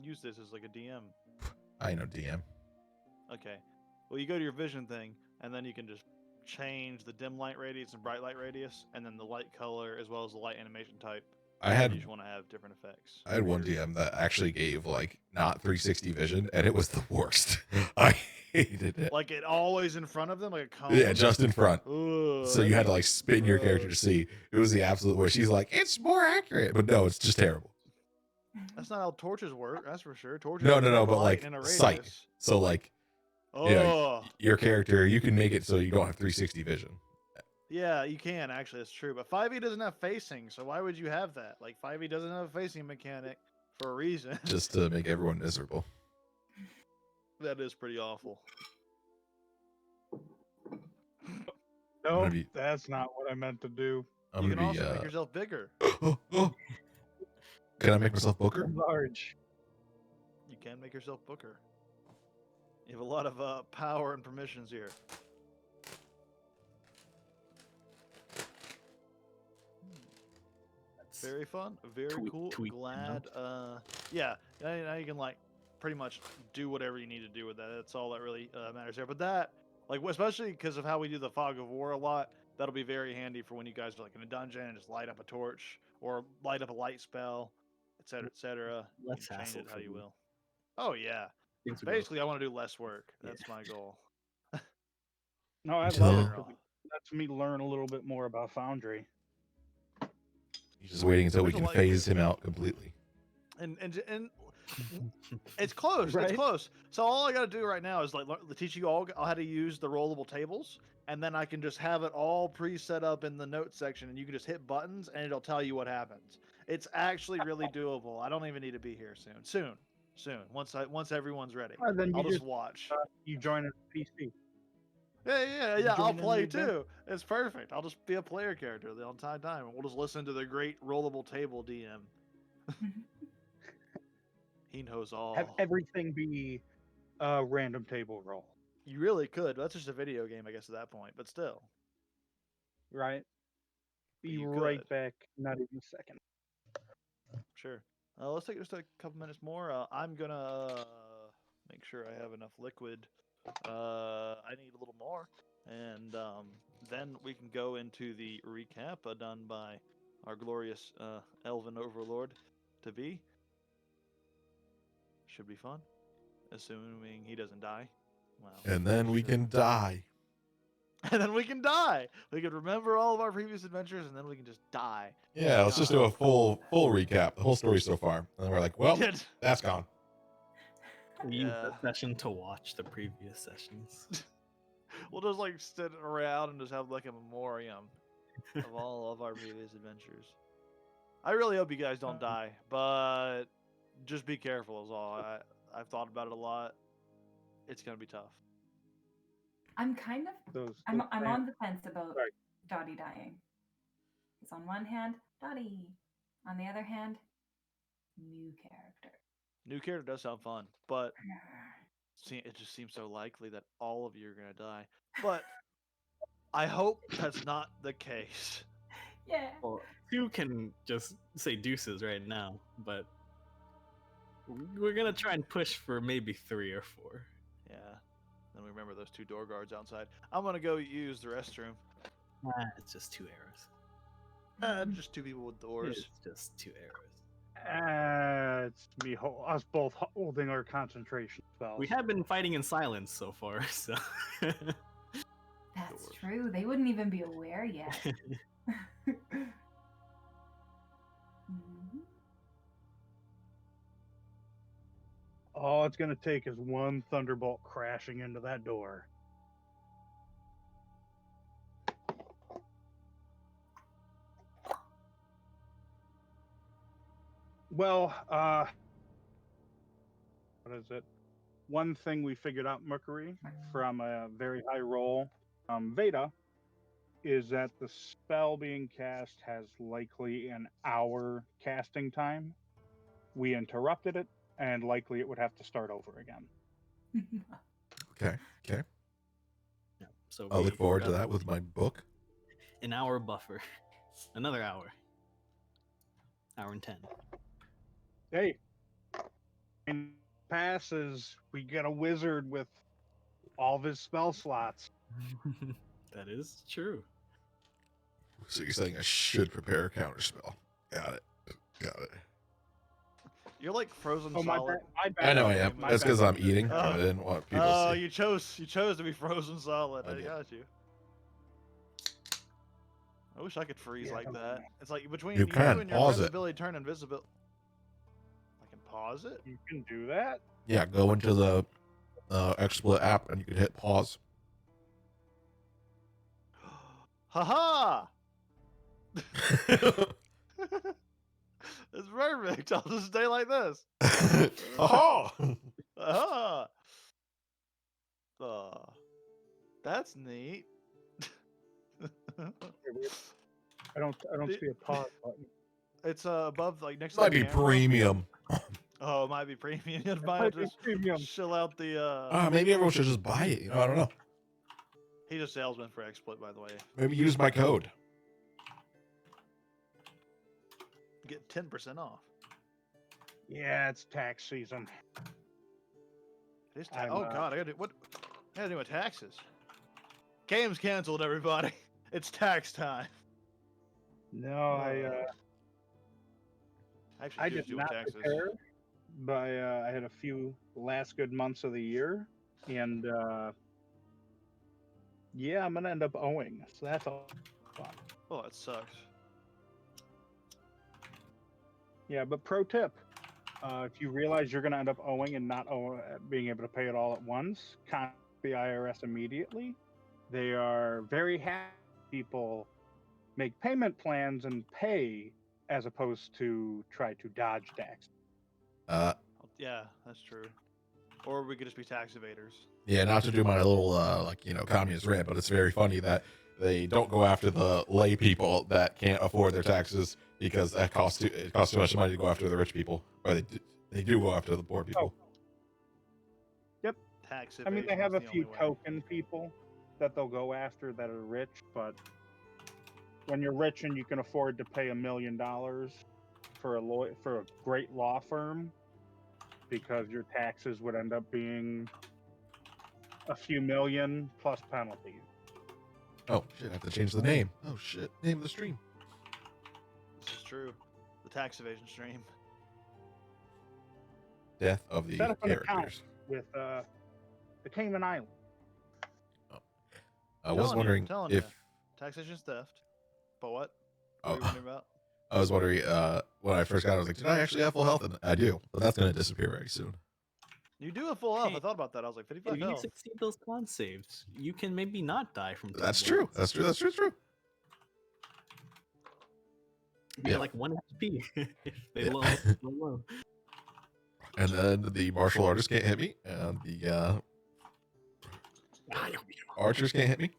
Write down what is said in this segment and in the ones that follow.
use this as like a DM. I know DM. Okay. Well, you go to your vision thing, and then you can just change the dim light radius and bright light radius, and then the light color as well as the light animation type. You just want to have different effects. I had one DM that actually gave like not 360 vision, and it was the worst. I hated it. Like it always in front of them, like a cone. Yeah, just in front. Ugh, So you had to like spin your character to see. It was the absolute worst. She's like, it's more accurate, but no, it's just terrible. That's not how torches work. That's for sure. Torches. No, but like sight. So like, your character, you can make it so you don't have 360 vision. Yeah, you can actually. That's true. But 5e doesn't have facing, so why would you have that? Like 5e doesn't have a facing mechanic for a reason. Just to make everyone miserable. That is pretty awful. No, that's not what I meant to do. You can also make yourself bigger. Can I make myself Booker? Large. You can make yourself Booker. You have a lot of power and permissions here. Very fun, very cool. Glad. Yeah. Now you can like pretty much do whatever you need to do with that. That's all that really matters there. But that, like, especially because of how we do the Fog of War a lot, that'll be very handy for when you guys are like in a dungeon and just light up a torch or light up a light spell, etc., etc. Let's change it how you will. Oh yeah. Basically, I want to do less work. That's my goal. No, I love it. Lets me learn a little bit more about Foundry. He's just waiting until we can phase him out completely. And it's close. Right? It's close. So all I got to do right now is like teach you all how to use the rollable tables, and then I can just have it all pre-set up in the notes section, and you can just hit buttons, and it'll tell you what happens. It's actually really doable. I don't even need to be here soon. Once everyone's ready, I'll just watch. You join a PC. Yeah. I'll play too. It's perfect. I'll just be a player character the entire time, and we'll just listen to the great rollable table DM. He knows all. Have everything be a random table roll. You really could. That's just a video game, I guess, at that point. But still, right? Be right back. Not even a second. Sure. Let's take just a couple minutes more. I'm gonna make sure I have enough liquid. I need a little more, and then we can go into the recap done by our glorious Elven Overlord to be. Should be fun, assuming he doesn't die. Wow. And then we can die. And then we can die. We can remember all of our previous adventures, and then we can just die. Yeah, let's just do a full recap, the whole story so far, and then we're like, well, that's gone. Use the session to watch the previous sessions. We'll just like sit around and just have like a memoriam of all of our previous adventures. I really hope you guys don't die, but just be careful is all. I've thought about it a lot. It's gonna be tough. I'm kind of I'm on the fence about Dottie dying. Because on one hand, Dottie. On the other hand, new character. New character does sound fun, but it just seems so likely that all of you are gonna die. But I hope that's not the case. Yeah. Well, you can just say deuces right now, but we're gonna try and push for maybe 3 or 4. Yeah. Then we remember those 2 door guards outside. I'm gonna go use the restroom. It's just 2 arrows. Just 2 people with doors. It's just 2 arrows. It's me, us both holding our concentration spells. We have been fighting in silence so far, so. That's true. They wouldn't even be aware yet. All it's going to take is one thunderbolt crashing into that door. Well, what is it? One thing we figured out, Mercury, from a very high roll, Veda, is that the spell being cast has likely an hour casting time. We interrupted it, and likely it would have to start over again. Okay. Yeah, so I'll look forward to that with my book. An hour buffer. Another hour. Hour and 10. Hey, passes, we get a wizard with all of his spell slots. That is true. So you're saying I should prepare a counterspell. Got it. You're like frozen my solid. bad. I know I am. That's because I'm eating. I didn't want people to see. You chose to be frozen solid. I got you. I wish I could freeze like that. It's like between you and your invisibility turn invisible. I can pause it? You can do that? Yeah, go into the XSplit app and you can hit pause. Haha! It's perfect. I'll just stay like this. Haha! Haha! That's neat. I don't see a pause button. It's above, like next to Might the be camera. premium. Oh, it might be premium. It might just chill out the. Maybe everyone should just buy it. I don't know. He's a salesman for XSplit, by the way. Maybe use my code. Get 10% off. Yeah, it's tax season. It is oh God, I gotta do what? I gotta do my taxes. Game's canceled, everybody. It's tax time. No, I did not taxes. prepare, but I had a few last good months of the year, and yeah, I'm gonna end up owing, so that's all fun. Oh, that sucks. Yeah, but pro tip: if you realize you're gonna end up owing and not being able to pay it all at once, contact the IRS immediately. They are very happy people make payment plans and pay as opposed to try to dodge tax. Yeah, that's true. Or we could just be tax evaders. Yeah, not to do my little communist rant, but it's very funny that they don't go after the lay people that can't afford their taxes because it costs too much money to go after the rich people, or they do go after the poor people. Oh. Yep. Tax I mean, they have a few token people that they'll go after that are rich, but when you're rich and you can afford to pay $1 million for a great law firm, because your taxes would end up being a few million plus penalties. Oh shit! I have to change the name. Oh shit! Name of the stream. This is true. The tax evasion stream. Death of the characters. With the Cayman Islands. Oh. I was wondering if taxation's theft. But what? What were you wondering about? I was wondering when I first got it, I was like, did I actually have full health? And I do, but that's going to disappear very soon. You do have full health. I thought about that. I was like, 55 if health. you succeed those con saves, you can maybe not die from. That's true. That's true. That's true. That's true. Yeah, like 1 HP if they low. And then the martial artist can't hit me, and the archers can't hit me.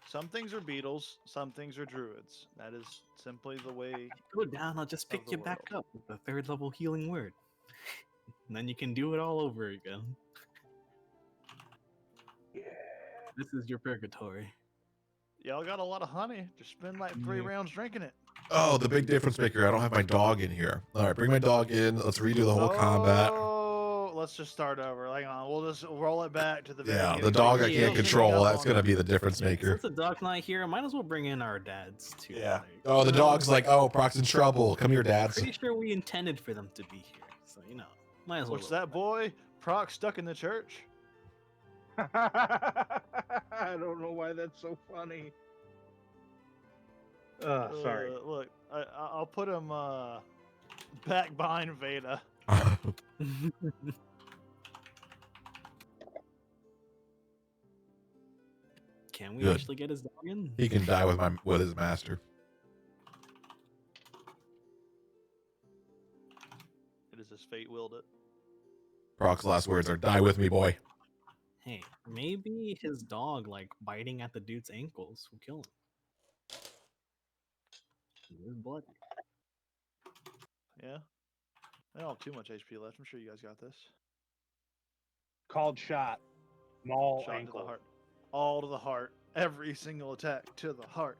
Some things are beetles, some things are druids. That is simply the way. Go down, I'll just pick you back up with the 3rd level healing word. And then you can do it all over again. Yeah. This is your purgatory. Y'all got a lot of honey. Just spend like 3 rounds drinking it. Oh, the big difference maker. I don't have my dog in here. All right, bring my dog in. Let's redo the whole combat. Oh, let's just start over. Hang on. We'll just roll it back to the very the dog I can't control. That's going to be the difference maker. Since the dog's not here, I might as well bring in our dads, too. Yeah. Oh, the dog's like, oh, Proc's in trouble. Come here, dads. Pretty sure we intended for them to be here. So, might as well. What's that, boy? Proc stuck in the church? I don't know why that's so funny. Sorry. Look, I'll put him back behind Veda. Can we actually get his dog in? He can die with his master. It is his fate willed it. Proc's last words are, die with me, boy. Hey, maybe his dog, biting at the dude's ankles will kill him. His blood. Yeah. I don't have too much HP left. I'm sure you guys got this. Called shot. Small shot ankle. To the heart. All to the heart. Every single attack to the heart.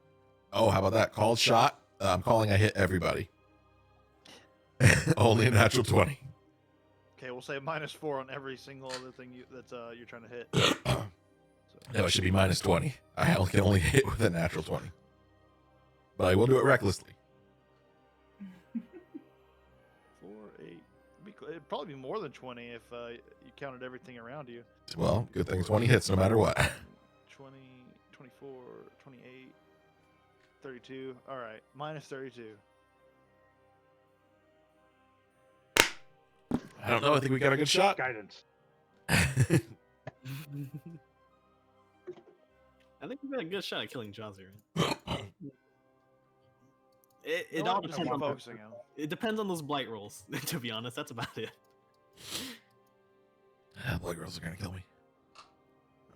Oh, how about that? Called shot. I'm calling I hit everybody. Only a natural 20. Okay, we'll say -4 on every single other thing you're trying to hit. No, it should be -20. I can only hit with a natural 20. But I will do it recklessly. 4, 8. It'd probably be more than 20 if you counted everything around you. Well, good thing 20 hits no matter what. 20, 24, 28, 32. All right, -32. I don't know. I think we got a good shot. Guidance. I think we got a good shot at killing Jazzy. It all depends on focusing on. It depends on those blight rolls. To be honest, that's about it. Blight rolls are gonna kill me.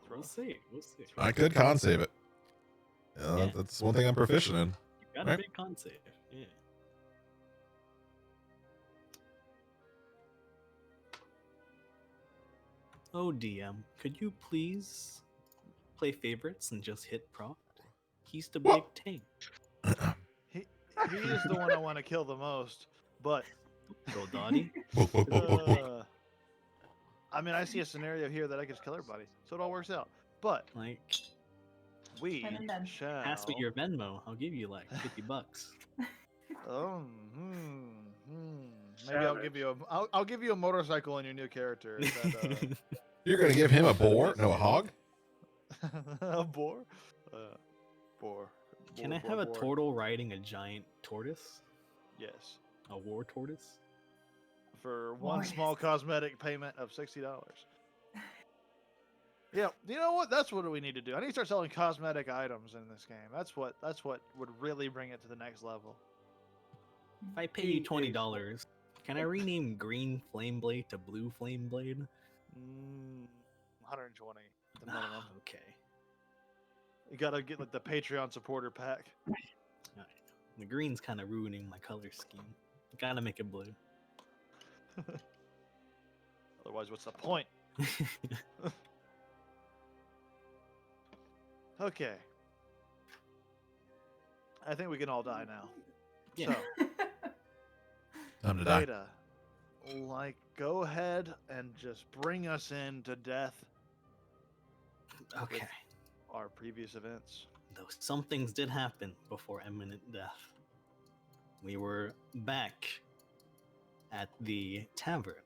We'll see. We'll see. I could con save it. Yeah. That's one thing I'm proficient in. You got a big con save. Yeah. Oh, DM, could you please play favorites and just hit proc? He's the big tank. He is the one I want to kill the most, but Go Dottie. I mean, I see a scenario here that I could kill everybody, so it all works out. But like, we shall pass me your Venmo. I'll give you like $50. Oh, maybe I'll give you a motorcycle and your new character. That, You're gonna give him a boar? No, a hog? A boar? Boar. Can I have a turtle riding a giant tortoise? Yes. A war tortoise? For one small cosmetic payment of $60. Yeah, you know what? That's what we need to do. I need to start selling cosmetic items in this game. That's what would really bring it to the next level. If I pay you $20, can I rename Green Flame Blade to Blue Flame Blade? 120. The minimum. Okay. You gotta get like the Patreon supporter pack. Right. The green's kind of ruining my color scheme. Gotta make it blue. Otherwise, what's the point? Okay. I think we can all die now. Yeah. So, Time to die. Beta, like, go ahead and just bring us in to death. Okay. Our previous events. Though some things did happen before imminent death. We were back at the tavern.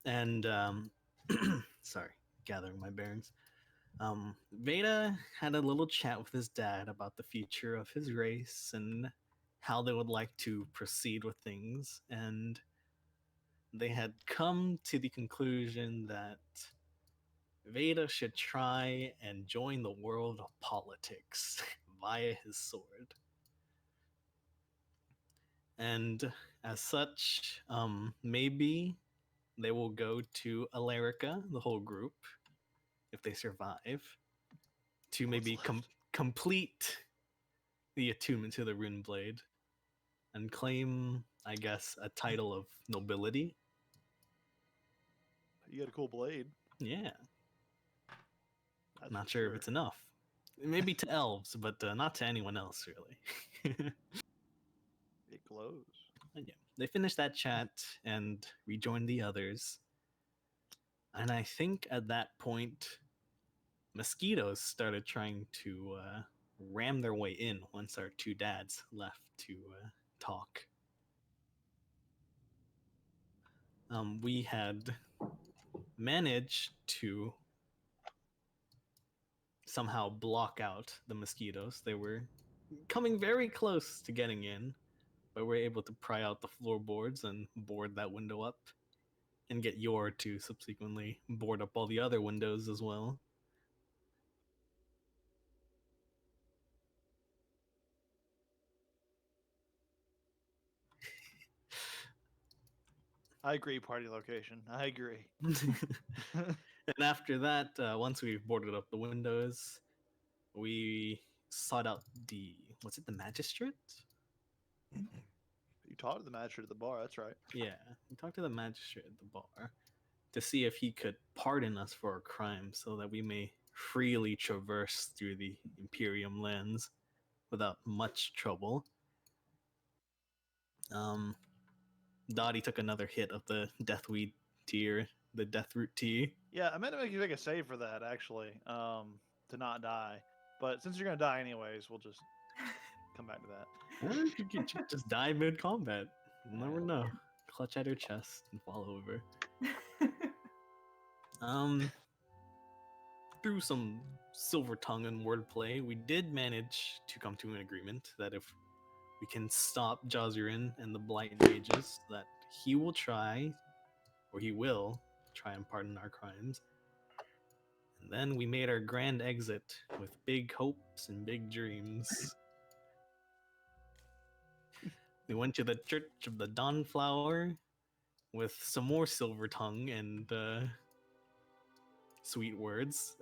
And, sorry, gathering my bearings. Veda had a little chat with his dad about the future of his race and how they would like to proceed with things. And they had come to the conclusion that Veda should try and join the world of politics via his sword. And as such, maybe they will go to Alarica, the whole group, if they survive, to maybe complete the attunement to the rune blade and claim, I guess, a title of nobility. You got a cool blade. Yeah. That's Not sure if it's enough. Maybe to elves, but not to anyone else, really. It glows. And yeah, they finished that chat and rejoined the others. And I think at that point, mosquitoes started trying to ram their way in once our two dads left to talk. We had managed to somehow block out the mosquitoes. They were coming very close to getting in, but we're able to pry out the floorboards and board that window up and get Yor to subsequently board up all the other windows as well. I agree, party location. I agree. And after that, once we've boarded up the windows, we sought out the magistrate? You talked to the magistrate at the bar, that's right. Yeah, we talked to the magistrate at the bar to see if he could pardon us for our crimes so that we may freely traverse through the Imperium lands without much trouble. Dottie took another hit of the deathweed tea, or the deathroot tea. Yeah, I meant to make you make a save for that actually, to not die. But since you're gonna die anyways, we'll just come back to that. You could just die mid combat. You'll never know. Clutch at her chest and fall over. Through some silver tongue and wordplay, we did manage to come to an agreement that if we can stop Jazurin and the Blight Mages, that he will try and pardon our crimes. And then we made our grand exit with big hopes and big dreams. We went to the Church of the Dawnflower with some more silver tongue and sweet words.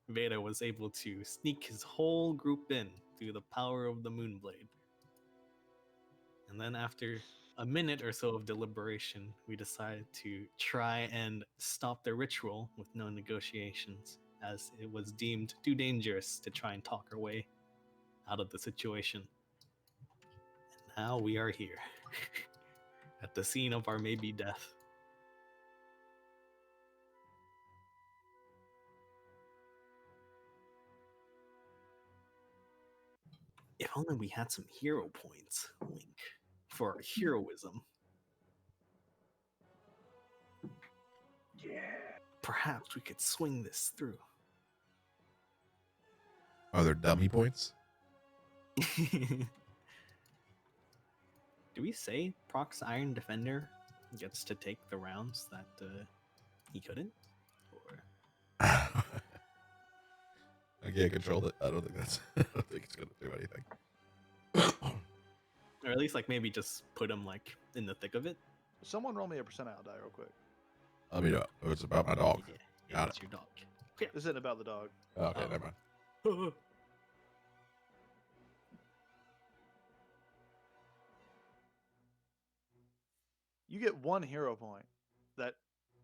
Veda was able to sneak his whole group in through the power of the Moonblade. And then after a minute or so of deliberation, we decided to try and stop the ritual with no negotiations, as it was deemed too dangerous to try and talk our way out of the situation. And now we are here, at the scene of our maybe death. If only we had some hero points, Link, for our heroism. Yeah. Perhaps we could swing this through. Are there dummy points? Do we say Proc's Iron Defender gets to take the rounds that he couldn't? Or I can't control it. I don't think it's gonna do anything. or at least like maybe just put him like in the thick of it. Someone roll me a percentile die real quick. I mean, it's about my dog. Yeah, Got it's it. your dog. This isn't about the dog. Okay, Oh. never mind. You get 1 hero point that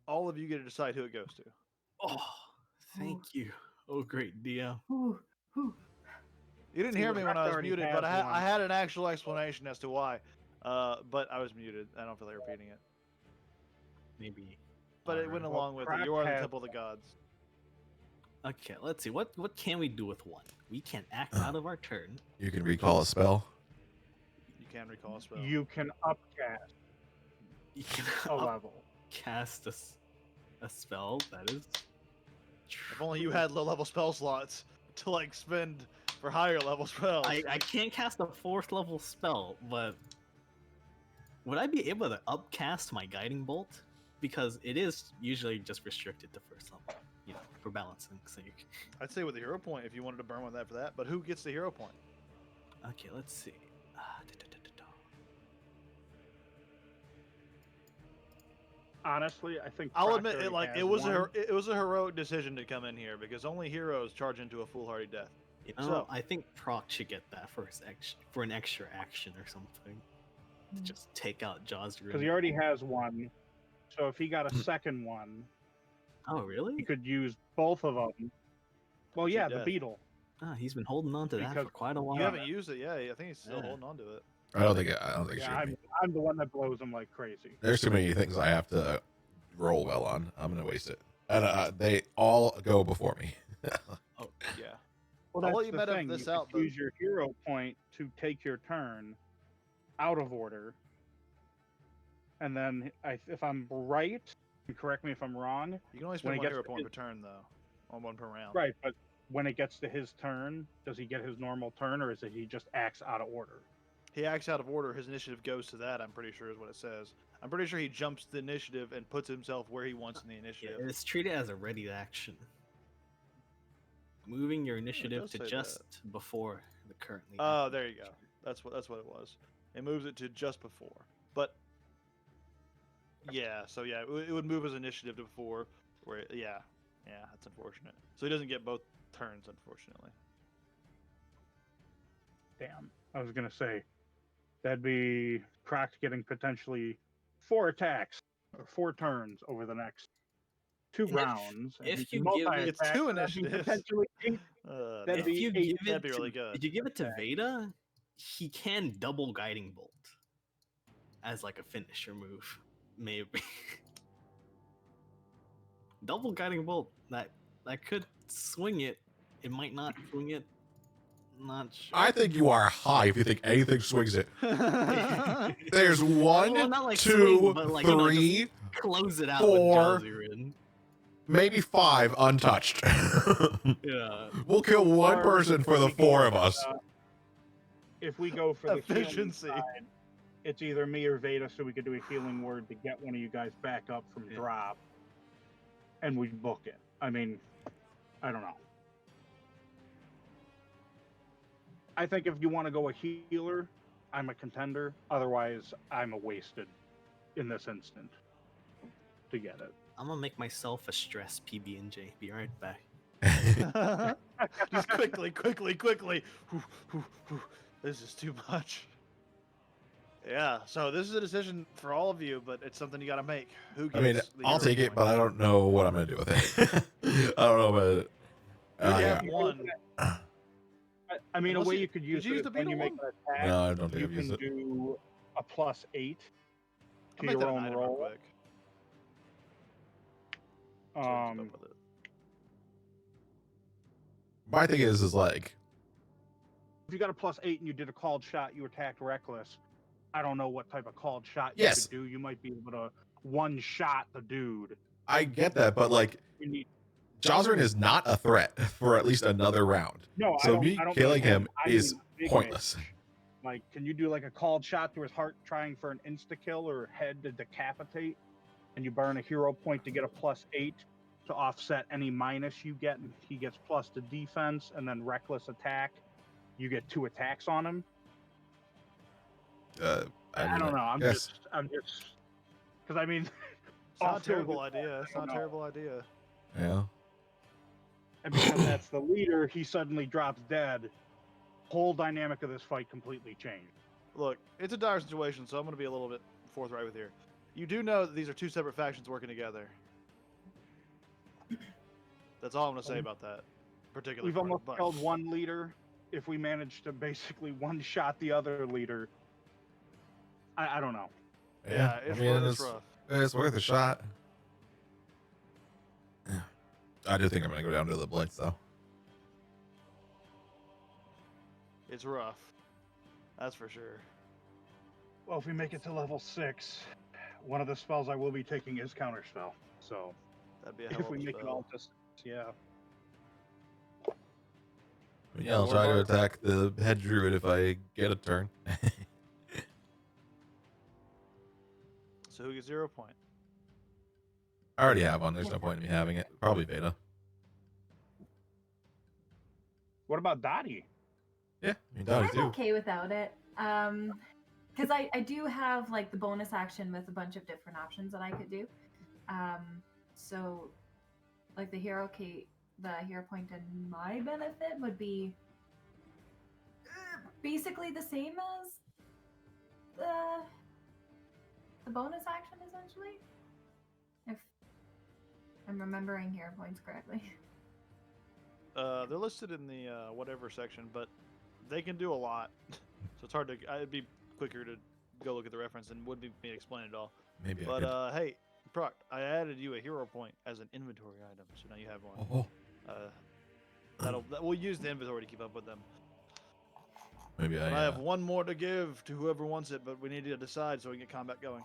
all of you get to decide who it goes to. Oh, thank you. Oh, great DM. Ooh, ooh. You didn't See, hear me when I was already muted, but has one. I had an actual explanation as to why. But I was muted. I don't feel like repeating it. Maybe. But it Alright. went Well, along with it. Crack You are the has- Temple of the Gods. Okay, let's see. What can we do with one? We can act out of our turn. You can recall a spell. You can recall a spell. You can upcast You can a level. cast a spell that is. If only you had low-level spell slots to like spend for higher level spells. I can't cast a 4th level spell, but would I be able to upcast my guiding bolt? Because it is usually just restricted to 1st level, you know, for balancing sake. I'd say with the hero point if you wanted to burn with that for that. But who gets the hero point? Okay, let's see. Honestly, I think I'll Crack admit it. already Like has it was one. it was a heroic decision to come in here because only heroes charge into a foolhardy death. You know, So- I think Proc should get that for an extra action or something. To just take out Jaws. Because he already has one. So if he got a second one, Oh, he really? could use both of them. Well, Shoot yeah, the death. beetle. Ah, he's been holding on to that Because for quite a while. You haven't used it, yeah. I think he's still Yeah. holding on to it. I don't think it Yeah, should be. I'm the one that blows him like crazy. There's too many things I have to roll well on. I'm gonna waste it, and they all go before me. Oh, Yeah. Well, I'll that's let you the meta thing. this You could out, but- use your hero point to take your turn out of order. And then, if I'm right, and correct me if I'm wrong, You can only When spend he one gets hero to point his- per turn though. On one per round. right, but when it gets to his turn, does he get his normal turn, or is it he just acts out of order? He acts out of order, his initiative goes to that, I'm pretty sure is what it says. I'm pretty sure he jumps the initiative and puts himself where he wants in the yeah, initiative. it's treated as a ready action. Moving your initiative does to say that. just before the currently. Oh, active there you go. action. That's what it was. It moves it to just before. But yeah, so yeah, it would move his initiative to before. Yeah, that's unfortunate. So he doesn't get both turns, unfortunately. Damn. I was gonna say that'd be Croc getting potentially 4 attacks or 4 turns over the next 2 If- rounds. and if he can you give it- multi-attack, It's 2 that'd be initiatives. potentially 8. That'd If be you 8. give That'd it be really to, good. if you give it to Veda, he can double guiding bolt. as like a finisher move, maybe. Double guiding bolt. That could swing it. It might not swing it. Not sure. I think you are high if you think anything swings it. There's one, well, not like two, swing, but like, three, close it out 4, with Jazirin. maybe 5 untouched. Yeah. We'll kill one person for the 4 of us. If we go for the efficiency, healing side, it's either me or Veda, so we could do a healing word to get one of you guys back up from drop, and we book it. I mean, I don't know. I think if you want to go a healer, I'm a contender. Otherwise, I'm a wasted in this instant to get it. I'm gonna make myself a stress PB&J. Be right back. just quickly. This is too much. Yeah, so this is a decision for all of you, but it's something you got to make. Who gets? I mean, I'll take it, but I don't know what I'm gonna do with it. I don't know about it. You have one. I mean, a way you could use it is when you make an attack, no, I don't think you I've used can it. do a +8 to I'll your make that own an roll. quick. My thing is like, if you got a +8 and you did a called shot, you attacked reckless. I don't know what type of called shot you could do. You might be able to one-shot the dude. I get that, but like, Jazirin is not a threat for at least another round. No, so I don't killing him is big pointless. Mage. Like, can you do like a called shot to his heart, trying for an insta-kill or head to decapitate, and you burn a hero point to get a +8 to offset any minus you get, and he gets plus to defense, and then reckless attack, you get 2 attacks on him. I don't know. I'm just because I mean, it's not a terrible idea. It's not a terrible idea. Yeah. And because that's the leader, he suddenly drops dead. Whole dynamic of this fight completely changed. Look, it's a dire situation, so I'm going to be a little bit forthright with here. You do know that these are 2 separate factions working together. That's all I'm going to say about that particular. We've almost killed one leader. If we manage to basically one-shot the other leader, I don't know. Yeah, it's rough. It's worth a shot. I do think I'm going to go down to the Blitz, though. It's rough. That's for sure. Well, if we make it to level 6, one of the spells I will be taking is Counterspell. So that'd be a hell of a spell. If we make it all to 6, yeah. Yeah, I'll try to attack the head druid if I get a turn. So who gets 0 point? I already have one. There's no point in me having it. Probably Veda. What about Dottie? Yeah, I mean, Dottie's I'm okay without it. Because I do have like the bonus action with a bunch of different options that I could do. So like the hero point in my benefit would be basically the same as the bonus action, essentially, if I'm remembering hero points correctly. They're listed in the whatever section, but they can do a lot, so it's hard to. It'd be quicker to go look at the reference and would be me explain it all. Maybe. But hey, Proc, I added you a hero point as an inventory item, so now you have one. We'll use the inventory to keep up with them. Maybe I have one more to give to whoever wants it, but we need to decide so we can get combat going.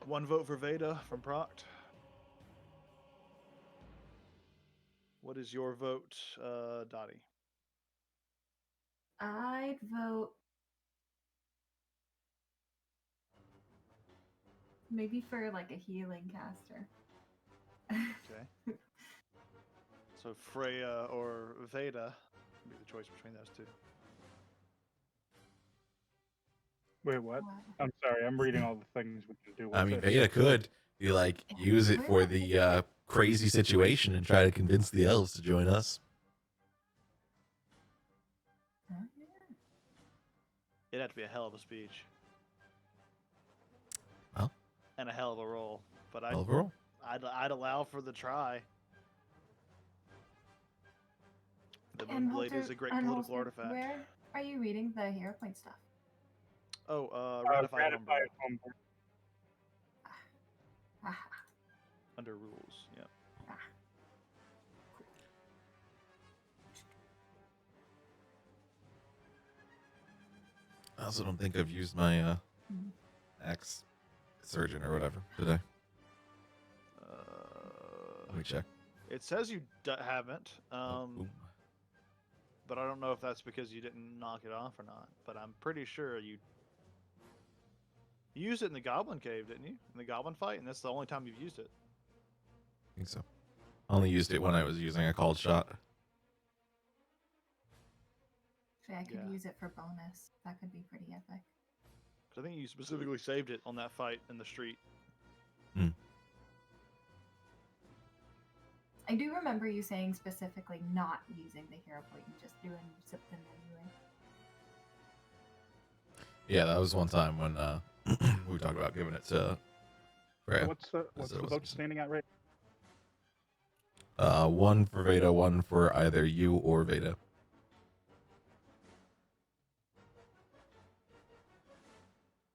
1 vote for Veda from Proct. What is your vote, Dottie? I'd vote maybe for like a healing caster. Okay. So Freya or Veda would be the choice between those 2. Wait, what? I'm sorry, I'm reading all the things we can do with I mean, Veda could use it for the crazy situation and try to convince the elves to join us. It'd have to be a hell of a speech. Well. And a hell of a roll. But I'd allow for the try. The Moonblade is a great political artifact. Where are you reading the hero point stuff? Oh, ratified homebrew. Ratified homebrew. Ah, Under rules. Yeah. I also don't think I've used my Mhm. axe surgeon or whatever today. Let me check. It says you haven't, Ooh. but I don't know if that's because you didn't knock it off or not. But I'm pretty sure you used it in the Goblin Cave, didn't you? In the Goblin fight, and that's the only time you've used it. I think so. I only used it when I was using a called shot. Actually, I could Yeah. use it for bonus. That could be pretty epic. 'Cause I think you specifically saved it on that fight in the street. I do remember you saying specifically not using the hero point and just doing something anyway. Yeah, that was one time when we talked about giving it to Freya. What's the vote standing at right? One for Veda, one for either you or Veda.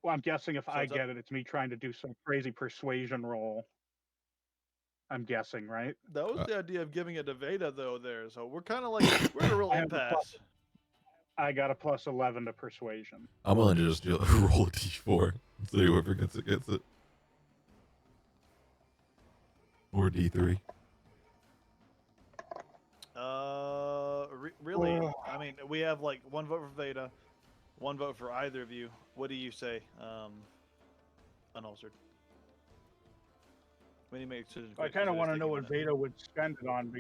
Well, I'm guessing if So I it's up- get it, it's me trying to do some crazy persuasion roll. I'm guessing, right? That was the idea of giving it to Veda, though. There, so we're kind of like we're in a real I have a impasse. I got a plus 11 to persuasion. I'm willing to just roll a d4 and see whoever gets it. Or d3. Really? I mean, we have like one vote for Veda, one vote for either of you. What do you say, unholstered? When you make a decision, I kind of want to know what Veda would spend it on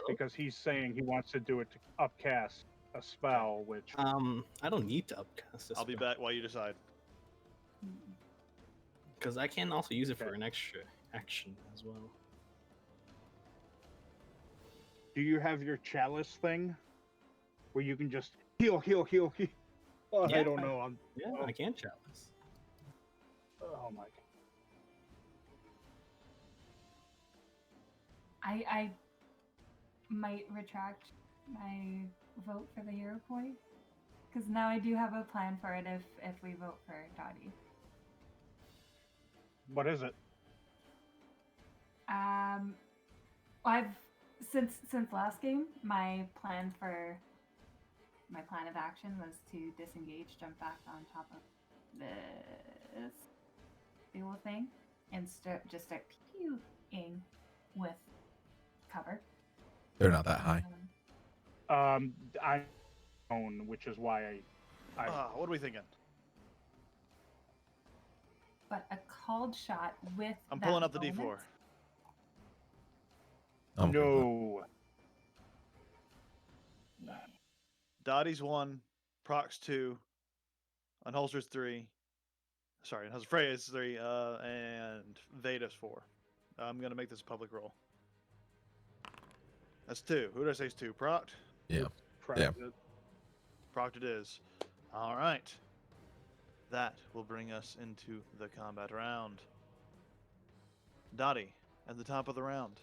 because he's saying he wants to do it to upcast a spell, which I don't need to upcast this. I'll be back while you decide. Because I can also use it for Okay. an extra action as well. do you have your chalice thing where you can just heal? Oh, I Yeah, don't know. Yeah, I can chalice. Oh my god. I might retract my vote for the hero point because now I do have a plan for it if we vote for Dottie. What is it? I've since last game my plan of action was to disengage, jump back on top of this dual thing, and start peeing with cover. They're not that high. I own, which is why I What are we thinking? But a called shot with I'm that pulling up the bonus, D4. I'm okay with that. no. Yeah. Dottie's 1, Proc's 2, Unholster's 3. Sorry, Freya's 3, and Veda's 4. I'm gonna make this a public roll. That's 2. Who did I say is 2? Proct? Yeah. Private. Proct it is. All right. That will bring us into the combat round. Dottie, at the top of the round.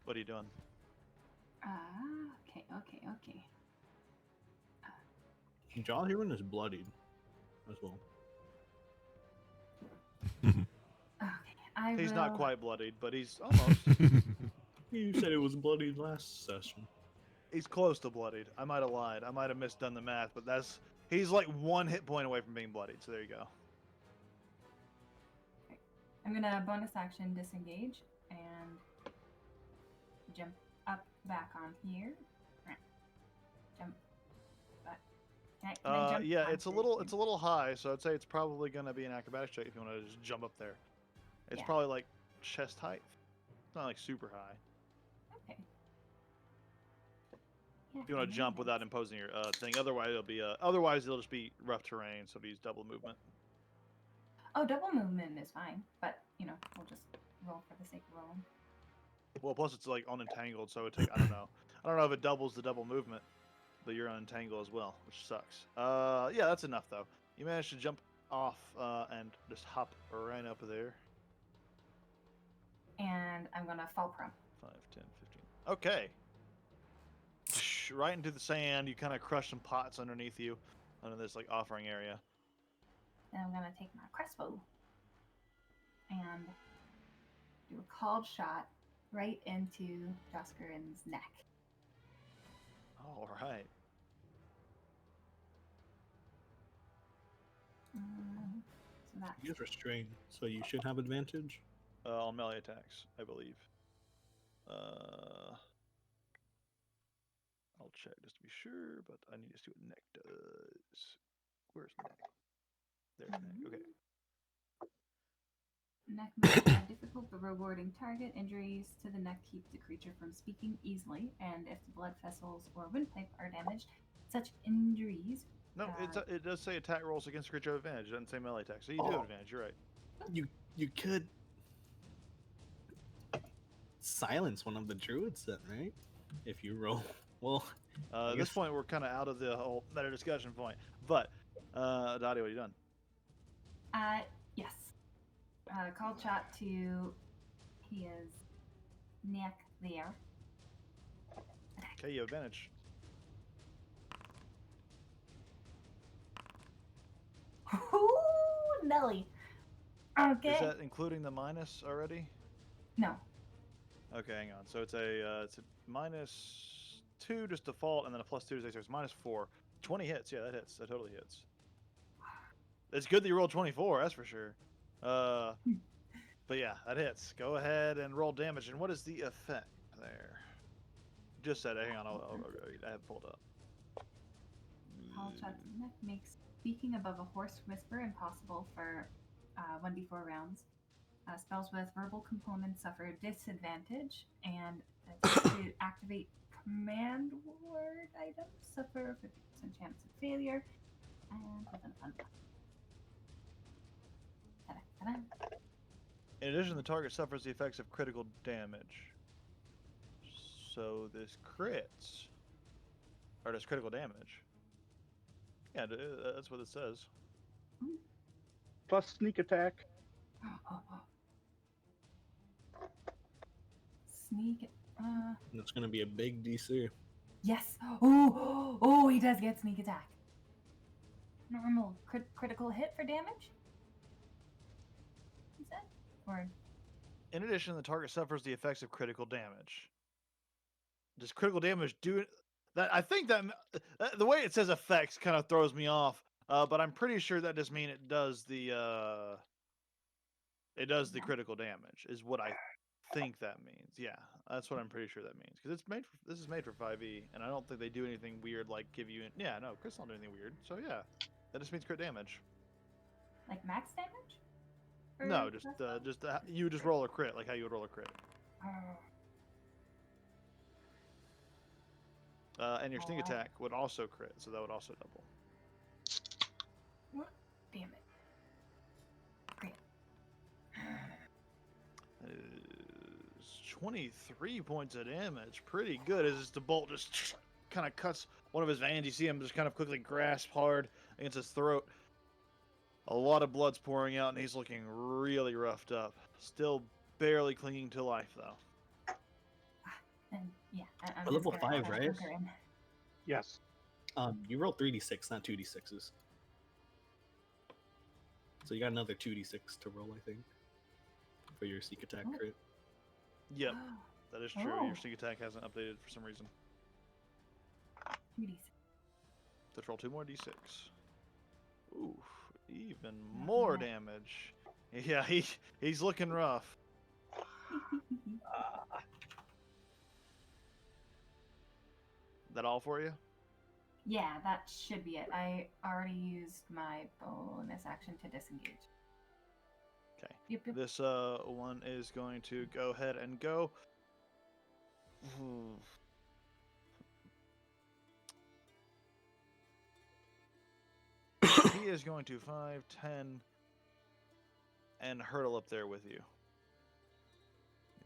What are you doing? Okay. John Human is bloodied as well. Okay, He's will... not quite bloodied, but he's almost. You said it was bloodied last session. He's close to bloodied. I might have lied. I might have misdone the math, but he's like 1 hit point away from being bloodied. So there you go. I'm gonna bonus action disengage and jump up back on here. Jump. Can I jump Yeah, onto it's a it? little high, so I'd say it's probably gonna be an acrobatics check if you want to just jump up there. It's Yeah. probably like chest height. It's not like super high. Okay. Yeah, If you want to jump without imposing your thing, otherwise it'll just be rough terrain, so it'll use double movement. Oh, double movement is fine, but we'll just roll for the sake of rolling. Well, plus it's like unentangled, so it take I don't know if it doubles the double movement, but you're unentangled as well, which sucks. Yeah, that's enough though. You managed to jump off and just hop right up there. And I'm gonna fall prone. 5, 10, 15. Okay. Right into the sand. You kind of crush some pots underneath you, under this like offering area. Then I'm gonna take my crossbow and do a called shot right into Joscarin's neck. All right. So that's He is restrained, so you should have advantage. On melee attacks, I believe. I'll check just to be sure, but I need to see what neck does. Where's neck? There's neck. Okay. Neck may be a difficult but rewarding target. Injuries to the neck keep the creature from speaking easily, and if the blood vessels or windpipe are damaged, such injuries. No, it does say attack rolls against creature of advantage. It doesn't say melee attack, so you do have advantage. You're right. You could silence one of the druids then, right? If you roll well. At this point, we're kind of out of the whole meta discussion point. But, Dottie, what have you done? Yes. Called shot to his neck there. Okay, you have advantage. Ooh, Nelly. Okay. Is that including the minus already? No. Okay, hang on. So it's a -2 just default, and then a +2 to so it's -4. 20 hits. Yeah, that hits. That totally hits. It's good that you rolled 24. That's for sure. But yeah, that hits. Go ahead and roll damage. And what is the effect there? Just said it. Hang on. I have it pulled up. Called shot to the neck makes speaking above a hoarse whisper impossible for 1d4 rounds. Spells with verbal components suffer disadvantage, and to activate command word items suffer 50% chance of failure. And ta-da. In addition, the target suffers the effects of critical damage. So this crits. Or does critical damage. Yeah, that's what it says. Plus sneak attack. Sneak. That's gonna be a big DC. Yes. Oh, he does get sneak attack. Normal critical hit for damage. Is that or? In addition, the target suffers the effects of critical damage. Does critical damage do that? I think that the way it says effects kind of throws me off. But I'm pretty sure that does mean it does the critical damage is what I think that means. Yeah, that's what I'm pretty sure that means because this is made for 5e, and I don't think they do anything weird like give you. Yeah, no, Chris don't do anything weird. So yeah, that just means crit damage. Like max damage? No, you just roll a crit like how you would roll a crit. And your sneak attack would also crit, so that would also double. Damn it. Great. 23 points of damage. Pretty good. As the bolt just kind of cuts one of his veins. You see him just kind of quickly grasp hard against his throat. A lot of blood's pouring out, and he's looking really roughed up. Still barely clinging to life, though. And yeah, I'm We're level just gonna 5, right? bunker in. Yes. You roll 3d6, not 2d6s. So you got another 2d6 to roll, I think, for your sneak attack crit. Yep, that is true. Oh. Your sneak attack hasn't updated for some reason. 2d6. Let's roll 2 more d6. Ooh, even more damage. Yeah, he's looking rough. That all for you? Yeah, that should be it. I already used my bonus action to disengage. Okay. Yep. This one is going to go ahead and go. He is going to 5, 10, and hurdle up there with you.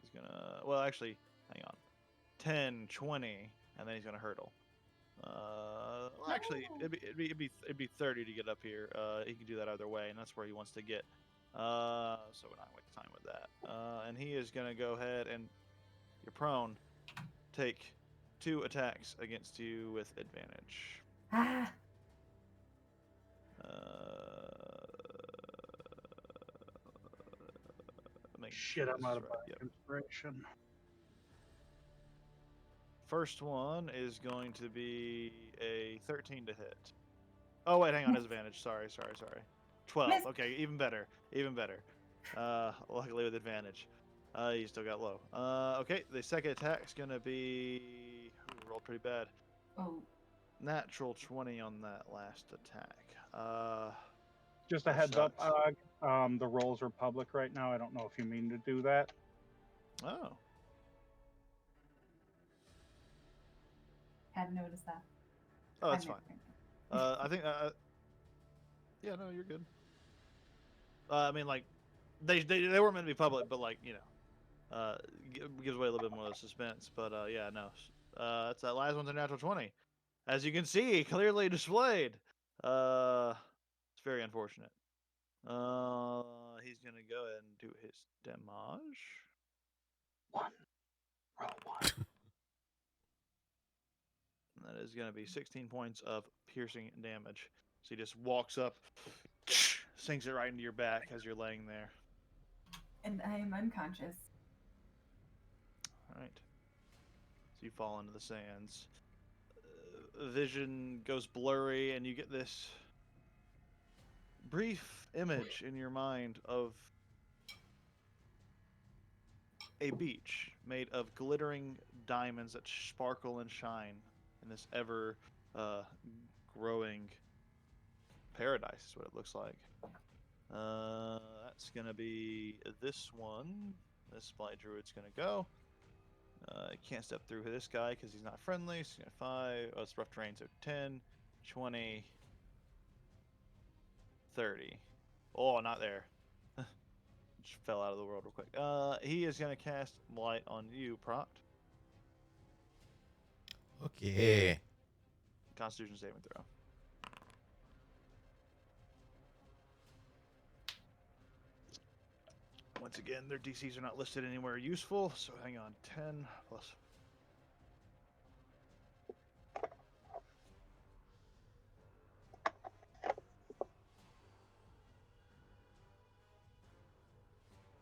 He's gonna. Well, actually, hang on. 10, 20, and then he's gonna hurdle. Well, actually, it'd be 30 to get up here. He can do that either way, and that's where he wants to get. So we're not wasting time with that. And he is gonna go ahead and you're prone. Take 2 attacks against you with advantage. make Shit, sure I'm this out is of right. Yep. inspiration. First one is going to be a 13 to hit. Oh wait, hang on, disadvantage. Sorry. 12. Miss. Okay, even better. Luckily with advantage. You still got low. Okay, the second attack's gonna be. Ooh, rolled pretty bad. Oh, Natural 20 on that last attack. Just a That heads up, sucks. the rolls are public right now. I don't know if you mean to do that. Oh. hadn't noticed that. Oh, that's I've fine. never- I think. Yeah, no, you're good. I mean, like, they weren't meant to be public, but like, gives away a little bit more of the suspense. But yeah, no. That's that last one's a natural 20, as you can see, clearly displayed. It's very unfortunate. He's gonna go ahead and do his damage. Roll one. And that is gonna be 16 points of piercing damage. So he just walks up, sinks it right into your back as you're laying there. And I am unconscious. All right. So you fall into the sands. Vision goes blurry, and you get this brief image in your mind of a beach made of glittering diamonds that sparkle and shine in this ever growing paradise is what it looks like. That's gonna be this one. This Blight Druid's gonna go. Can't step through this guy because he's not friendly. So 5. Oh, it's rough terrain, so 10, 20, 30. Oh, not there. Just fell out of the world real quick. He is gonna cast Blight on you, Proct. Okay. Constitution saving throw. Once again, their DCs are not listed anywhere useful, so hang on. 10 plus.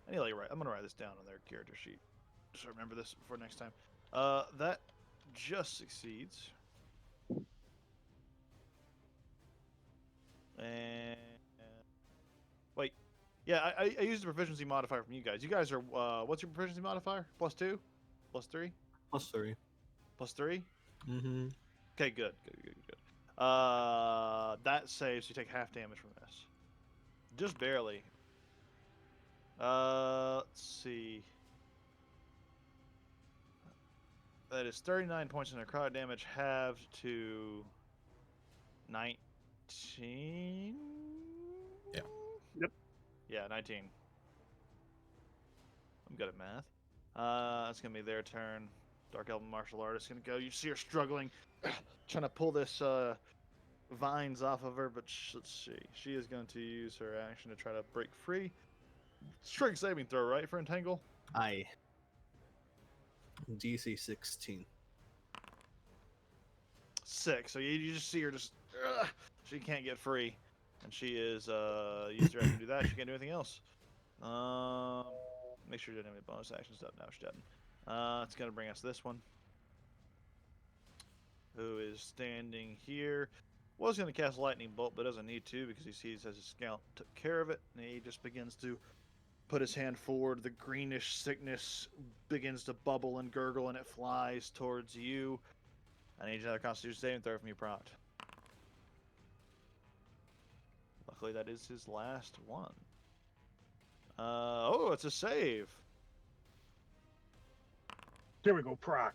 I need to I'm gonna write this down on their character sheet, so I remember this for next time. That just succeeds. And wait, yeah, I used the proficiency modifier from you guys. You guys are what's your proficiency modifier? +2, +3, +3. +3. Mm-hmm. Okay, good. That saves. You take half damage from this, just barely. Let's see. That is 39 points of necrotic damage, halved to 19. Yeah. Yep. Yeah, 19. I'm good at math. That's gonna be their turn. Dark Elven martial artist gonna go. You see her struggling, trying to pull this vines off of her, but let's see. She is going to use her action to try to break free. Strength saving throw, right, for entangle? I DC 16. 6. So you just see her just. She can't get free, and she is used her action to do that. She can't do anything else. Make sure you didn't have any bonus action stuff. No, she doesn't. It's gonna bring us this one, who is standing here. Was gonna cast lightning bolt, but doesn't need to because he sees as his scout took care of it, and he just begins to put his hand forward. The greenish sickness begins to bubble and gurgle, and it flies towards you. I need another Constitution saving throw from you, Prompt. Luckily, that is his last one. Oh, it's a save. There we go, Proc.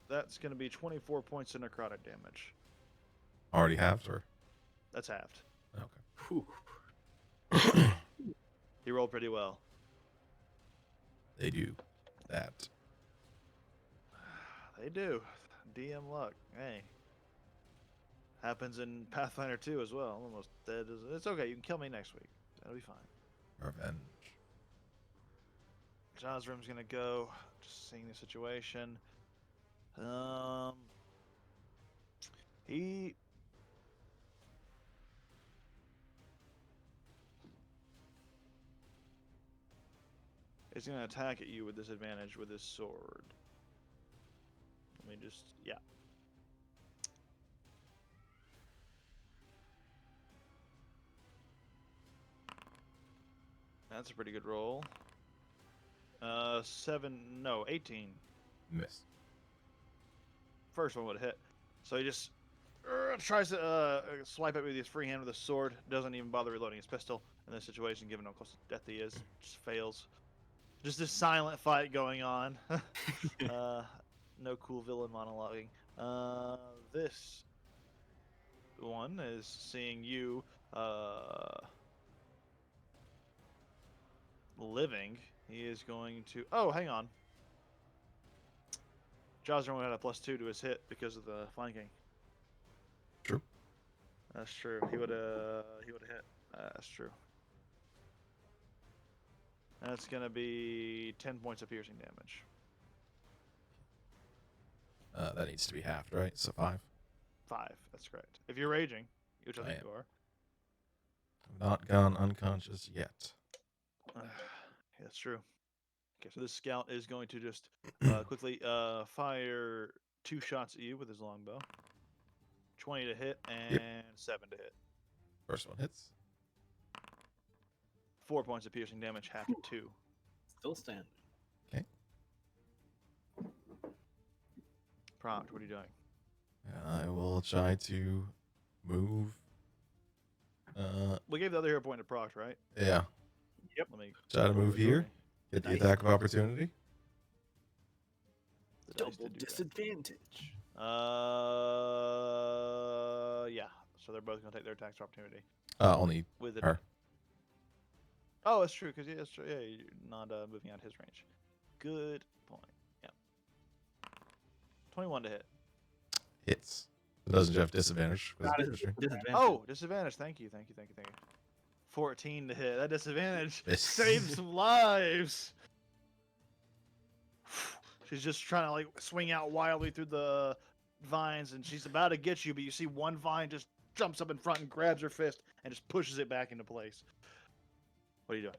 That's going to be 24 points of necrotic damage. Already halved, or That's halved. Whew. He rolled pretty well. they do that. They do. DM luck. Hey. Happens in Pathfinder 2 as well. I'm almost dead. It's okay. You can kill me next week. That'll be fine. Revenge. Jazrim's gonna go. Just seeing the situation. He He's gonna attack at you with disadvantage with his sword. Let me just, yeah. That's a pretty good roll. 18. Miss. First one would hit. So he just tries to swipe at me with his free hand with a sword. Doesn't even bother reloading his pistol in this situation, given how close to death he is. Just fails. Just this silent fight going on. No cool villain monologuing. This one is seeing you living. He is going to. Oh, hang on. Josner only had a +2 to his hit because of the flanking. True. That's true. He would hit. That's true. That's gonna be 10 points of piercing damage. That needs to be halved, right? So 5. 5. That's correct. If you're raging, which I think am. you are. I've not gone unconscious yet. Yeah, that's true. Okay, so this scout is going to just quickly fire 2 shots at you with his longbow. 20 to hit and 7 to hit. First one hits. 4 points of piercing damage, half to 2. Still standing. Okay. Prompt, what are you doing? I will try to move. We gave the other hero point to Proct, right? Yeah. Yep. Let me Try to move here. Get the Nice. attack of opportunity. the dice Double to do that. disadvantage. Yeah. So they're both gonna take their attacks of opportunity Only with it. her. Oh, that's true. Because yeah, that's true. Yeah, you're not moving out his range. Good point. Yeah. 21 to hit. Hits. It doesn't have disadvantage. Disadvantage. Oh, disadvantage. Thank you. 14 to hit. That disadvantage Miss. saves some lives. She's just trying to like swing out wildly through the vines, and she's about to get you, but you see one vine just jumps up in front and grabs her fist and just pushes it back into place. What are you doing?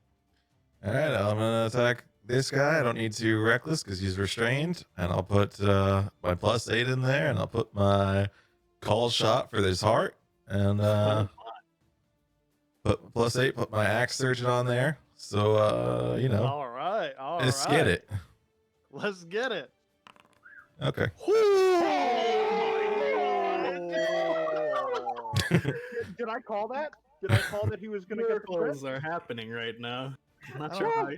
All right, I'm gonna attack this guy. I don't need to reckless because he's restrained, and I'll put my +8 in there, and I'll put my call shot for this heart, and put +8. Put my axe surgeon on there. So All right. let's get it. Let's get it. Okay. Did I call that? Did I call that he was going to get the crit? Miracles are happening right now. I'm not I sure don't how. know.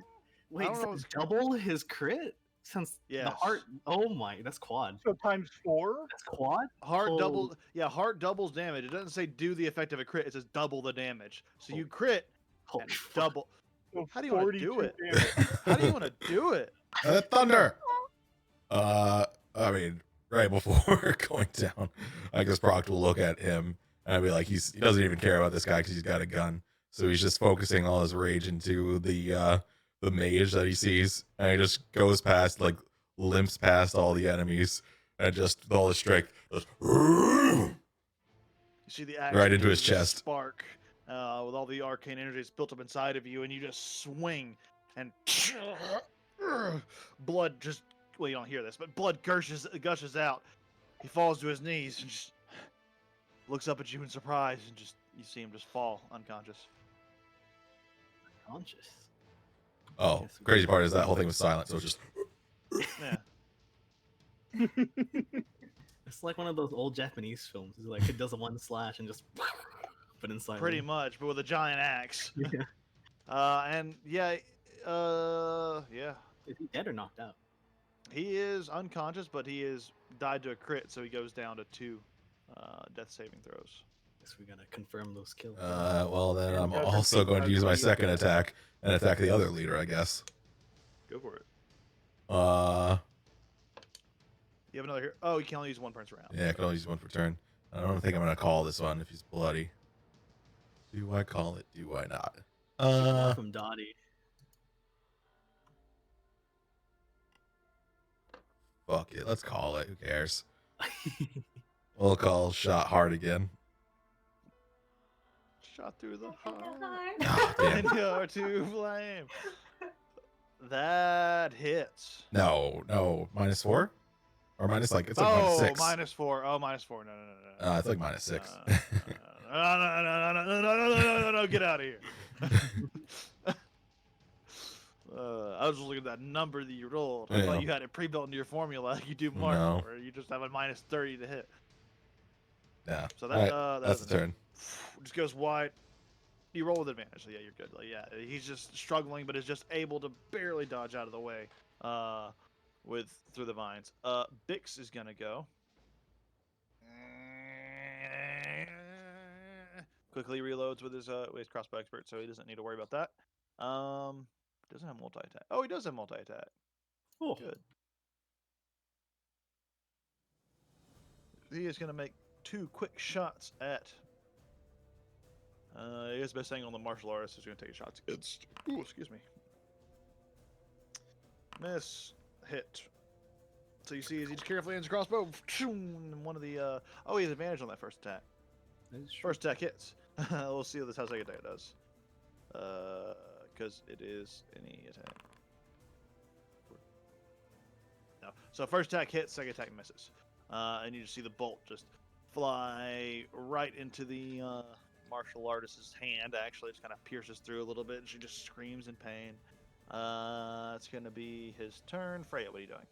Wait, don't is know that what's- double his crit? Since the Yes. heart. Oh my, that's quad. So times 4? That's quad. Heart Holy- doubles. Yeah, heart doubles damage. It doesn't say do the effect of a crit. It says double the damage. So you crit Holy and fuck. double. So How do you want to do 42 it? damage. How do you want to do it? Thunder. I mean, right before going down, I guess Proct will look at him and I'll be like, he doesn't even care about this guy because he's got a gun. So he's just focusing all his rage into the mage that he sees, and he just goes past, like, limps past all the enemies, and just with all his strength, just You see the axe Right into his just chest. spark with all the arcane energy that's built up inside of you, and you just swing, and blood just. Well, you don't hear this, but blood gushes out. He falls to his knees and just looks up at you in surprise, and just you see him just fall unconscious. Conscious. oh, crazy part is that whole thing was silent, so it's just Yeah. It's like one of those old Japanese films. It's like it does a one slash and just but inside. Pretty much, but with a giant axe. Yeah. And yeah, yeah. Is he dead or knocked out? He is unconscious, but he is died to a crit, so he goes down to 2 death saving throws. Guess we gotta confirm those kills. well, then I'm Yeah, also going to use my that's- second attack and attack the other leader, I guess. Go for it. You have another here. Oh, you can only use one per round. Yeah, I can only use one per turn. I don't think I'm gonna call this one if he's bloody. Do I call it? Do I not? From Dottie. Fuck it. Let's call it. Who cares? We'll call shot hard again. Shot through the heart. Ah, damn. And you're to blame. That hits. No, -4 or minus like it's like -6. -4. Oh, -4. No. It's like -6. No. Get out of here. I was just looking at that number that you rolled. I thought you had it pre-built into your formula. You do more, No. where you just have a -30 to hit. Yeah. So that, that's the turn. Just goes wide. You roll with advantage, so yeah, you're good. Like, yeah, he's just struggling, but is just able to barely dodge out of the way, through the vines. Bix is gonna go. Quickly reloads with his crossbow expert, so he doesn't need to worry about that. Doesn't have multi attack. Oh, he does have multi attack. Oh, Good. He is gonna make 2 quick shots at. I guess best thing on the martial artist is going to take shots against. Ooh, excuse me. Miss, hit. So you see, as he just carefully aims a crossbow, and one of the. Oh, he has advantage on that first attack. First attack hits. We'll see how second attack does. Because it is any attack. No. So first attack hits, second attack misses. And you just see the bolt just fly right into the martial artist's hand. Actually, it just kind of pierces through a little bit, and she just screams in pain. It's going to be his turn. Freya, what are you doing?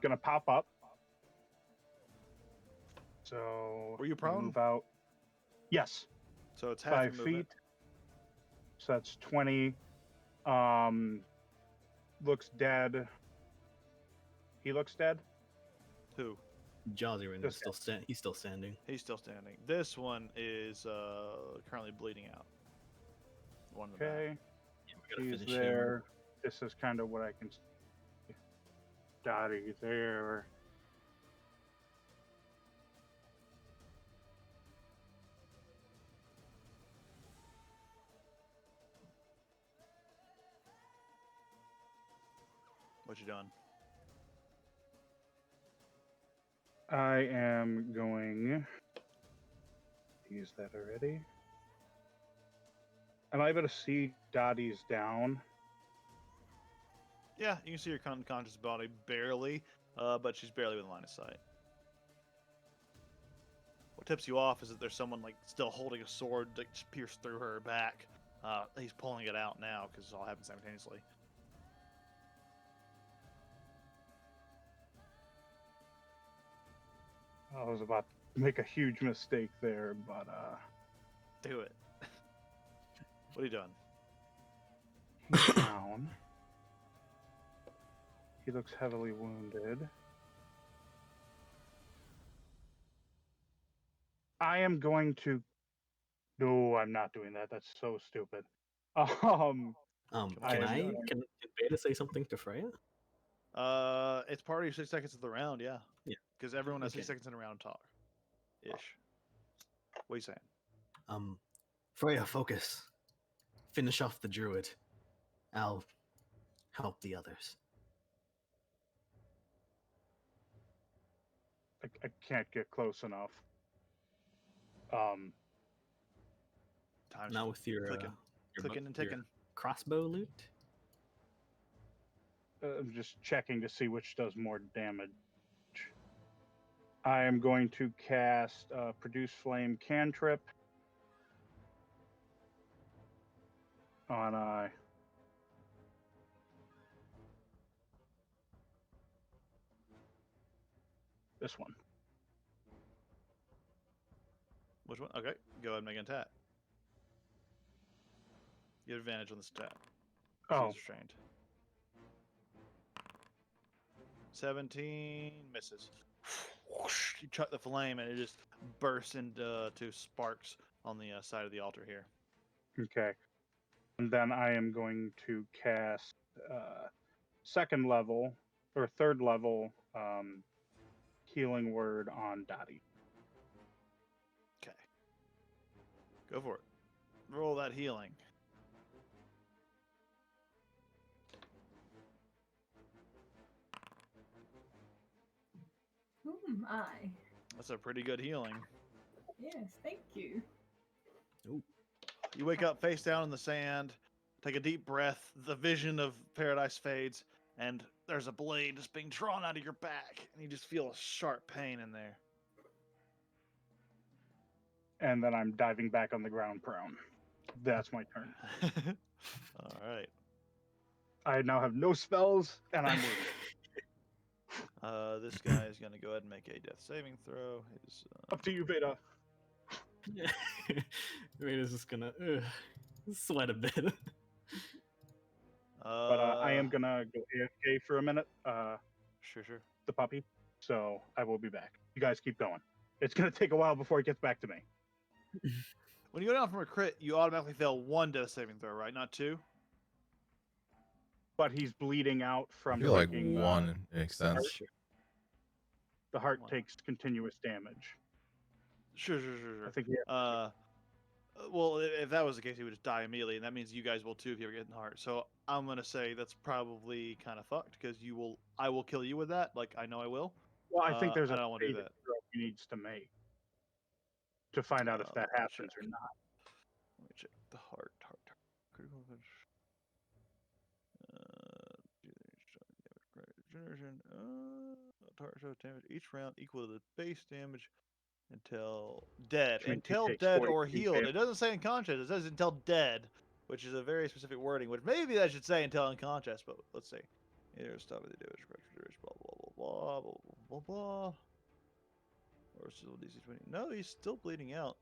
Gonna pop up. So Were you prone? move out. Yes. So it's half 5 your feet. movement. So that's 20. Looks dead. He looks dead. Who? Jolly is still he's still standing. He's still standing. This one is currently bleeding out. One in the back. Okay. Yeah, we gotta He's finish there. him. This is kind of what I can see. Dottie there. What you doing? I am going to use that already. Am I able to see Dottie's down? Yeah, you can see her unconscious body barely, but she's barely within line of sight. What tips you off is that there's someone like still holding a sword that just pierced through her back. He's pulling it out now because it's all happened simultaneously. I was about to make a huge mistake there, but Do it. What are you doing? he's down. He looks heavily wounded. I am going to. No, I'm not doing that. That's so stupid. Can I- can Beta say something to Freya? It's part of your 6 seconds of the round, yeah. Yeah. Because everyone has 6 Okay. seconds in a round to talk. Ish. What are you saying? Freya, focus. Finish off the druid. I'll help the others. I can't get close enough. Time's Not with your clicking, your clicking and your ticking. crossbow loot. I'm just checking to see which does more damage. I am going to cast Produce Flame cantrip on this one. Which one? Okay, go ahead and make an attack. You have advantage on this attack. Oh, She's restrained. 17 misses. You chuck the flame and it just bursts into sparks on the side of the altar here. okay. And then I am going to cast second level or third level healing word on Dottie. Okay. Go for it. Roll that healing. Who am I? That's a pretty good healing. Yes, thank you. You wake up face down in the sand. take a deep breath. The vision of paradise fades, and there's a blade just being drawn out of your back, and you just feel a sharp pain in there. And then I'm diving back on the ground prone. That's my turn. All right. I now have no spells, and I'm wounded. This guy is going to go ahead and make a death saving throw. His, Up to you, Veda. Veda's just gonna sweat a bit. But I am gonna go AFK for a minute. Sure. The puppy. So I will be back. You guys keep going. It's gonna take a while before it gets back to me. When you go down from a crit, you automatically fail 1 death saving throw, right? Not 2? But he's bleeding out I from feel like taking, one makes sense. Sure. the heart Wow. takes continuous damage. Sure. I think he Well, if that was the case, he would just die immediately, and that means you guys will too if you ever get in the heart. So I'm gonna say that's probably kind of fucked because I will kill you with that. Like I know I will. well, I think there's I a don't want to do saving that. throw he needs to make to find out if that Let me happens or check. not. Let me check the heart. Critical damage. Regeneration. Target shows damage each round equal to the base damage until dead. Which means he Until takes dead 40 or damage. healed. It doesn't say unconscious. It says until dead, which is a very specific wording. Which maybe that should say until unconscious. But let's see. Here, stop with the damage. Blah blah blah blah blah blah. Or still DC 20. No, he's still bleeding out.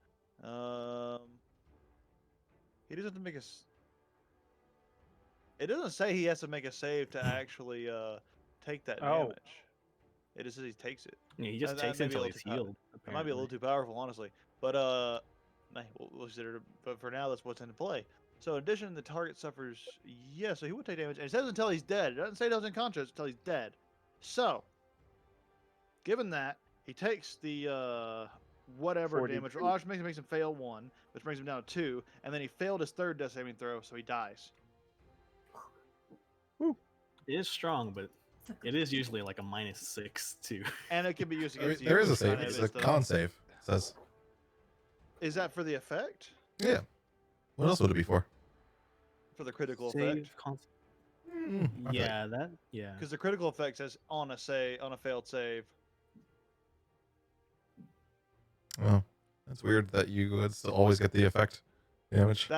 He doesn't have to make a. It doesn't say he has to make a save to actually take that Oh. damage. It just says he takes it. Yeah, he just That takes may it be a until little he's too pow- healed. That might be a little too powerful, honestly. But we'll consider it. But for now, that's what's in play. So, in addition, the target suffers. Yeah, so he would take damage. And it says until he's dead. It doesn't say he doesn't unconscious until he's dead. So, given that, he takes the whatever damage. 42. Which makes him fail 1, which brings him down to 2, and then he failed his 3rd death saving throw, so he dies. It is strong, but it is usually like a -6 too. And it can be used I mean, against you. there is a which save. kind of It's is a the- con save. It says. Is that for the effect? Yeah. What else would it be for? For the critical effect? Okay. Yeah, yeah. Because the critical effect says on a failed save. Well, that's weird that you would still always get the effect damage.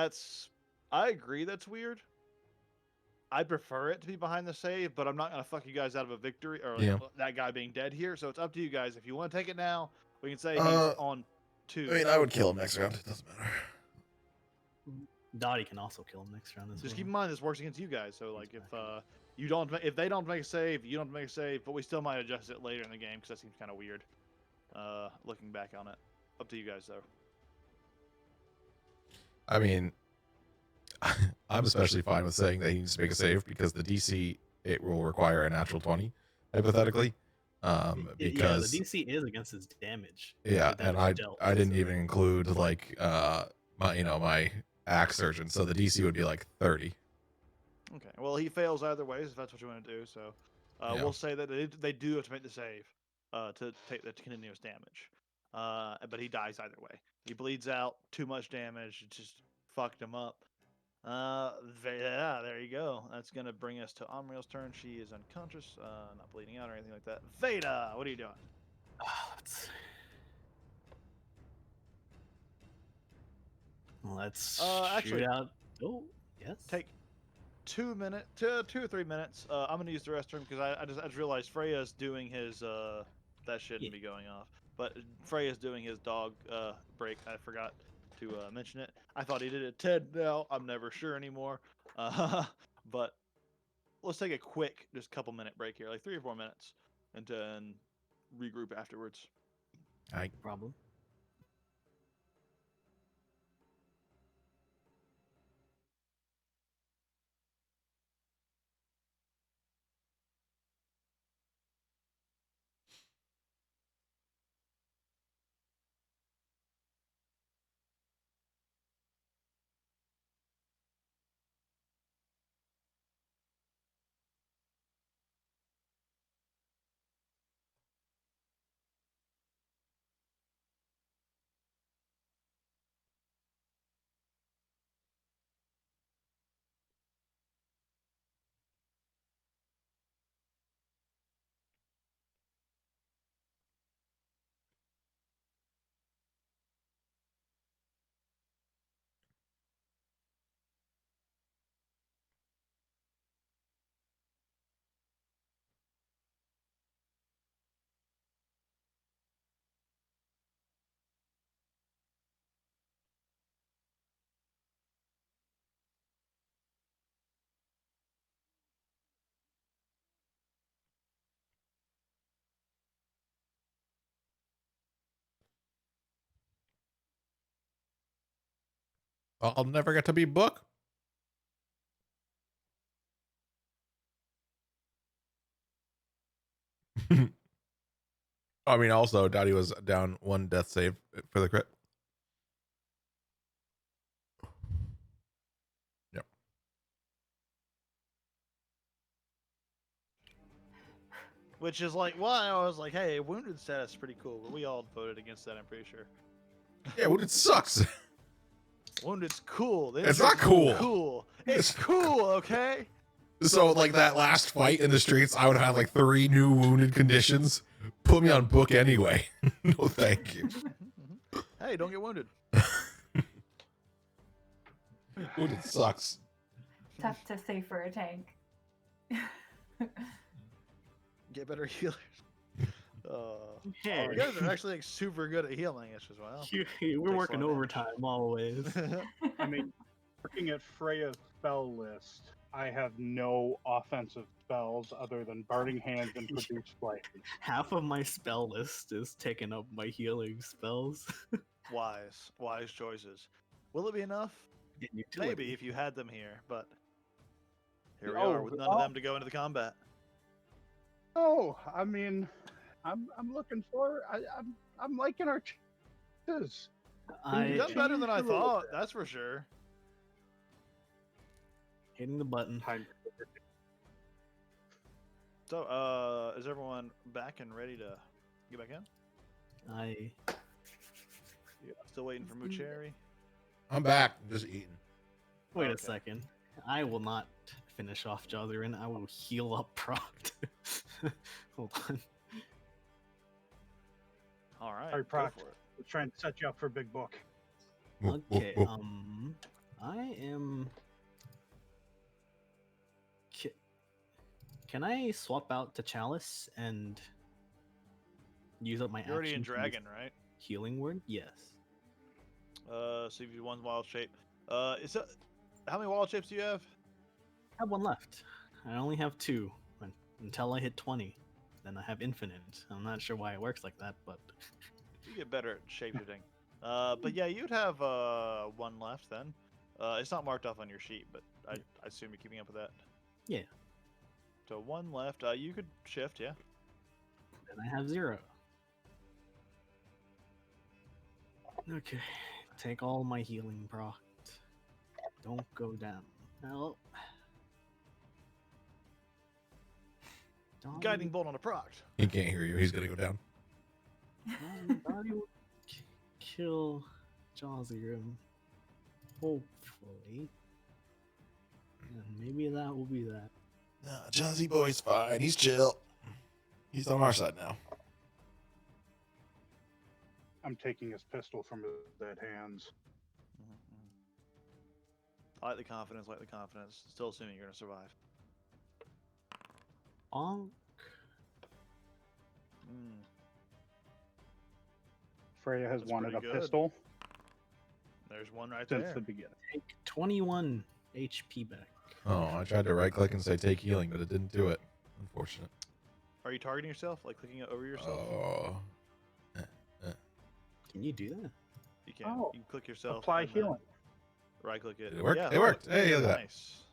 I agree that's weird. I prefer it to be behind the save, but I'm not gonna fuck you guys out of a victory or like, Yeah. that guy being dead here. So it's up to you guys. If you want to take it now, we can say he's on 2. I mean, I would kill him next round. It doesn't matter. Dottie can also kill him next round as Just well. keep in mind this works against you guys. So like if they don't make a save, you don't make a save, but we still might adjust it later in the game because that seems kind of weird. Looking back on it, up to you guys though. I mean, I'm especially fine with saying that he needs to make a save because the DC it will require a natural 20, hypothetically. Because the DC is against his damage. yeah, The and damage dealt, I didn't so- even include like my axe surgeon, so the DC would be like 30. Okay. Well, he fails either ways if that's what you want to do. So Yeah. we'll say that they do have to make the save to take the continuous damage. But he dies either way. He bleeds out, too much damage, it just fucked him up. Yeah, there you go. That's gonna bring us to Amriel's turn. She is unconscious, not bleeding out or anything like that. Veda, what are you doing? Let's actually- shoot out. Oh, yes. Take 2 minutes, 2 or 3 minutes. I'm gonna use the restroom because I just realized Freya's doing his that shouldn't Yeah. be going off. But Freya's doing his dog break. I forgot to mention it. I thought he did it 10 now. I'm never sure anymore. But let's take a quick, just couple minute break here, like 3 or 4 minutes, and then regroup afterwards. Problem. I'll never get to be Book. I mean, also, Dottie was down 1 death save for the crit. Yep. Which is like why I was like, hey, wounded status is pretty cool, but we all voted against that, I'm pretty sure. Yeah, Wounded sucks. Wounded's cool. The It's not injured's cool. Cool. It's cool, okay? So, like, that last fight in the streets, I would have like 3 new wounded conditions. Put me on Book anyway. No, thank you. Hey, don't get wounded. Wounded sucks. Tough to say for a tank. Get better healers. Hey. You guys are actually like super good at healing as well. We're Takes working a lot of overtime always. I mean, looking at Freya's spell list, I have no offensive spells other than Burning Hands and Produce Flame. Half of my spell list is taking up my healing spells. Wise choices. Will it be enough? And utility. Maybe if you had them here, but here we Oh, are with none of them to go into the combat. Oh, I mean, I'm looking for. I'm liking our chances. You've done better than I Change a little thought, bit. that's for sure. Hitting the button. Time. So, is everyone back and ready to get back in? I Still waiting for Moocherry? I'm back. I'm just eating. wait a Okay. second. I will not finish off Jazirin. I will heal up Proct. Hold on. All right, Sorry, go Proct. for it. We're trying to set you up for Big Book. Okay. I am. Can I swap out to Chalice and use up my You're already in action to use Dragon, right? healing word? Yes. CV1's wild shape. Is that how many wild shapes do you have? I have 1 left. I only have 2 until I hit 20. Then I have infinite. I'm not sure why it works like that, but You get better at shapeshifting. But yeah, you'd have 1 left then. It's not marked off on your sheet, but I assume you're keeping up with that. Yeah. So 1 left. You could shift, yeah. then I have 0. Okay. Take all my healing proc. Don't go down. Well. Guiding bolt on a proc. He can't hear you. He's gonna go down. Donnie will kill Jazirim. Hopefully. And maybe that will be that. Nah, Jazzy Boy's fine. He's chill. He's on our side now. I'm taking his pistol from his dead hands. I like the confidence, Still assuming you're gonna survive. Bonk. Freya has That's wanted a pretty good. pistol There's one right since there. the beginning. Take 21 HP back. Oh, I tried to right click and say take healing, but it didn't do it. Unfortunate. Are you targeting yourself? Like clicking it over yourself? Oh. Can you do that? You can. Oh, You can click yourself. Apply and then healing. Right click it. Did it work? Yeah, It worked. Hey, look at that. Nice.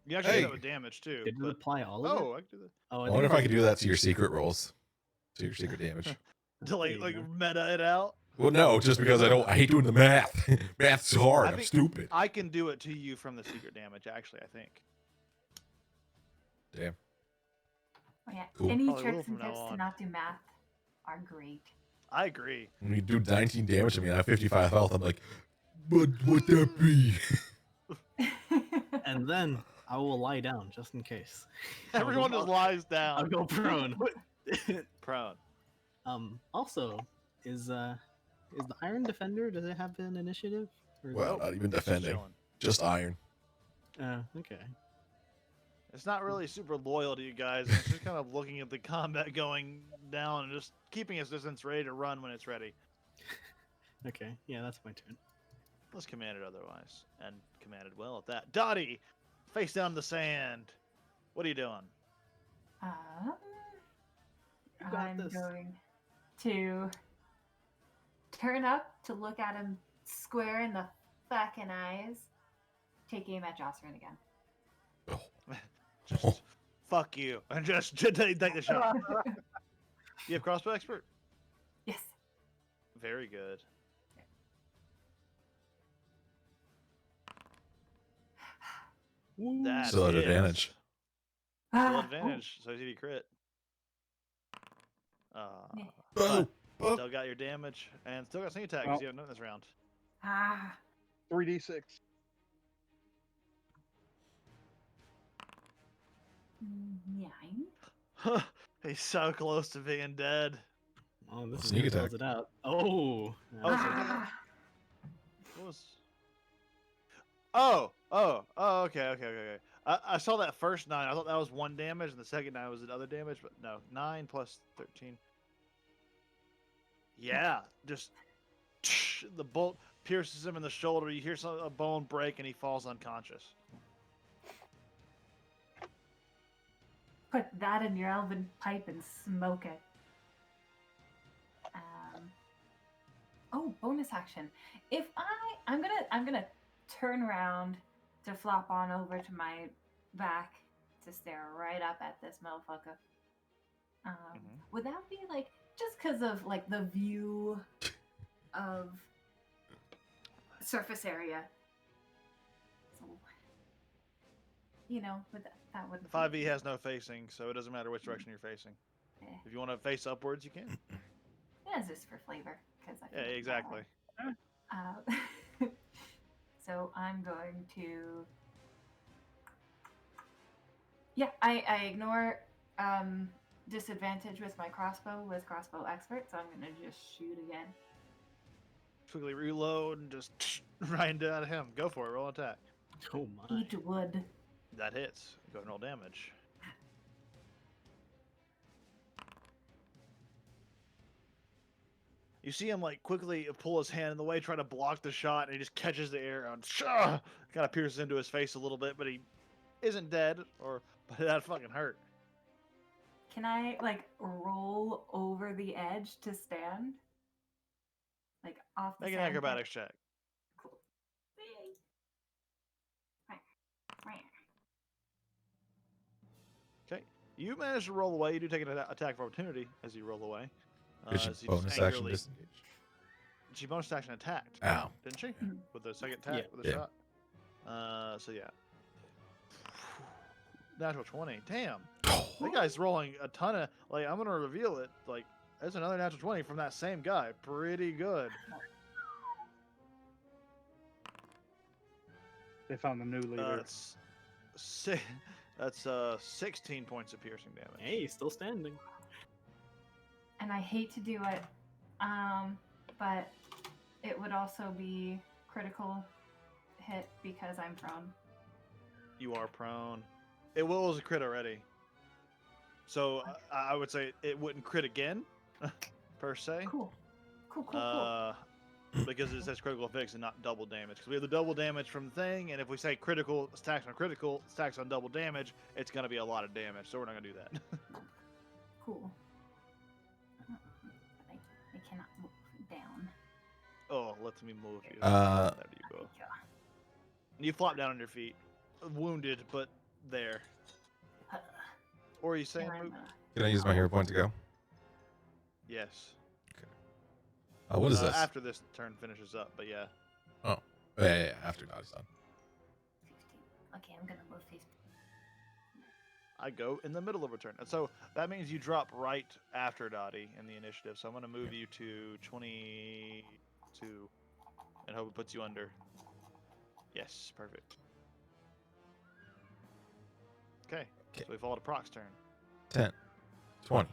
You actually Hey. hit it with damage too. Did it but- apply all of it? Oh, I can do that. Oh, I wonder if I could do that to your secret rolls. To your secret damage. To There you like go. meta it out. Well, no, just because I hate doing the math. Math's hard. I I'm think- stupid. I can do it to you from the secret damage. Actually, I think. Damn. Oh, yeah. Cool. Any Probably will tricks and from now tips to on. not do math are great. I agree. When you do 19 damage to me and I have 55 health, I'm like, but would that be? And then I will lie down just in case. Everyone just lies I'll down. go prone. Prone. Also, is the Iron Defender, does it have an initiative? Or is Well, it... not even It's just defending. chilling. Just iron. Okay. It's not really super loyal to you guys. It's just kind of looking at the combat going down and just keeping its distance, ready to run when it's ready. Okay, yeah, that's my turn. Let's command it otherwise, and commanded well at that. Dottie, face down in the sand. What are you doing? You got I'm this. going to turn up to look at him square in the fucking eyes. Take aim at Jocelyn again. Just fuck you, and just take the shot. You have crossbow expert? Yes. Very good. That Still at hits. advantage. Still at advantage, so if you crit. Yeah. Oh, But still got your damage, and still got sneak attack because you haven't done this round. Ah. 3d6. 9. He's so close to being dead. Oh, this is Sneak gonna attack. close it out. Oh. Oh, so Ah. what was? Okay. I saw that first 9. I thought that was 1 damage, and the second 9 was another damage, but no, 9 plus 13. Yeah, just the bolt pierces him in the shoulder. You hear a bone break, and he falls unconscious. Put that in your elven pipe and smoke it. Oh, bonus action. If I'm gonna turn around to flop on over to my back to stare right up at this motherfucker. Would that be like just because of like the view of surface area? So, with that would 5e has no facing, so it doesn't matter which direction you're facing. Eh. If you want to face upwards, you can. Yeah, it's just for flavor. Yeah, exactly. So I'm going to. Yeah, I ignore disadvantage with my crossbow with crossbow expert, so I'm gonna just shoot again. Quickly reload and just right into him. Go for it. Roll attack. Oh my. Eat wood. That hits. Go ahead and roll damage. You see him like quickly pull his hand in the way, try to block the shot, and he just catches the arrow and kind of pierces into his face a little bit, but he isn't dead, but that fucking hurt. Can I like roll over the edge to stand? Like off the Make an sand acrobatics check. Cool. Okay. You manage to roll away. You do take an attack of opportunity as you roll away. Did she as you just bonus action angrily- disengage? She bonus action attacked. Ow. Didn't she? Mhm. With the second attack with the Yeah. shot. So yeah. Natural 20. Damn. That guy's rolling a ton of I'm gonna reveal it. There's another natural 20 from that same guy. Pretty good. They found the new leader. That's 16 points of piercing damage. Hey, still standing. And I hate to do it, but it would also be critical hit because I'm prone. You are prone. It was a crit already. So I would say it wouldn't crit again, per se. Cool. Because it says critical fix and not double damage. Because we have the double damage from the thing, and if we say critical stacks on double damage, it's going to be a lot of damage. So we're not going to do that. Cool. I cannot move down. Oh, let me move you. Uh, There you go. You flop down on your feet, wounded, but there. Or are you saying move? Can I use my hero point to go? Yes. What is this? After this turn finishes up, but yeah. Yeah, after Dottie's done. 16. Okay, I'm gonna move face. I go in the middle of a turn. And so that means you drop right after Dottie in the initiative. So I'm going to move you to 22 and hope it puts you under. Yes, perfect. Okay, so we fall to Proc's turn. 10, 20,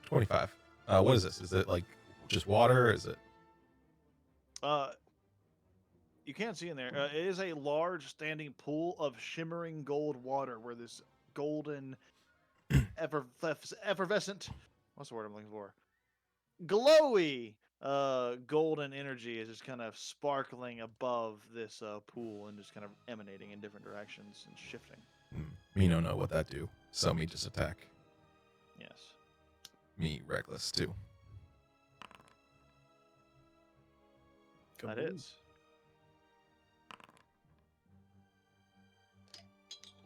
25. What is this? Is it like just water? Is it? You can't see in there. It is a large standing pool of shimmering gold water where this golden, effervescent, what's the word I'm looking for? Glowy golden energy is just kind of sparkling above this pool and just kind of emanating in different directions and shifting. Me don't know what that do. So me just attack. Yes. Me reckless too. That Kaboom. is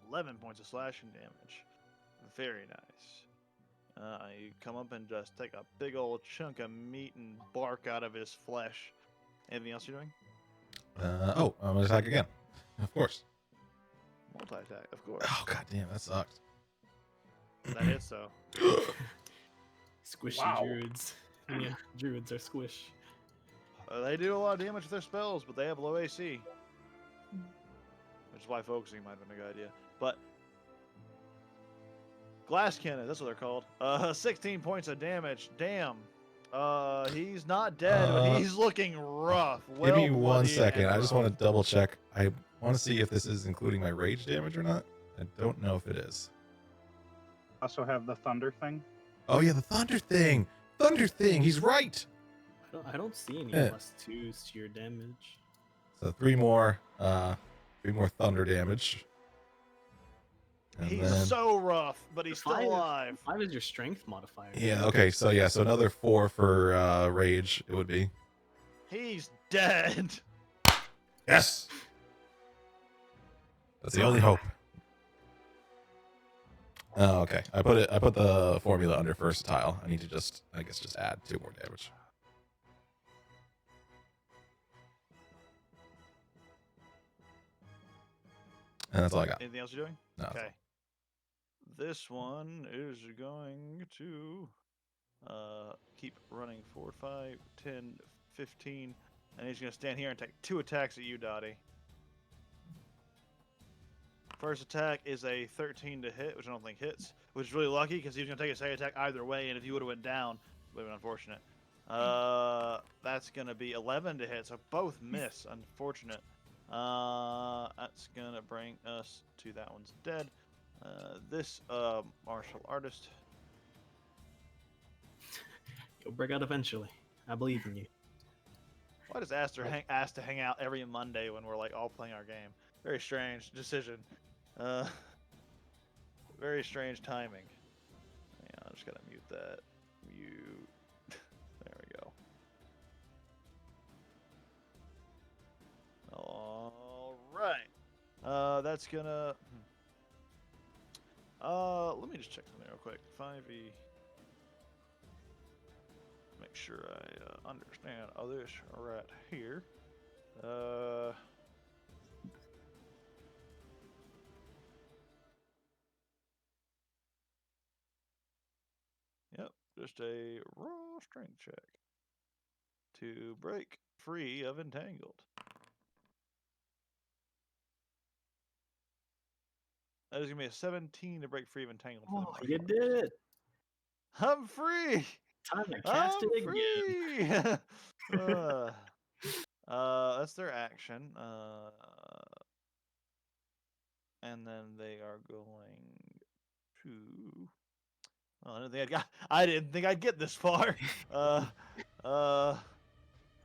11 points of slashing damage. Very nice. You come up and just take a big old chunk of meat and bark out of his flesh. Anything else you're doing? I'm gonna attack again. Of course. Multi-attack, of course. Oh god damn, that sucked. That hits, though. Squishy Wow. druids. Yeah, druids are squish. They do a lot of damage with their spells, but they have low AC. Which is why focusing might have been a good idea. But glass cannon, that's what they're called. 16 points of damage. Damn. He's not dead, but he's looking rough. Give me 1 bloodied second. and I just rough. want to double check. I want to see if this is including my rage damage or not. I don't know if it is. Also have the thunder thing. Oh yeah, the thunder thing. Thunder thing. He's right. I don't see any Yeah. +2s to your damage. So 3 more thunder damage. And He's then, so rough, but he's still Five- alive. 5 is your strength modifier. yeah, okay, so another 4 for rage it would be. He's dead. Yes. That's the only hope. Oh, okay. I put the formula under versatile. I need to just add 2 more damage. And that's all I got. Anything else you're doing? No. Okay. This one is going to keep running forward 5, 10, 15, and he's going to stand here and take 2 attacks at you, Dottie. First attack is a 13 to hit, which I don't think hits, which is really lucky because he was going to take a second attack either way, and if you would have went down, it would have been unfortunate. That's going to be 11 to hit, so both miss. Unfortunate. That's going to bring us to that one's dead. This martial artist. You'll break out eventually. I believe in you. Why does Aster ask to hang out every Monday when we're like all playing our game? Very strange decision. Very strange timing. Yeah, I just gotta mute that. Mute. There we go. All right. That's gonna. Let me just check something real quick. 5e. Make sure I understand all this right here. Yep, just a raw strength check to break free of entangled. That is gonna be a 17 to break free of entangled. For the Oh, martial you arts. did it! I'm free. Time to cast I'm it again. free. That's their action. And then they are going to. Oh, I didn't think I'd get this far.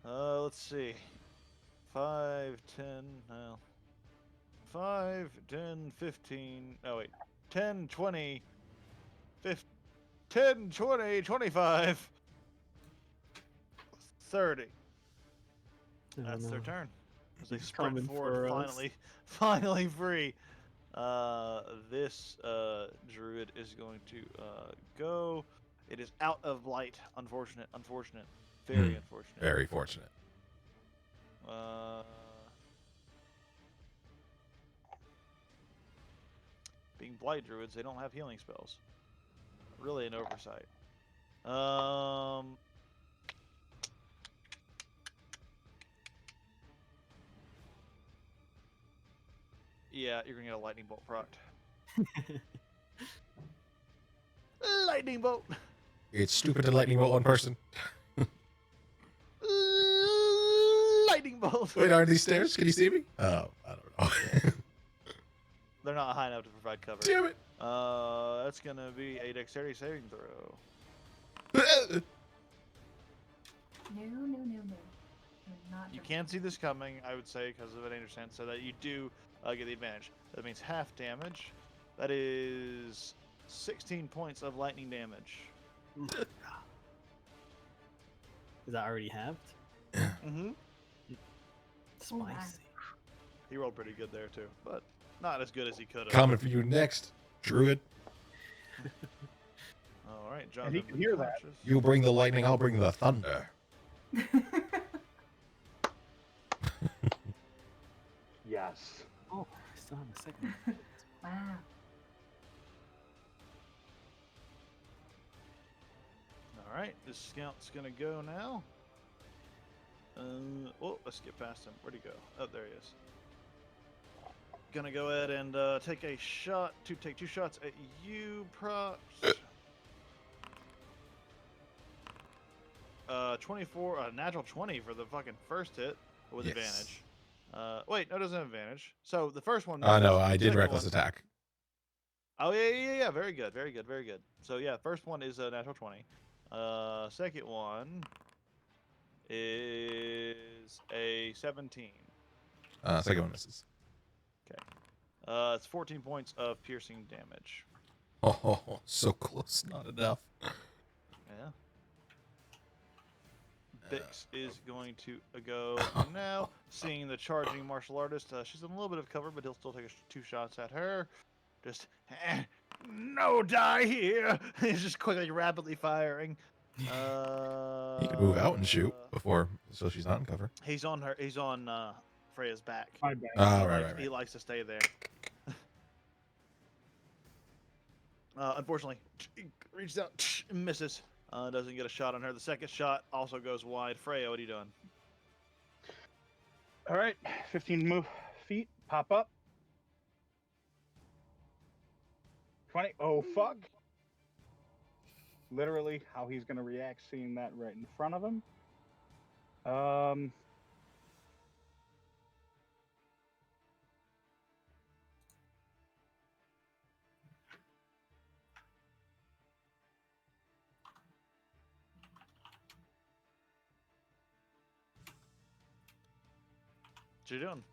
Let's see. 5, 10. Well, 5, 10, 15. Oh wait, 10, 20, 15, 10, 20, 25, 30. Oh, That's their no. turn. As they He's sprint coming forward, for us. finally free. This druid is going to go. It is out of light. Unfortunate. Very unfortunate. Very fortunate. Being blight druids, they don't have healing spells. Really an oversight. Yeah, you're gonna get a lightning bolt proc. Lightning bolt. It's stupid to lightning bolt one person. Lightning bolt. Wait, are these stairs? Can you see me? Oh, I don't know. They're not high enough to provide cover. Damn it. That's gonna be a dexterity saving throw. No. You're not You doing can't see this coming, I would say, because of an understand, so that you do get the advantage. That means half damage. That is 16 points of lightning damage. Is that already halved? Mm-hmm. Oh, nice. Spicy. He rolled pretty good there too, but not as good as he could have. Coming for you next, Druid. All right, John. And he can hear that. You bring the lightning, I'll bring the thunder. Yes. Oh, I still have a second. Wow. All right, this scout's gonna go now. Oh, let's get past him. Where'd he go? Oh, there he is. Gonna go ahead and take a shot. Take 2 shots at you, props. 24, natural 20 for the fucking first hit with Yes. advantage. Wait, no, it doesn't have advantage. So the first one. No, misses. I did Second reckless one- attack. Oh yeah. Very good. So yeah, first one is a natural 20. Second one is a 17. Second one misses. It's 14 points of piercing damage. Oh, so close, not enough. Yeah. Bix is going to go now, seeing the charging martial artist. She's in a little bit of cover, but he'll still take 2 shots at her. Just, no die here. He's just quickly, rapidly firing. He could move out and shoot before, so she's not in cover. He's on her. He's on Freya's back. My bad. Oh, He right, likes- right, He right. likes to stay there. Unfortunately, reaches out and misses. Doesn't get a shot on her. The second shot also goes wide. Freya, what are you doing? All right, 15 feet, pop up. 20. Oh, fuck. Literally, how he's going to react seeing that right in front of him. What you doing?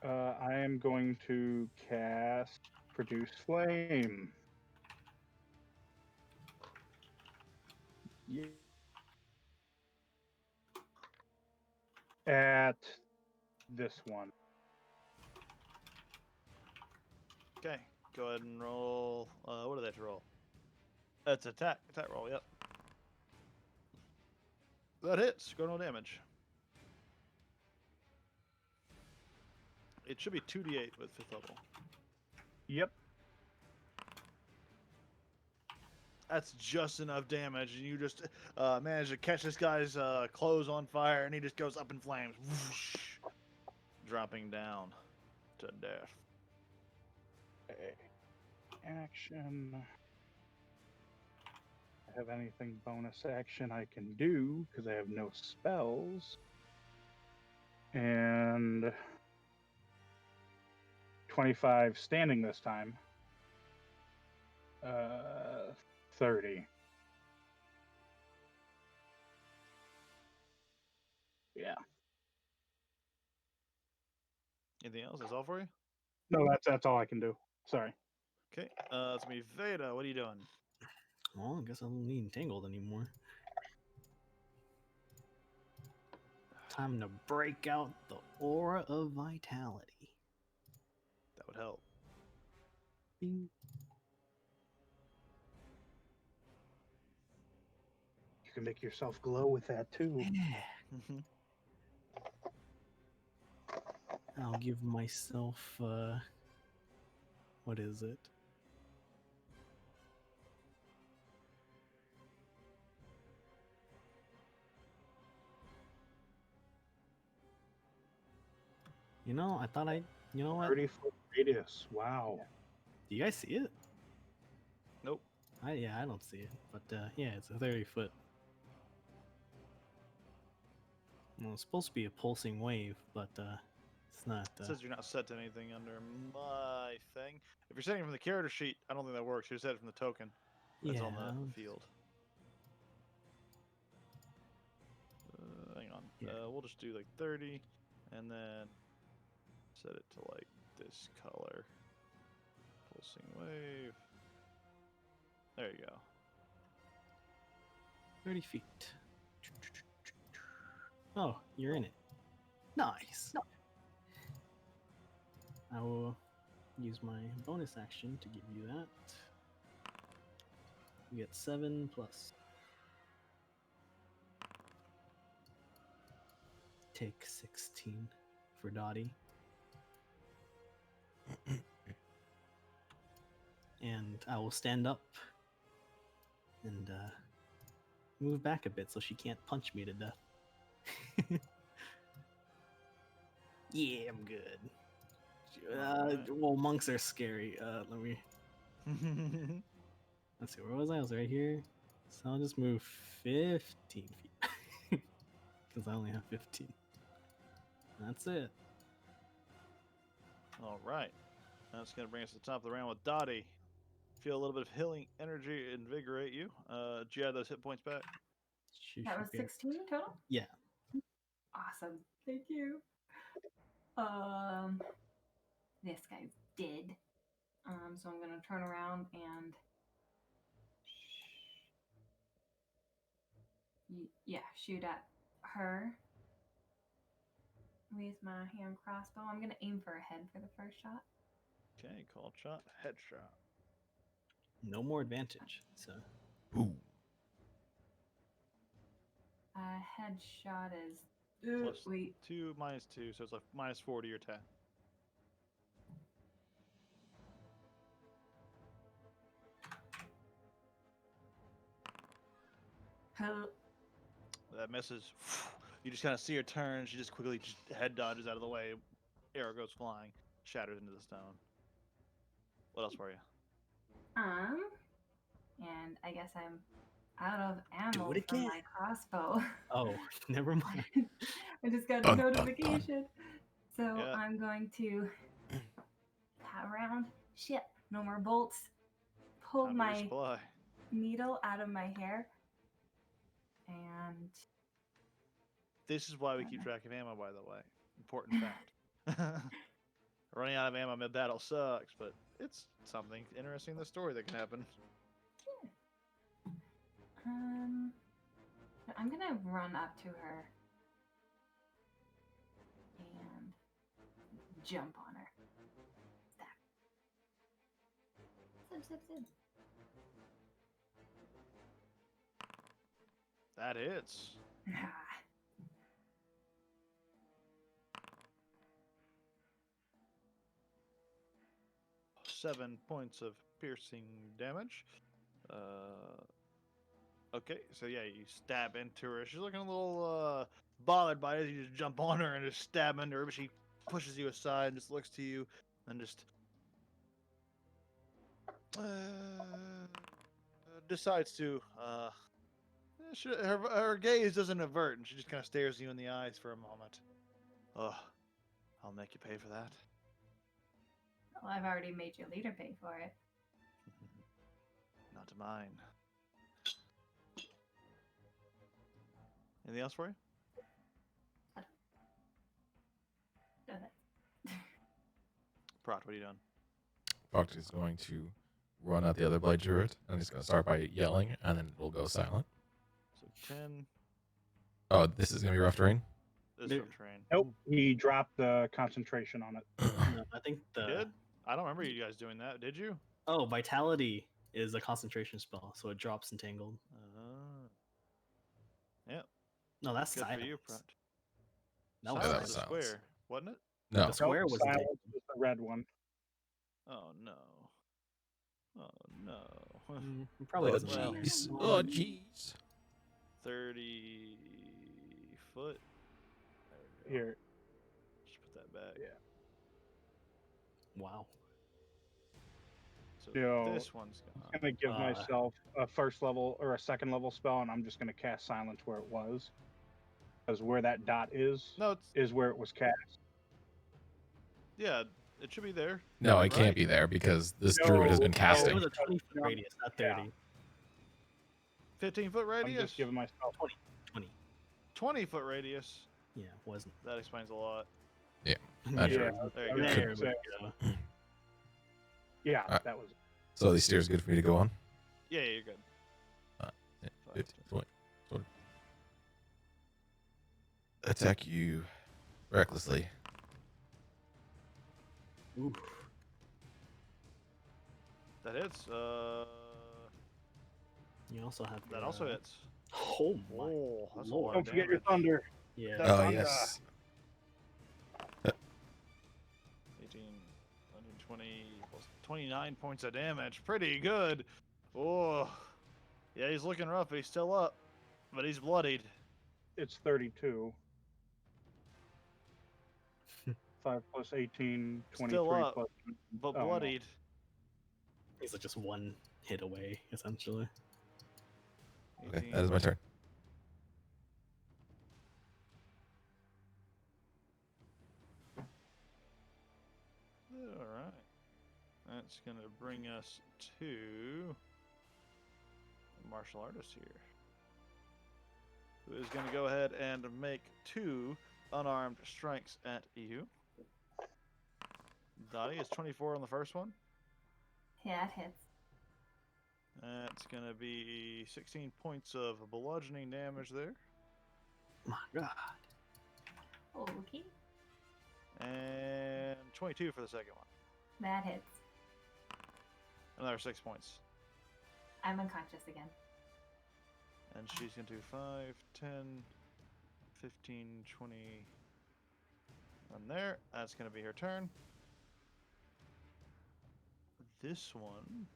I am going to cast Produce Flame. Yeah. At this one. Okay, go ahead and roll. What do they have to roll? That's attack. Attack roll. Yep. That hits. Go no damage. It should be 2d8 with 5th level. Yep. That's just enough damage, and you just manage to catch this guy's clothes on fire, and he just goes up in flames, whoosh, dropping down to death. Okay. Action. I have anything bonus action I can do because I have no spells. And 25 standing this time. 30. Yeah. Anything else? That's all for you? No, that's all I can do. Sorry. Okay, it's me, Veda. What are you doing? Well, I guess I don't need entangled anymore. Time to break out the aura of vitality. That would help. Bing. You can make yourself glow with that too. Yeah. I'll give myself what is it? You know, you know what? 30-foot radius. Wow. Do you guys see it? Nope. I don't see it, but yeah, it's a 30-foot. Well, it's supposed to be a pulsing wave, but it's not. It says you're not set to anything under my thing. If you're setting it from the character sheet, I don't think that works. You're set it from the token. That's on the field. Hang on. Yeah. We'll just do like 30, and then set it to like this color. Pulsing wave. There you go. 30 feet. Oh, you're in it. Nice. I will use my bonus action to give you that. You get 7 plus. Take 16 for Dottie. And I will stand up and move back a bit so she can't punch me to death. Yeah, I'm good. Well, monks are scary. Let's see, where was I? I was right here. So I'll just move 15 feet. Because I only have 15. That's it. All right. That's going to bring us to the top of the round with Dottie. Feel a little bit of healing energy invigorate you. Do you have those hit points back? That was 16 total? Yeah. Awesome. Thank you. This guy's dead. So I'm gonna turn around and shoot at her with my hand crossbow. I'm gonna aim for her head for the first shot. Okay, called shot, headshot. No more advantage. So Ooh. Headshot is Plus wait. 2 minus 2, so it's like minus 4 to your attack. That misses. You just kind of see her turn. She just quickly head dodges out of the way. Arrow goes flying, shatters into the stone. What else for you? And I guess I'm out of ammo it for again. my crossbow. oh, never mind. I just got a Dun, dun, notification. So Yeah. I'm going to pat around. Shit, no more bolts. Pull Time to my resupply. needle out of my hair. And This is why we keep track of ammo, by the way. Important fact. Running out of ammo mid-battle sucks, but it's something interesting in the story that can happen. I'm gonna run up to her and jump on her. Stab. That hits. 7 points of piercing damage. Okay, so yeah, you stab into her. She's looking a little bothered by it. You just jump on her and just stab into her, but she pushes you aside and just looks to you and just decides to her gaze doesn't avert, and she just kind of stares you in the eyes for a moment. Oh, I'll make you pay for that. Well, I've already made your leader pay for it. Not mine. Anything else for you? Prot, what are you doing? Fox is going to run at the other blade turret, and he's going to start by yelling, and then we'll go silent. So 10. Oh, this is going to be rough terrain? This from train. Nope, he dropped the concentration on it. No, I think You did? I don't remember you guys doing that. Did you? Oh, Vitality is a concentration spell, so it drops entangled. Yep. No, that's Good silence. for you, Prot. That Yeah, Silence that was is a silence. square, wasn't it? No. The square Nope, was silence entangled. was the red one. Oh no. Oh no. It probably Oh, doesn't well, matter. jeez. Oh, jeez. 30 foot. Here, Just put that back. Yeah. Wow. So No, this one's gone. I'm gonna give myself a first level or a second level spell, and I'm just gonna cast silence where it was, because where that dot is No, it's is where it was cast. yeah. It should be there. No, it Right? can't be there because this No, druid has been no. It casting. was a 20-foot radius, not 30. 15-foot I'm radius. just giving myself. 20. 20-foot radius. Yeah, it wasn't. That explains a lot. Magic. Yeah, There I you was go. There gonna we say, go. yeah, Alright. that was. So these steers good for me to go on? Yeah, you're good. 15, 20, 20. attack you recklessly. Ooh. That hits. You also have That your, also hits. Oh my Oh, that's a lord. lot Don't of forget your damage. thunder. Yeah. That's Oh, thunder. yes. 18, 19, 20, plus 29 points of damage. Pretty good. Oh, yeah, he's looking rough. He's still up, but he's bloodied. It's 32. 5 plus 18, 23 Still up, plus. but Oh, no. bloodied. He's like just one hit away, essentially. Okay, 18. that is my turn. All right. That's going to bring us to the martial artist here, who is going to go ahead and make 2 unarmed strikes at you. Dottie is 24 on the first one. Yeah, it hits. That's going to be 16 points of bludgeoning damage there. My god. Okay. And 22 for the second one. That hits. Another 6 points. I'm unconscious again. And she's going to do 5, 10, 15, 20. And there. That's going to be her turn. This one.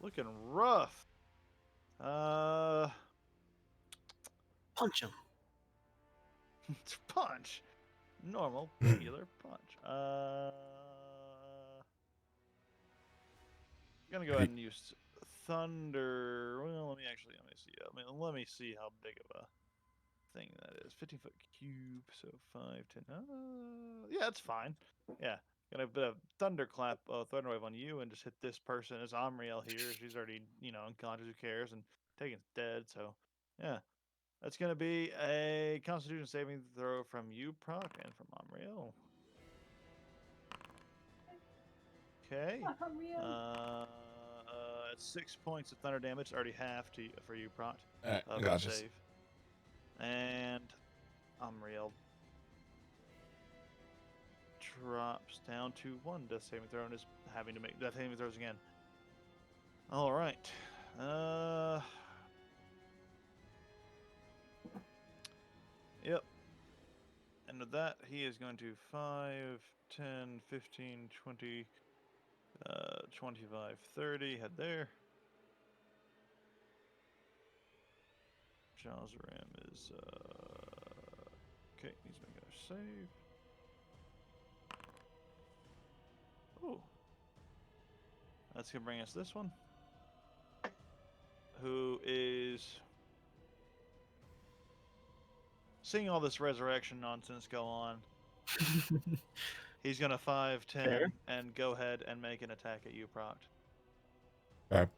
Looking rough. Punch him. Punch. Normal, regular punch. Gonna go ahead and use thunder. Well, let me see. Let me see how big of a thing that is. 15-foot cube, so 5, 10. Yeah, that's fine. Yeah, gonna put a thunderclap, thunderwave on you, and just hit this person. It's Amriel here. She's already, unconscious. Who cares? And Tegan's dead. So, yeah. That's going to be a Constitution saving throw from you, Proc, and from Amriel. Okay. It's 6 points of thunder damage. Already half for you, Proc. Alright, For the gotcha. save. And Amriel drops down to 1 death saving throw and is having to make death saving throws again. All right. Yep. And with that, he is going to 5, 10, 15, 20, 25, 30. Head there. Jaws Ram is, okay, he's making a save. Oh. That's going to bring us this one. Who is seeing all this resurrection nonsense go on. He's going to 5, 10, Fair. and go ahead and make an attack at you, Proct. Okay.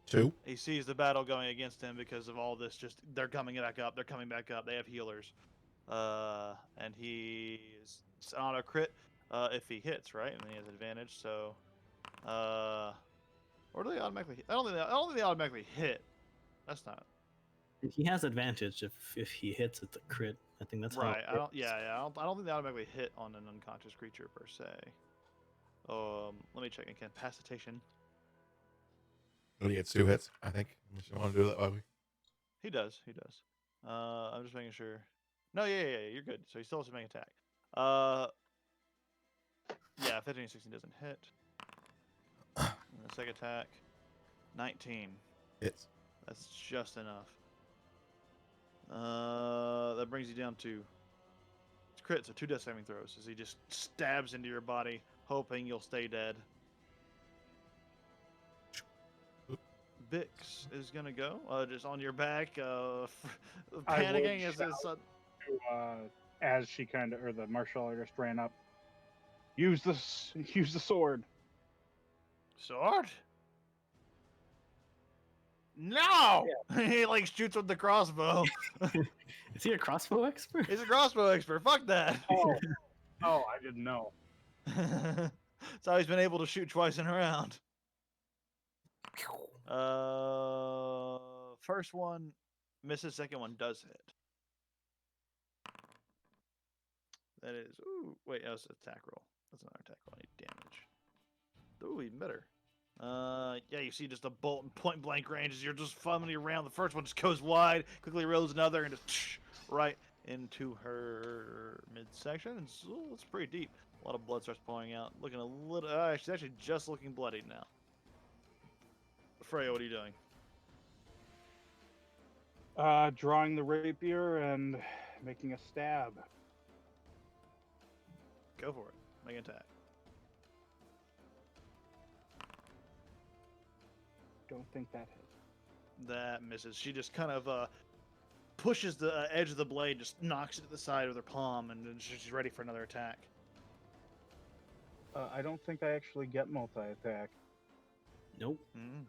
2. He sees the battle going against him because of all this. Just they're coming back up. They're coming back up. They have healers, and he is on a crit if he hits, right? And then he has advantage. So, or do they automatically? Hit? I don't think they automatically hit. That's not He has advantage if he hits at the crit. I think that's right. how. I don't think they automatically hit on an unconscious creature per se. Let me check incapacitation. He gets 2 hits, I think. Unless you want to do that, Bobby. He does. I'm just making sure. No, yeah, you're good. So he still has to make an attack. Yeah, 15 and 16 doesn't hit. And the second attack, 19. Hits. That's just enough. That brings you down to it's crit, so 2 death saving throws as he just stabs into your body, hoping you'll stay dead. Bix is gonna go just on your back, panicking as his son. As she or the martial artist ran up. Use the sword. Sword? No! Yeah. He like shoots with the crossbow. Is he a crossbow expert? He's a crossbow expert. Fuck that. Oh, I didn't know. So he's been able to shoot twice in a round. First one Misses. Second one does hit. That is. Ooh, wait, that was an attack roll. That's another attack roll. I need damage. Ooh, even better. Yeah, you see just a bolt in point blank range as you're just fumbling around. The first one just goes wide, quickly rolls another, and just right into her midsection. It's pretty deep. A lot of blood starts pouring out. Looking a little. She's actually just looking bloodied now. Freya, what are you doing? Drawing the rapier and making a stab. Go for it. Make an attack. Don't think that hit. That misses. She just kind of pushes the edge of the blade, just knocks it to the side with her palm, and then she's ready for another attack. I don't think I actually get multi-attack. Nope. Mm.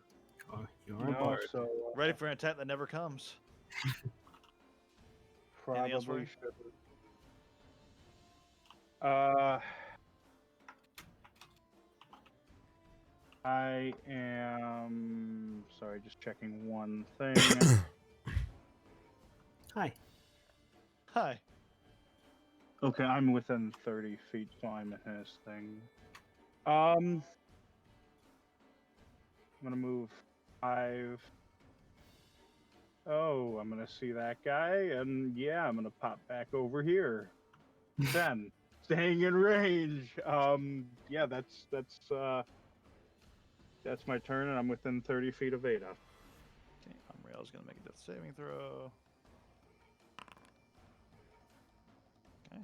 You're a bard. so Ready for an attack that never comes. probably else for you? should. I am sorry, just checking one thing. Hi. Hi. Okay, I'm within 30 feet, so I'm in his thing. I'm gonna move 5. Oh, I'm gonna see that guy, and yeah, I'm gonna pop back over here. 10, staying in range. Yeah, that's my turn, and I'm within 30 feet of Ada. Okay, Umbriel's gonna make a death saving throw. Okay.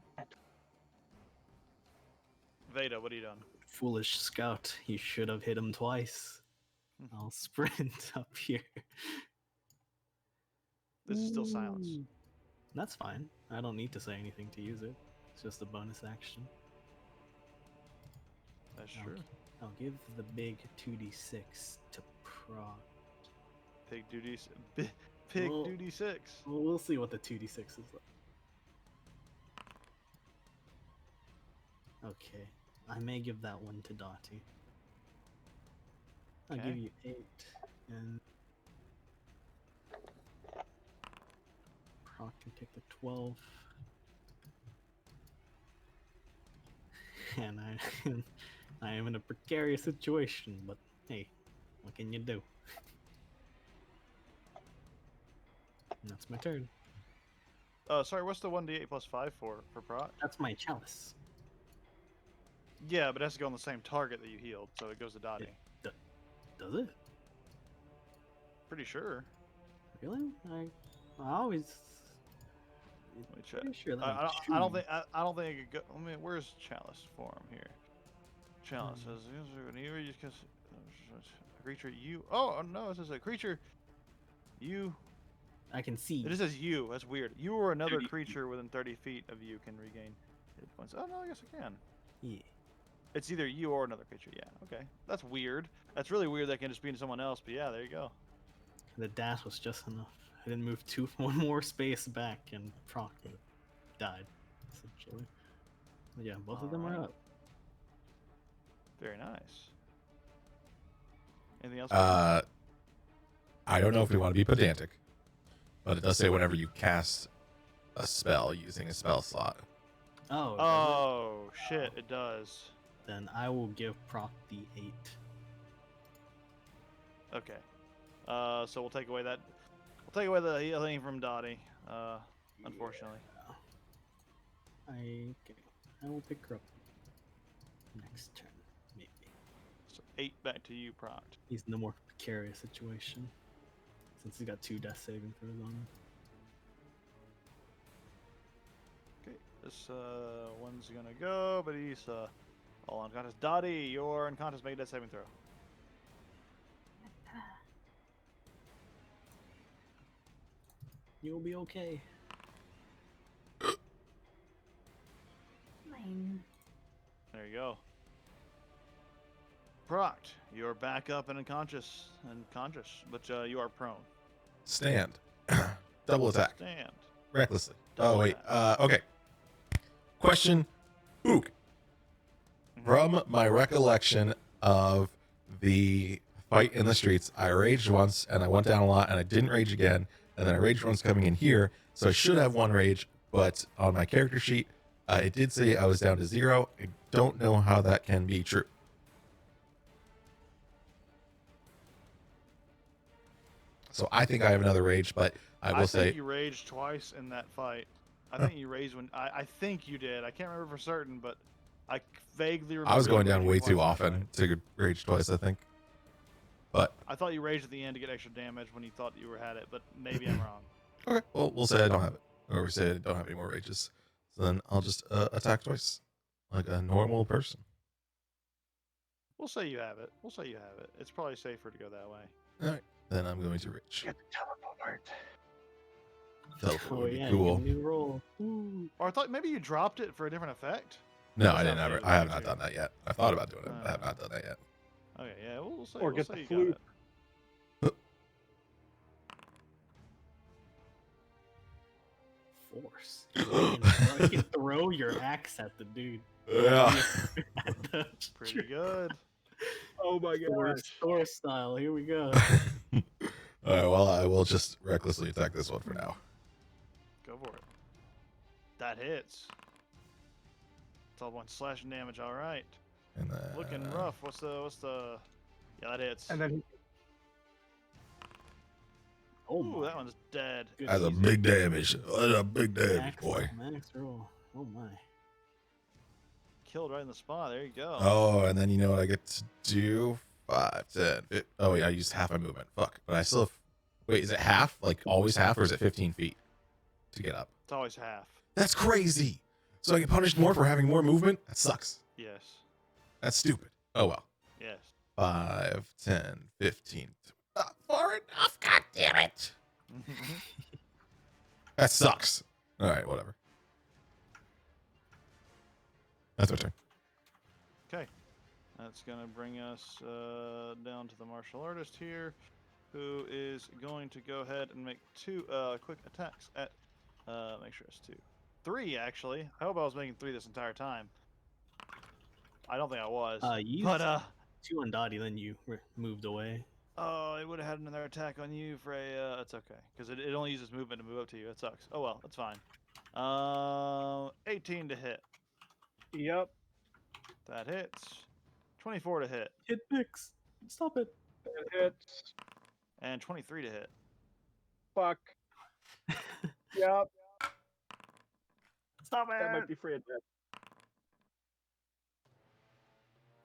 Veda, what are you doing? Foolish scout. You should have hit him twice. I'll sprint up here. This is still silence. That's fine. I don't need to say anything to use it. It's just a bonus action. That's I'll- true. I'll give the big 2d6 to Proc. Pig duty. Pig Well- duty 6. Well, we'll see what the 2d6 is like. Okay. I may give that one to Dottie. I'll Okay. give you 8. And Proc can take the 12. And I am in a precarious situation, but hey, what can you do? And that's my turn. Sorry, what's the 1d8 plus 5 for proc? That's my chalice. Yeah, but it has to go on the same target that you healed, so it goes to Dottie. Does it? Pretty sure. Really? I always. Let me check. Pretty sure that I I'm don't shooting. think I don't think it could go. I mean, where's Chalice form here? Chalice says whenever you cast a creature you. Oh no, it says a creature. You. I can see. It just says you. That's weird. You or another 30 feet. creature within 30 feet of you can regain hit points. Oh no, I guess I can. Yeah. It's either you or another creature. Yeah. Okay. That's weird. That's really weird. That can just be in someone else. But yeah, there you go. The dash was just enough. I didn't move one more space back, and Proc died, essentially. But yeah, both of them are Alright. up. Very nice. Anything else? I don't know if we want to be pedantic, but it does say whenever you cast a spell using a spell slot. Oh. Oh shit! It does. Then I will give Proc the 8. Okay. So we'll take away that. We'll take away the healing from Dottie. Unfortunately. I will pick her up next turn, maybe. So 8 back to you, Proct. He's in a more precarious situation since he's got 2 death saving throws on him. Okay. This one's gonna go, but he's all unconscious. Dottie, you're unconscious. Make a death saving throw. You'll be okay. 9. There you go. Proct, you're back up and unconscious, but you are prone. Stand. Double attack. Stand. Recklessly. Double Oh, wait. attack. Okay. Question. Ook. From my recollection of the fight in the streets, I raged once and I went down a lot and I didn't rage again. and then a rage one's coming in here. So I should have 1 rage, but on my character sheet, it did say I was down to 0. I don't know how that can be true. So I think I have another rage, but I will say you raged twice in that fight. I think you raged when I think you did. I can't remember for certain, but I vaguely remember. I was going you down raging way twice too in that often fight. to rage twice, I think. But I thought you raged at the end to get extra damage when you thought you had it, but maybe I'm wrong. okay, well, we'll say I don't have it, or we say I don't have any more rages. So then I'll just attack twice, like a normal person. We'll say you have it. We'll say you have it. It's probably safer to go that way. All right, then I'm going to rage. Get the teleport. Teleport Oh would be yeah, cool. new roll. Ooh. Or I thought maybe you dropped it for a different effect. No, That's I didn't not ever. fair to I have the not creature. done that yet. I thought about doing it, but I have not done that yet. Okay, yeah, we'll say. Or we'll get say the you got flute. it. Force. You can throw your axe at the dude. Yeah. At the Pretty good. Oh my Thor, gosh. Thor style. Here we go. All right. Well, I will just recklessly attack this one for now. Go for it. That hits. 12 slashing damage. All right. And then Looking rough. What's the? Yeah, that hits. And then Oh Ooh, my. that one's dead. Good That's a easy. big damage. That's a big damage, Max, boy. Max roll. Oh my. Killed right in the spot. There you go. Oh, and then you know what I get to do? 5, 10, 15. Oh, yeah, I used half my movement. Fuck. But I still have... Wait, is it half? Like, always half, or is it 15 feet to get up? It's always half. That's crazy. So I get punished more for having more movement? That sucks. Yes. That's stupid. Oh, well. Yes. 5, 10, 15. Not far enough. God damn it. That sucks. All right, whatever. That's my turn. Okay. That's gonna bring us down to the martial artist here, who is going to go ahead and make 2 quick attacks at. Make sure it's 2, 3 actually. I hope I was making 3 this entire time. I don't think I was. You But 2 on Dottie, then you moved away. oh, it would have had another attack on you, Freya. It's okay, because it only uses movement to move up to you. It sucks. Oh well, that's fine. 18 to hit. yep. That hits. 24 to hit. Hit picks. Stop it. It hits. And 23 to hit. Fuck. Yep. Stop it! That might be free at that.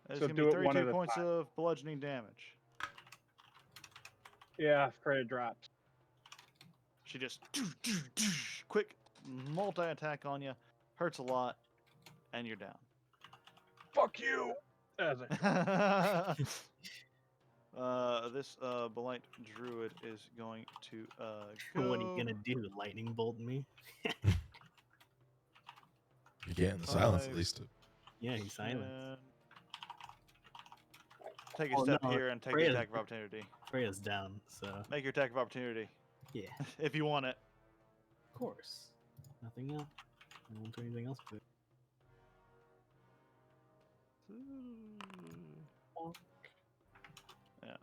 It's So gonna do be it one 32 at a points time. of bludgeoning damage. Yeah, Freya drops. She just quick multi-attack on you, hurts a lot, and you're down. Fuck you. As I This Blight Druid is going to go. What are you gonna do? Lightning bolt me? You get in the silence at 5, least. Yeah, he's silent. 10. Take a Oh, step no, here and take Freya's- the attack of opportunity. Freya's down, so Make your attack of opportunity yeah, if you want it. of course. Nothing else. I don't do anything else with it. Bonk. Yeah.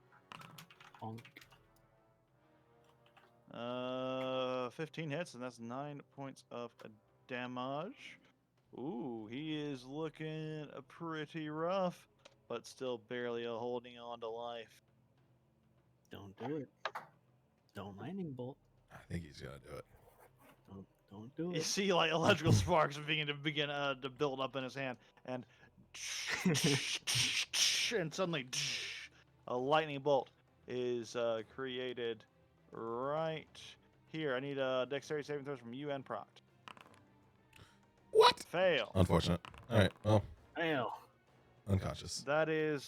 Bonk. 15 hits, and that's 9 points of damage. Ooh, he is looking pretty rough, but still barely holding on to life. Don't do it. Don't lightning bolt. I think he's going to do it. Don't do You it. see, like electrical sparks begin to build up in his hand, and and suddenly a lightning bolt is created right here. I need a dexterity saving throws from you and Proct. What? Fail. Unfortunate. All right. Well, Fail. unconscious. That is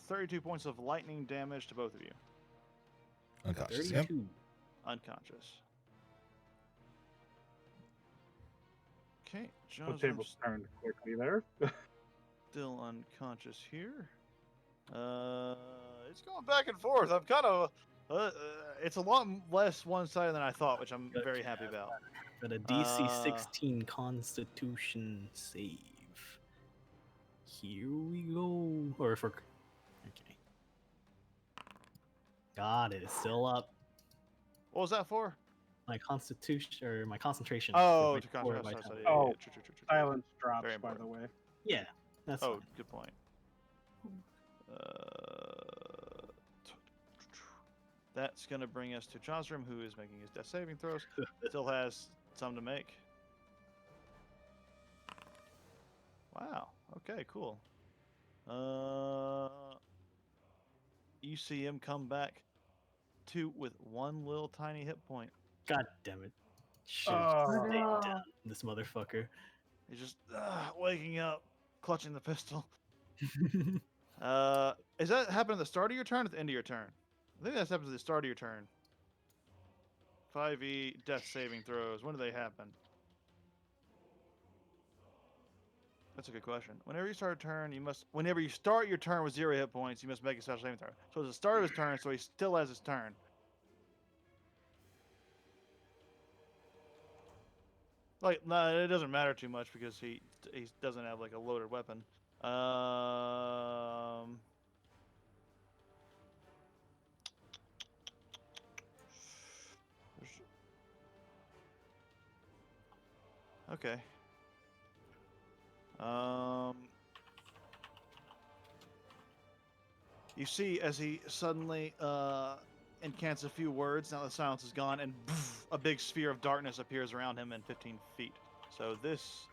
32 points of lightning damage to both of you. Unconscious. Yep. 32. Unconscious. Okay, What John's table's turned quickly there. still unconscious here. It's going back and forth. I'm kind of. It's a lot less one-sided than I thought, which I'm very happy about. Got a DC Uh, 16 Constitution save. Here we go. Or for. Okay. Got it. It's still up. What was that for? my constitution or my concentration. Oh, with to my core contrast. vitality. Yeah, Oh, true. Silence drops, Very by the important. way. Yeah, that's Oh, fine. good point. That's gonna bring us to Josram, who is making his death saving throws. Still has some to make. Wow. Okay. Cool. You see him come back with one little tiny hit point. God damn it! Shit, Oh. stayed No. down, this motherfucker. He's just waking up, clutching the pistol. Is that happen at the start of your turn or at the end of your turn? I think that happens at the start of your turn. 5e death saving throws. When do they happen? That's a good question. Whenever you start a turn, whenever you start your turn with 0 hit points, you must make a special saving throw. So it's the start of his turn, so he still has his turn. Like, no, it doesn't matter too much because he doesn't have like a loaded weapon. Okay. You see as he suddenly incants a few words, now the silence is gone, and a big sphere of darkness appears around him in 15 feet. So this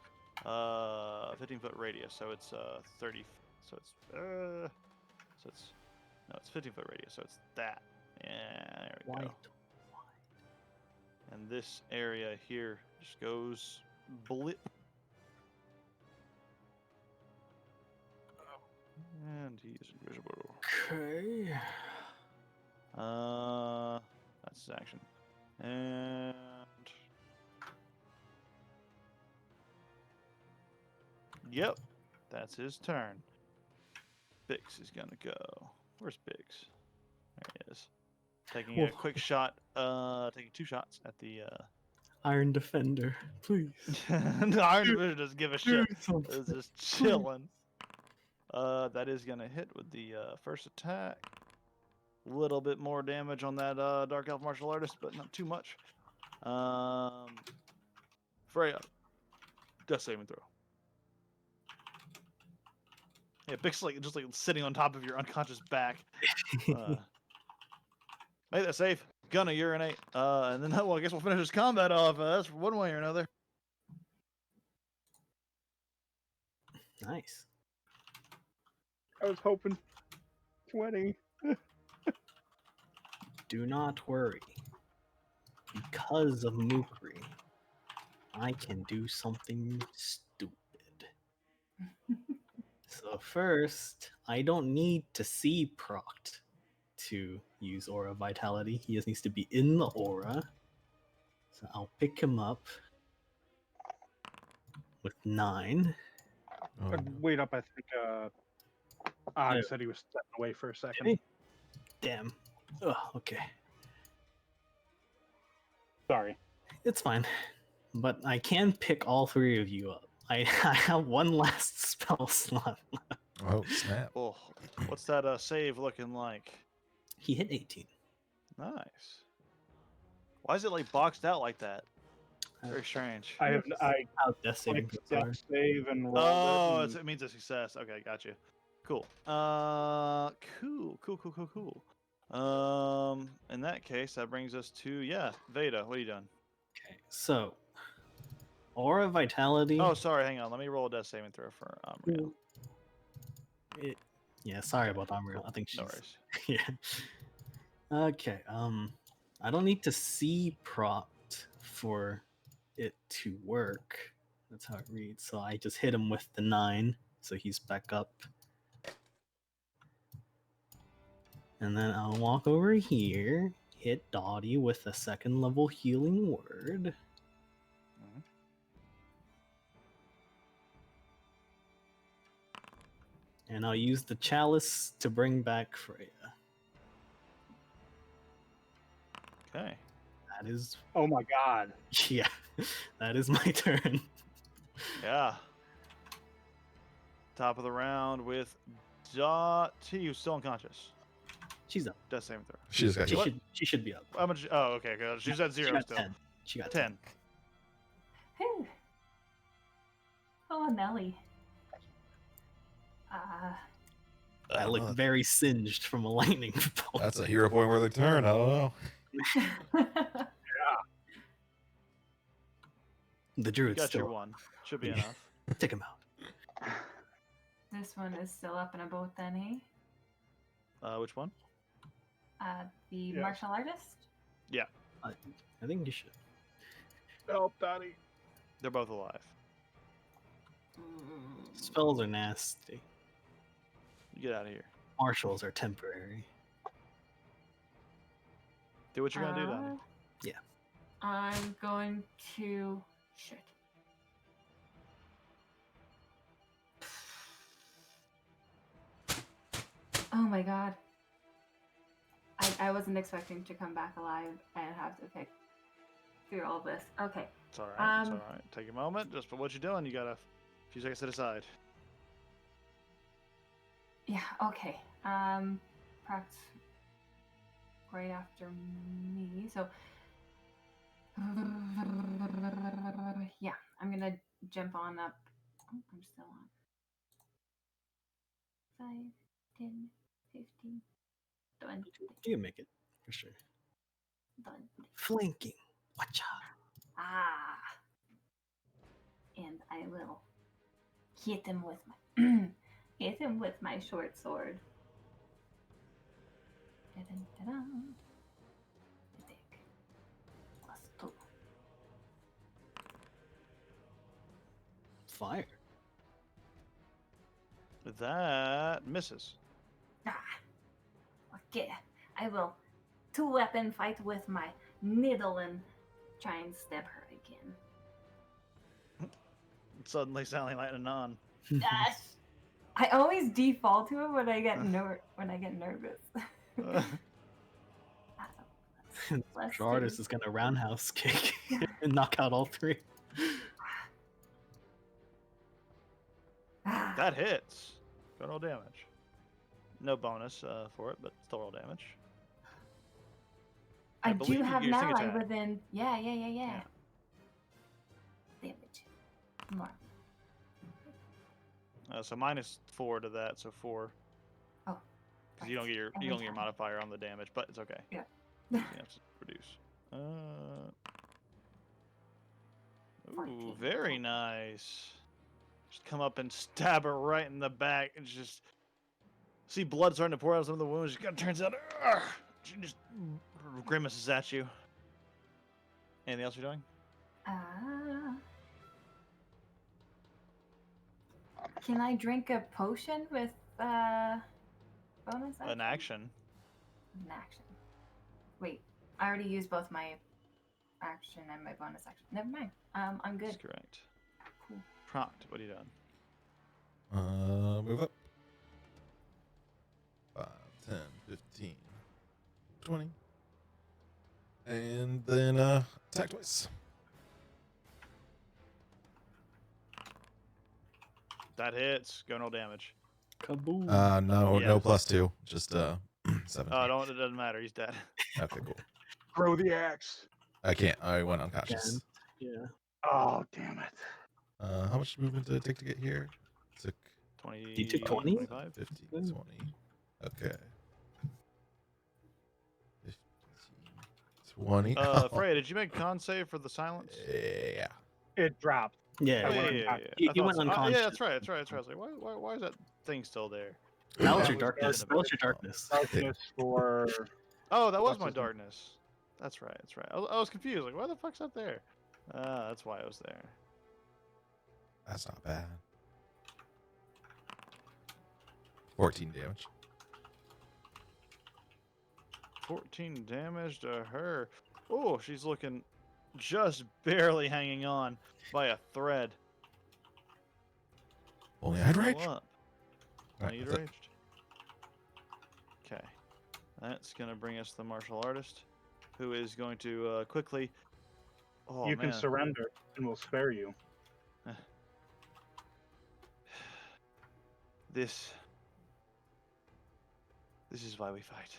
15-foot radius, so it's 30, so it's 15-foot radius, so it's that. Yeah, there we go. And this area here just goes blip. And he is invisible. Okay. That's his action. And yep, that's his turn. Bix is gonna go. Where's Bix? There he is. Taking a quick shot. Taking 2 shots at the Iron Defender, please. the Iron Division doesn't give a shit. something. It's just chilling. That is gonna hit with the first attack. A little bit more damage on that Dark Elf Martial Artist, but not too much. Freya, death saving throw. Yeah, Bix just like sitting on top of your unconscious back. Make that save. Gonna urinate. And then well, I guess we'll finish this combat off. That's one way or another. Nice. I was hoping 20. Do not worry. Because of Mukri, I can do something stupid. So first, I don't need to see procced to use Aura Vitality. He just needs to be in the aura. So I'll pick him up with 9. Oh, no. Wait up, I think Og said he was stepping away for a second. Hey. Damn. Ugh, okay. Sorry. It's fine. But I can pick all 3 of you up. I have one last spell slot left. Oh, snap. Oh, what's that save looking like? He hit 18. Nice. Why is it like boxed out like that? Very strange. I How death saving clicked throws are. death save and rolled Oh, it. it means a success. Okay, got you. Cool. Cool. In that case, that brings us to Veda. What are you doing? Okay, so Aura Vitality. Oh, sorry. Hang on. Let me roll a death saving throw for Amriel. Yeah, sorry about Amriel. I think she's No worries. yeah. Okay. I don't need to see propped for it to work. That's how it reads. So I just hit him with the 9, so he's back up. And then I'll walk over here, hit Dottie with a 2nd level healing word. Mhm. And I'll use the chalice to bring back Freya. Okay. That is, Oh my god. yeah, that is my turn. Yeah. Top of the round with Dottie, who's still unconscious. She's up. Death saving throw. She just got She hit. should be up. How much? Oh, okay. Good. She's at She 0 got still. 10. She got 10. Whew. Oh, Nelly. I look very singed from a lightning bolt. That's a hero point worthy turn. I don't know. The You druid's got still your up. one. Should be Yeah. enough. Take him out. This one is still up and about then, eh? Which one? The Yes. martial artist? I think you should. Help, Daddy. They're both alive. Spells are nasty. You get out of here. Martials are temporary. Do what you're gonna do, Donnie. Yeah. I'm going to shit. Oh my god. I wasn't expecting to come back alive and have to pick through all this. Okay. It's all right. It's Um, all right. Take a moment. Just for what you're doing, you got a few seconds to decide. Yeah, okay. Perhaps right after me. So yeah, I'm gonna jump on up. Oh, I'm still on. 5, 10, 15, 20. You can make it for sure. 20. Flanking. Watch out. Ah. And I will hit him with my hit him with my short sword. Dun, dun, dun. Attack. +2. Fire. That misses. Ah. Okay. I will 2-weapon fight with my needle and try and stab her again. Suddenly sounding like an on. Gosh. I always default to it when I get nervous. Martial artist is gonna roundhouse kick and knock out all three. Ah. That hits. Go roll damage. No bonus for it, but still roll damage. I believe do you have get your sneak melee attack. within. Yeah. Damage. More. So -4 to that, so 4. Oh. Because you don't get your Every you don't get your time. modifier on the damage, but it's okay. Yeah. You have to reduce. Ooh, 14. very nice. Just come up and stab her right in the back, and just see blood starting to pour out of some of the wounds. She kind of turns out. She just grimaces at you. Anything else you're doing? Can I drink a potion with bonus action? An action. An action. Wait, I already used both my action and my bonus action. Never mind. I'm good. That's correct. Cool. Prompt. What are you doing? Move up. 5, 10, 15, 20. And then attack twice. That hits. Go no damage. Kaboom. No, Yeah. no +2. Just 7. Oh, don't. It doesn't matter. He's dead. Okay, cool. Throw the axe. I can't. I went unconscious. Yeah. Oh, damn it. How much movement did it take to get here? Took 20. You took 20? 25? 15, Good. 20. Okay. 15, 20. Freya, did you make con save for the silence? Yeah. It dropped. Yeah. I Oh, went yeah, yeah, unconscious. yeah. You- I you thought went so. unconscious. Yeah, that's right. That's right. That's right. I was like, why is that thing still there? That was That your was darkness. dark. That was your darkness. Darkness for. Oh, that was What's my his name? darkness. That's right. That's right. I was confused. Like, why the fuck's that there? That's why it was there. That's not bad. 14 damage. 14 damage to her. Oh, she's looking just barely hanging on by a thread. Only I'd rage. Level up. Alright, You'd that's it. raged. Okay. That's going to bring us the martial artist, who is going to quickly... Oh, You man. can surrender and we'll spare you. This is why we fight.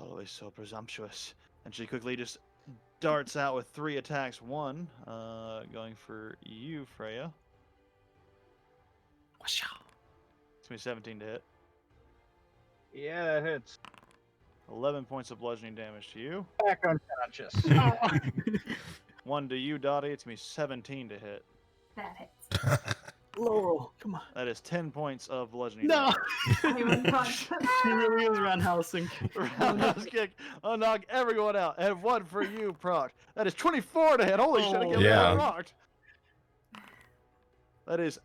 Always so presumptuous. And she quickly just darts out with 3 attacks. One, going for you, Freya. Washa. It's gonna be 17 to hit. Yeah, that hits. 11 points of bludgeoning damage to you. Back unconscious. 1 to you, Dottie. It's gonna be 17 to hit. That hits. Laurel, come on. That is 10 points of bludgeoning No! damage. I'm unconscious. She really is roundhousing. Roundhouse kick. I'll knock everyone out. And 1 for you, Proc. That is 24 to hit. Holy shit, I can't believe Yeah. I rocked. That is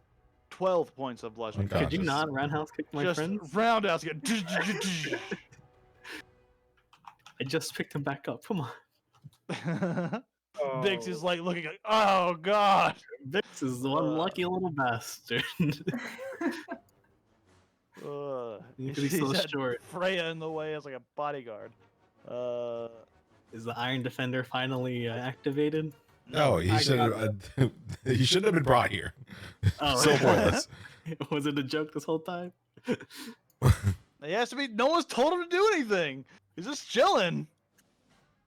12 points of bludgeoning Unconscious. Could you not roundhouse kick my Just friends? roundhouse kick. I just picked him back up. Come on. Bix is like looking like, oh god. Vix is the one lucky little bastard. He's He's so had short. Freya in the way as like a bodyguard. Is the Iron Defender finally activated? No, he should have. He shouldn't have been brought here. Oh, So pointless. Was it a joke this whole time? He has to be. No one's told him to do anything. He's just chilling.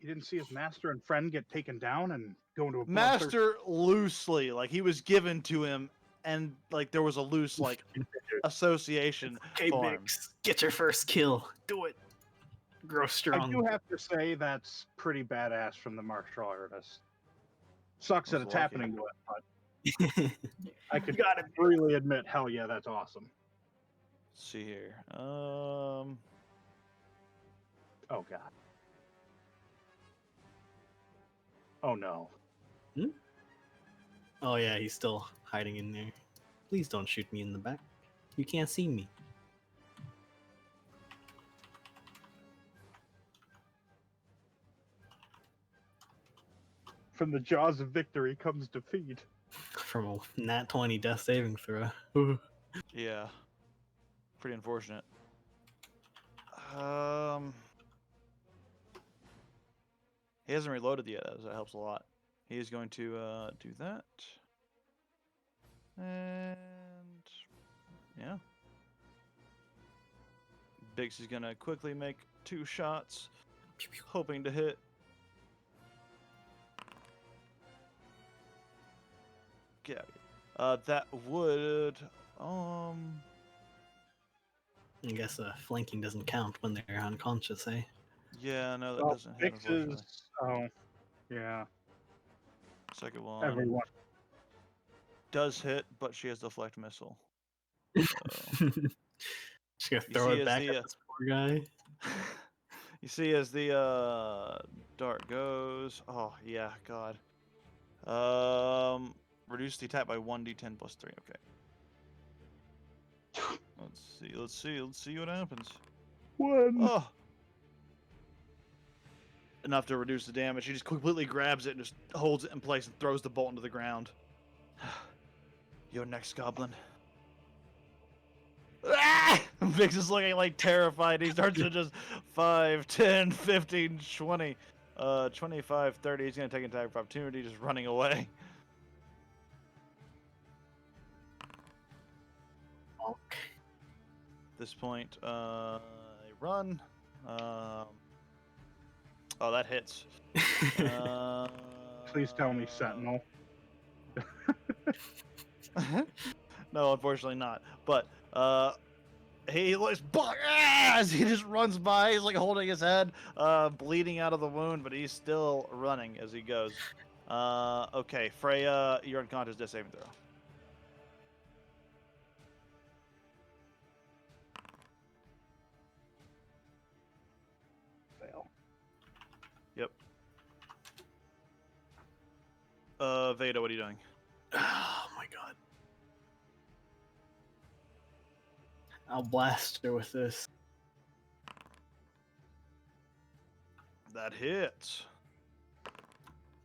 He didn't see his master and friend get taken down and go into a bloodthirst- Master loosely, like he was given to him, and like there was a loose like association. Okay, formed. Vix, get your first kill. Do it. Grow I strong. do have to say that's pretty badass from the martial artist. Sucks that Most it's lucky. happening to it, but I could really admit, hell yeah, that's awesome. Let's see here. Oh god. Oh no. Oh yeah, he's still hiding in there. Please don't shoot me in the back. You can't see me. From the jaws of victory comes defeat. From a nat 20 death saving throw. Yeah. Pretty unfortunate. He hasn't reloaded yet, so that helps a lot. He is going to do that. And yeah. Bix is gonna quickly make 2 shots, hoping to hit. Get out of here. That would I guess flanking doesn't count when they're unconscious, eh? yeah, no, that Well, doesn't hit, Vix unfortunately. is. Oh, yeah. Second one Everyone. does hit, but she has deflect missile. Just gonna You throw see it back as at the, this poor guy. You see as the dart goes. Oh yeah, god. Reduce the attack by 1d10 plus 3. Okay. Let's see what happens. 1. Oh. Enough to reduce the damage. He just completely grabs it and just holds it in place and throws the bolt into the ground. You're next, goblin. Ah! Vix is looking like terrified. He starts to just 5, 10, 15, 20, 25, 30. He's going to take an attack of opportunity, just running away. Okay. At this point, they run. Oh, that hits. Please tell me Sentinel. No, unfortunately not. But he looks as he just runs by. He's like holding his head, bleeding out of the wound, but he's still running as he goes. Okay, Freya, you're unconscious. Death saving throw. Fail. Yep. Veda, what are you doing? Oh my god. I'll blast her with this. That hits.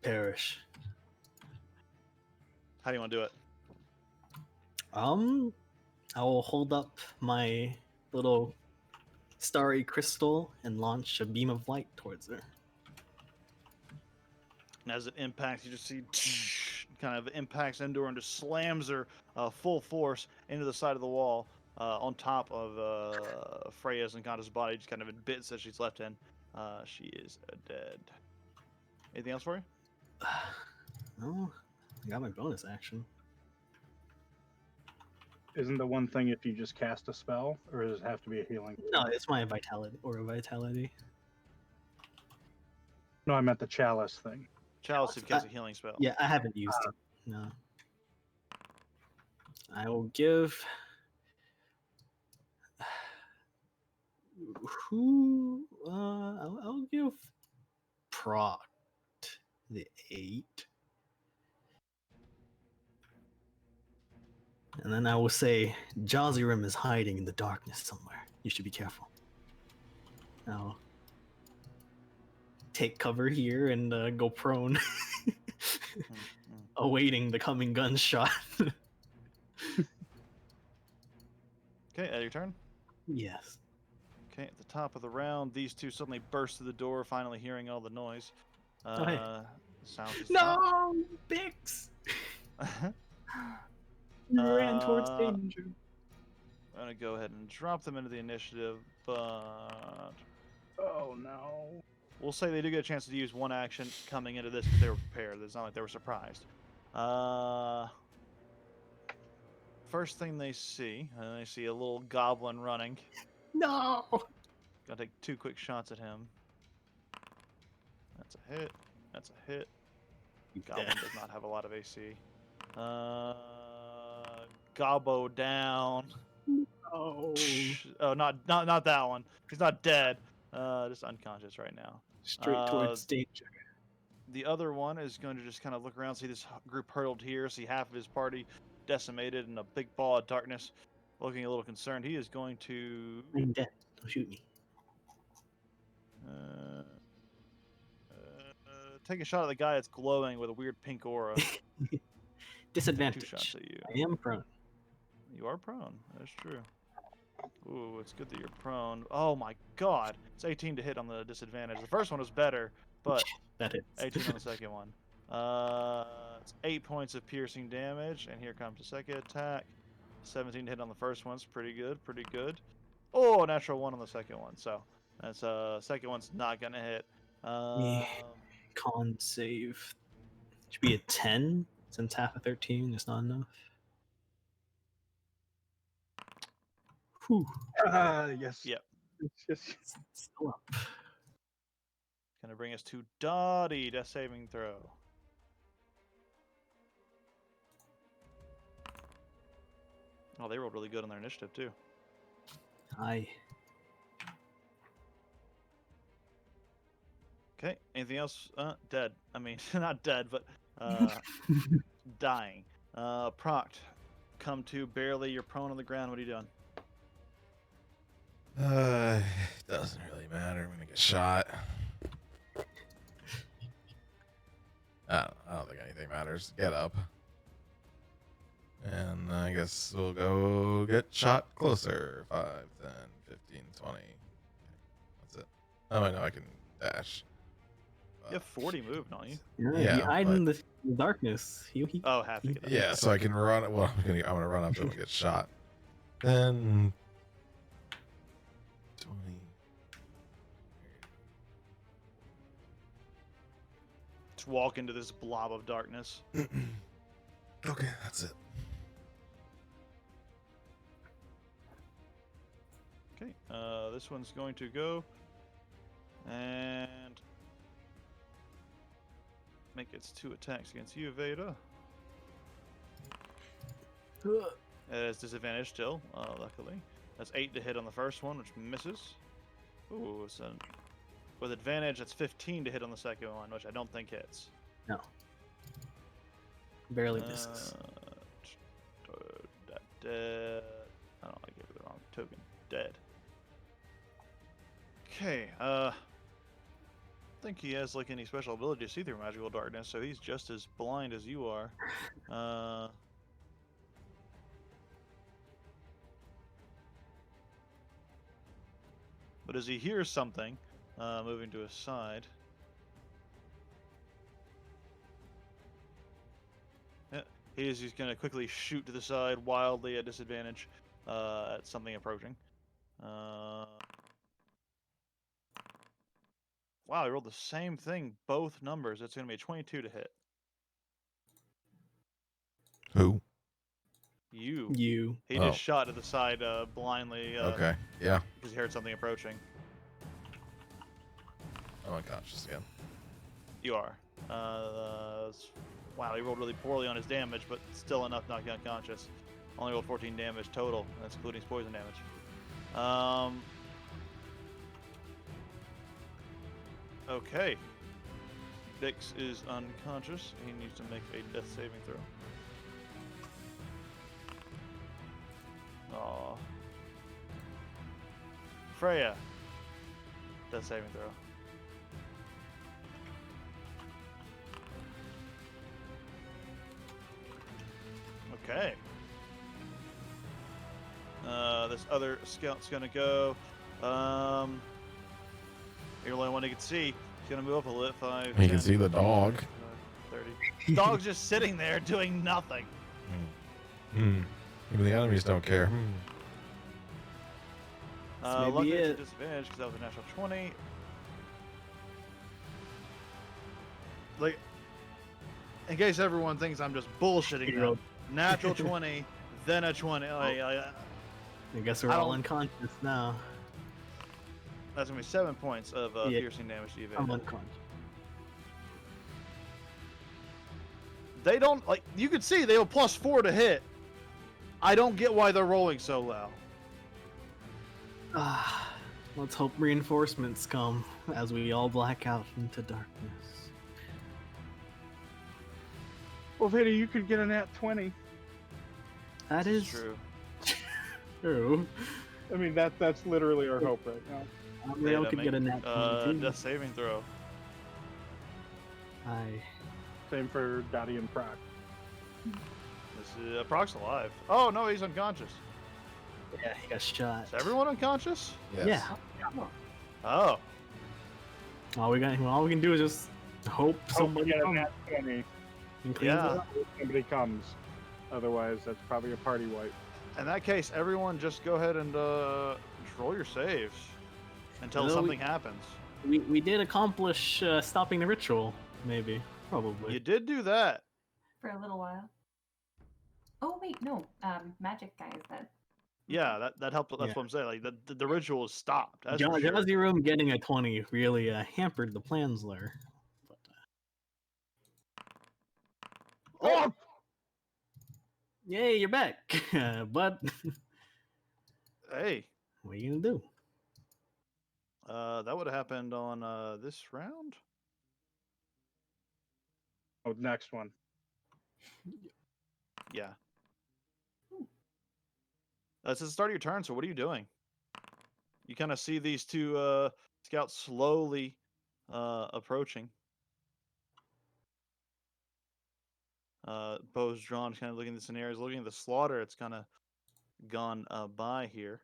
Perish. How do you want to do it? I will hold up my little starry crystal and launch a beam of light towards her. And as it impacts, you just see kind of impacts into her and just slams her full force into the side of the wall on top of Freya's unconscious body, just kind of in bits that she's left in. She is dead. Anything else for you? No, I got my bonus action. Isn't the one thing if you just cast a spell, or does it have to be a healing? No, it's my vitality or vitality. No, I meant the chalice thing. Chalice if you cast a healing spell. Yeah, I haven't used it. No. I will give. Who? I'll give Proct the 8. And then I will say, Jazirim is hiding in the darkness somewhere. You should be careful. I'll take cover here and go prone, awaiting the coming gunshot. Okay, your turn. Yes. Okay, at the top of the round, these two suddenly burst through the door, finally hearing all the noise. hey. Sounds has No, Bix! stopped. You ran towards danger. I'm gonna go ahead and drop them into the initiative, but Oh no. we'll say they do get a chance to use one action coming into this because they were prepared. It's not like they were surprised. First thing they see a little goblin running. No! Gotta take 2 quick shots at him. That's a hit. That's a hit. Goblin does not have a lot of AC. Gobbo down. Oh. Oh, not that one. He's not dead. Just unconscious right now. Straight towards danger. The other one is going to just kind of look around, see this group hurtled here, see half of his party decimated in a big ball of darkness, looking a little concerned. He is going to I'm dead. Don't shoot me. take a shot at the guy that's glowing with a weird pink aura. Disadvantage. 2 shots at you. I am prone. You are prone. That's true. Ooh, it's good that you're prone. Oh my god. It's 18 to hit on the disadvantage. The first one was better, but That hits. 18 on the second one. It's 8 points of piercing damage, and here comes the second attack. 17 to hit on the first one's pretty good, pretty good. Oh, natural 1 on the second one. So that's second one's not gonna hit. Con save. Should be a 10 since half a 13 is not enough. Whew. Yes. Yep. Yes. Still up. Gonna bring us to Dottie, death saving throw. Oh, they rolled really good on their initiative too. Hi. Okay, anything else? Dead. I mean, not dead, but dying. Proct, come to barely. You're prone on the ground. What are you doing? It doesn't really matter. I'm gonna get shot. I don't think anything matters. Get up. And I guess we'll go get shot closer. 5, 10, 15, 20. That's it. Oh, I know I can dash. You have 40 move, don't you? Yeah, he hide in the darkness. Oh, half feet. Yeah, so I can run. Well, I'm gonna run up to him and get shot. Then 20. Just walk into this blob of darkness. Okay, that's it. Okay, this one's going to go and make its 2 attacks against you, Veda. It has disadvantage still, luckily. That's 8 to hit on the first one, which misses. Ooh, so with advantage, that's 15 to hit on the second one, which I don't think hits. No. Barely misses. Dead. I don't like gave it the wrong token. Dead. Okay, I think he has like any special ability to see through magical darkness, so he's just as blind as you are. But as he hears something, moving to his side. Yeah, he's going to quickly shoot to the side wildly at disadvantage at something approaching. Wow, I rolled the same thing, both numbers. It's going to be a 22 to hit. Who? You. You. He Oh. just shot to the side blindly Okay. Yeah. because he heard something approaching. Oh, unconscious again. You are. Wow, he rolled really poorly on his damage, but still enough to knock you unconscious. Only rolled 14 damage total. That's including poison damage. Okay. Dix is unconscious. He needs to make a death saving throw. Aw. Freya. Death saving throw. Okay. This other scout's gonna go. You're the only one he can see. He's gonna move up a little. 5. You 10, can see the 15, dog. 30. Dog's just sitting there doing nothing. Even the enemies don't care. This may be Luckily, it's a it. disadvantage because that was a natural 20. Like, in case everyone thinks I'm just bullshitting them, natural 20, then a 20. I guess we're I all don't- unconscious now. That's gonna be 7 points of Yeah. piercing damage to you. I'm Veda. unconscious. They don't like. You can see they have +4 to hit. I don't get why they're rolling so low. Let's hope reinforcements come as we all black out into darkness. Well, Veda, you could get a nat 20. That This is true. true. I mean, that's literally our hope right now. Leo Veda, could make get a nat 20 too. death saving throw. Same for Daddy and Proc. This is Proc's alive. Oh no, he's unconscious. Yeah, he got shot. Is everyone unconscious? Yes. Yeah. Oh. All we can do is just hope somebody get a comes nat 20 and cleans Yeah. it up. if somebody comes. Otherwise, that's probably a party wipe. In that case, everyone just go ahead and roll your saves until No, something happens. We did accomplish stopping the ritual, maybe. Probably. You did do that. For a little while. Oh wait, no. Magic guy is dead. Yeah, that helped. That's Yeah. what I'm saying. Like the ritual is stopped. That's for John, sure. Jazzy Room getting a 20 really hampered the plans there. But, Oh! yay, you're back. But Hey, what are you gonna do? that would have happened on this round. Oh, next one. Yeah. That's the start of your turn. So what are you doing? You kind of see these two scouts slowly approaching. Bow's drawn, kind of looking at the scenarios, looking at the slaughter. It's kind of gone by here.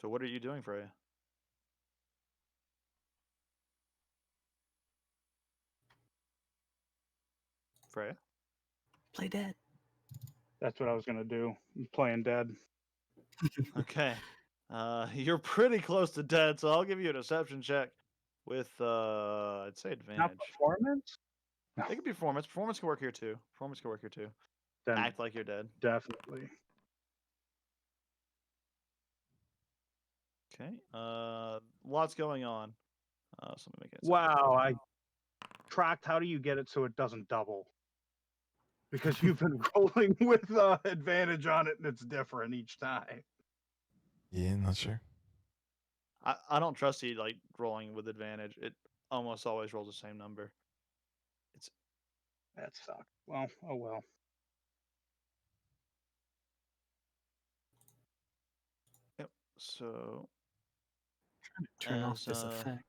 So what are you doing, Freya? Freya? Play dead. That's what I was gonna do. I'm playing dead. Okay. You're pretty close to dead, so I'll give you a deception check with I'd say Not advantage. performance? It could be performance. Performance can work here too. Performance can work here too. Then Act like you're dead. definitely. Okay. Lots going on. So let me make it. Wow, I tracked. How do you get it so it doesn't double? Because you've been rolling with advantage on it, and it's different each time. Yeah, not sure. I don't trust you like rolling with advantage. It almost always rolls the same number. That sucks. Well, oh well. Yep. So Turn off As, this effect.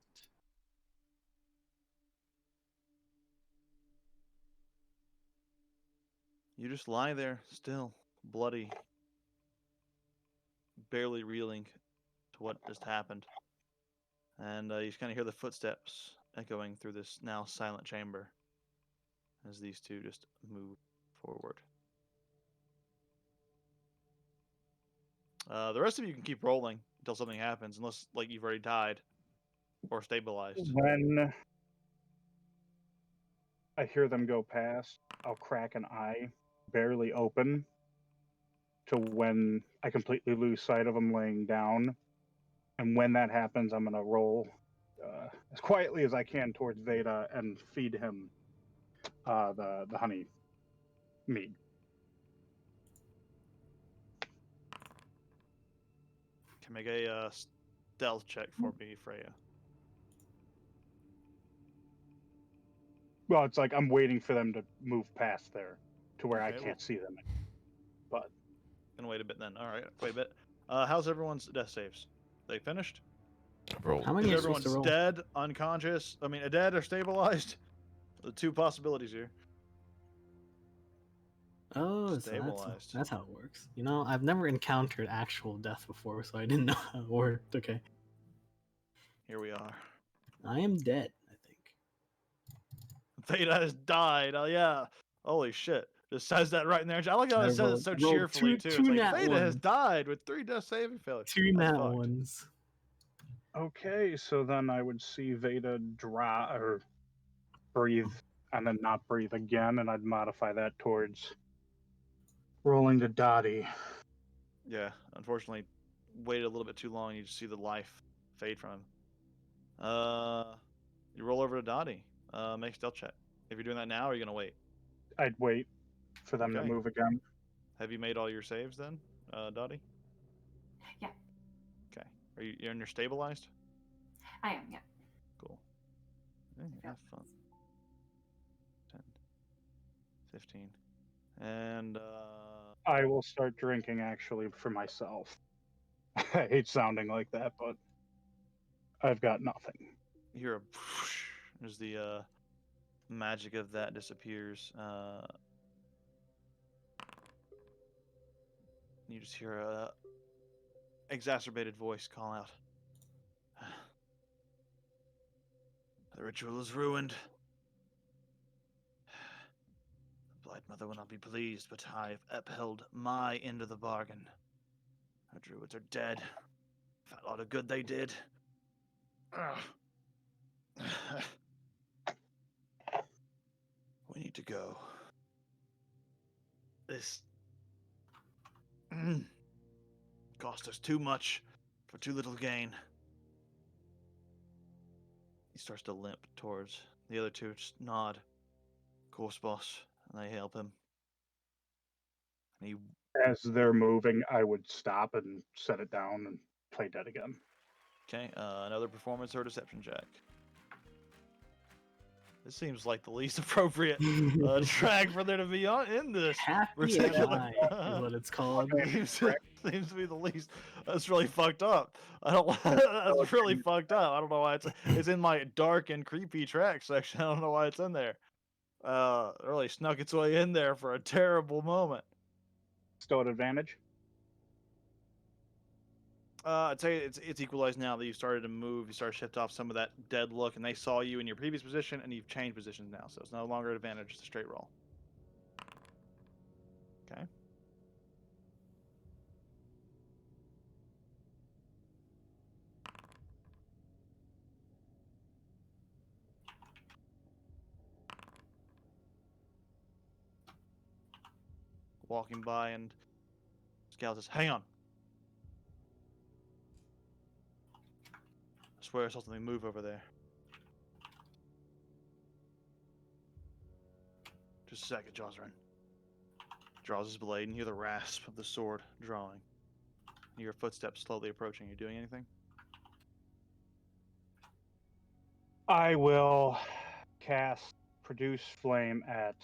you just lie there, still bloody, barely reeling to what just happened, and you just kind of hear the footsteps echoing through this now silent chamber as these two just move forward. The rest of you can keep rolling until something happens, unless like you've already died. or stabilized. When I hear them go past, I'll crack an eye, barely open, to when I completely lose sight of him laying down. And when that happens, I'm going to roll as quietly as I can towards Veda and feed him the honey mead. Can make a stealth check for me, Freya. Well, it's like I'm waiting for them to move past there to where I Okay, can't see them. But gonna wait a bit then. All right, wait a bit. How's everyone's death saves? They finished? Roll. How many Is are supposed to everyone's roll? dead, unconscious? I mean, dead or stabilized? The two possibilities here. Oh, so Stabilized. that's how it works. You know, I've never encountered actual death before, so I didn't know how it worked. Okay. Here we are. I am dead, I think. Veda has died. Oh yeah. Holy shit. Just says that right in there. I like how it says it so I rolled cheerfully too. two It's like nat Veda has ones. died with 3 death saving failures. Two That's nat fucked. ones. okay, so then I would see Veda draw or breathe and then not breathe again, and I'd modify that towards rolling to Dottie. Yeah, unfortunately, waited a little bit too long. You just see the life fade from him. You roll over to Dottie. Make a stealth check. If you're doing that now, or are you gonna wait? I'd wait for them to Okay. move again. Have you made all your saves then, Dottie? Yeah. Okay. Are you're in your stabilized? I am. Yeah. Cool. Have fun. 10, 15, and I will start drinking actually for myself. I hate sounding like that, but I've got nothing. you hear a whoosh as the magic of that disappears. You just hear a exacerbated voice call out. The ritual is ruined. The Blight Mother will not be pleased, but I have upheld my end of the bargain. Our druids are dead. Felt a lot of good they did. We need to go. This cost us too much for too little gain. He starts to limp towards the other two. Just nod. Of course, boss. And they help him. And he As they're moving, I would stop and set it down and play dead again. okay. Another performance or deception check. This seems like the least appropriate track for there to be in this Happy particular. ally is what it's called. seems to be the least. That's really fucked up. I don't. That's really fucked up. I don't know why it's in my dark and creepy track section. I don't know why it's in there. It really snuck its way in there for a terrible moment. Still at advantage? I'd say it's equalized now that you started to move. You started to shift off some of that dead look, and they saw you in your previous position, and you've changed positions now, so it's no longer an advantage. It's a straight roll. Okay. Walking by, and Scout says, "Hang on. I swear I saw something move over there." Just a second, Josrin. Draws his blade, and you hear the rasp of the sword drawing. You hear footsteps slowly approaching. You doing anything? I will cast Produce Flame at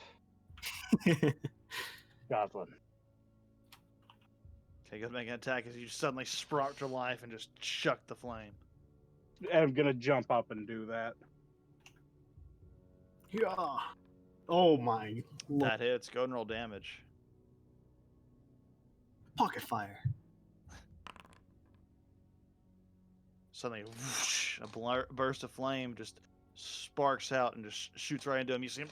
Goblin. Okay, go make an attack as you suddenly sprout to life and just chuck the flame. I'm gonna jump up and do that. Yeah. Oh my lord. That hits. Go and roll damage. Pocket fire. Suddenly, whoosh, a burst of flame just sparks out and just shoots right into him. You see him,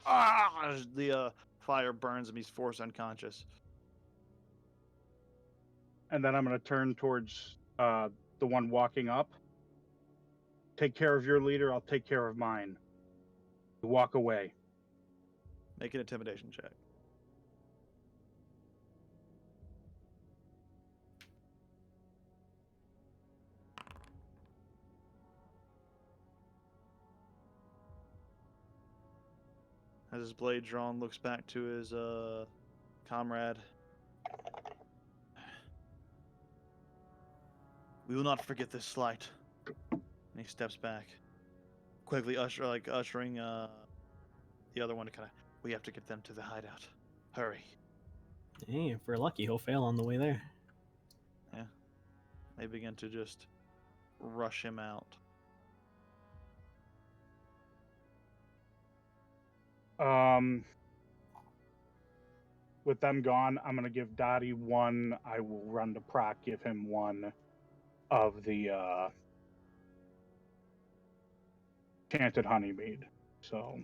as the fire burns him. He's forced unconscious. And then I'm gonna turn towards the one walking up take care of your leader. I'll take care of mine. You walk away. Make an intimidation check. As his blade drawn, looks back to his comrade. We will not forget this slight. And he steps back, quickly ushering the other one to kind of. We have to get them to the hideout. Hurry. Hey, if we're lucky, he'll fail on the way there. Yeah. They begin to just rush him out. With them gone, I'm gonna give Dottie one. I will run to Proc, give him one of the Chanted Honeymead. So,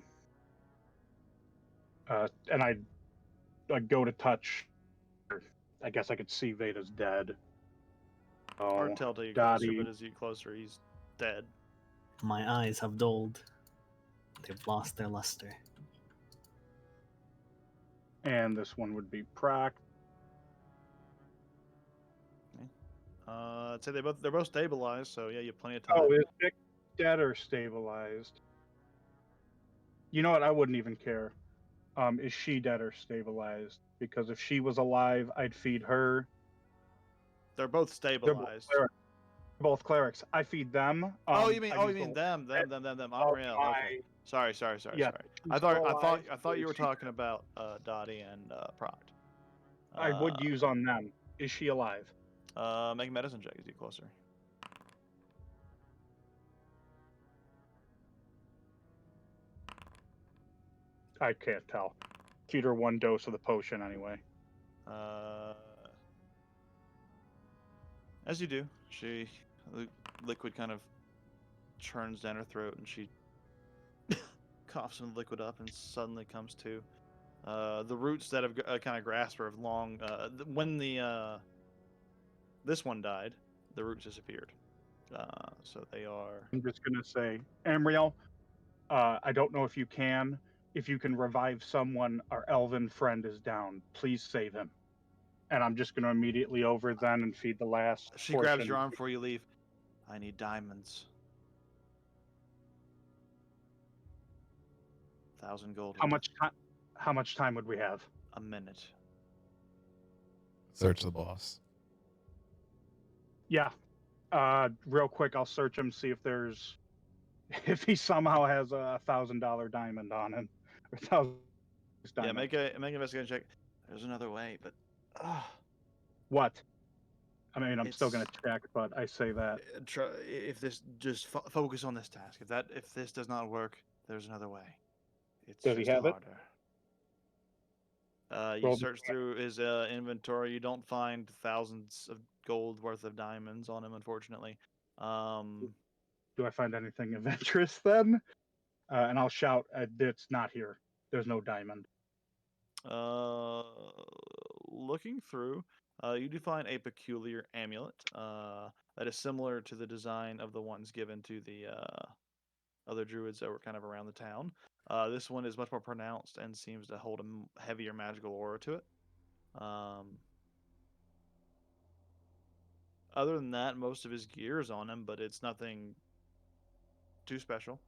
and I go to touch. I guess I could see Veda's dead. Hard Oh, to tell till you Dottie. closer, but as you get closer, he's dead. My eyes have dulled. They've lost their luster. And this one would be Proc. I'd say they're both stabilized, so yeah, you have plenty of time. Oh, is Vic dead or stabilized? You know what? I wouldn't even care. Is she dead or stabilized? Because if she was alive, I'd feed her. They're both They're stabilized. both clerics. I feed them. You mean them? I'm real. Okay. Sorry. Yeah, I thought you were talking about Dottie and Proct. I would use on them. Is she alive? Make a medicine check as you get closer. I can't tell. Feed her one dose of the potion anyway. As you do, the liquid kind of churns down her throat, and she coughs some liquid up, and suddenly comes to. The roots that have kind of grasped her have long. When this one died, the roots disappeared. So they are. I'm just gonna say, Amriel, I don't know if you can. If you can revive someone, our elven friend is down. Please save him. And I'm just gonna immediately over then and feed the last. She portion. grabs your arm before you leave. I need diamonds. 1,000 gold. How much time would we have? A minute. Search the boss. Yeah. Real quick, I'll search him, see if he somehow has a $1,000 diamond on him. Or $1,000 Yeah, diamond. make an investigation check. There's another way, but What? I mean, I'm still gonna check, but I say that. if this just focus on this task. If this does not work, there's another way. It's Does he just have it? harder. You Roll- search through his inventory. You don't find thousands of gold worth of diamonds on him, unfortunately. Do I find anything of interest then? And I'll shout, "It's not here. There's no diamond." Looking through, you do find a peculiar amulet that is similar to the design of the ones given to the other druids that were kind of around the town. This one is much more pronounced and seems to hold a heavier magical aura to it. Other than that, most of his gear is on him, but it's nothing too special.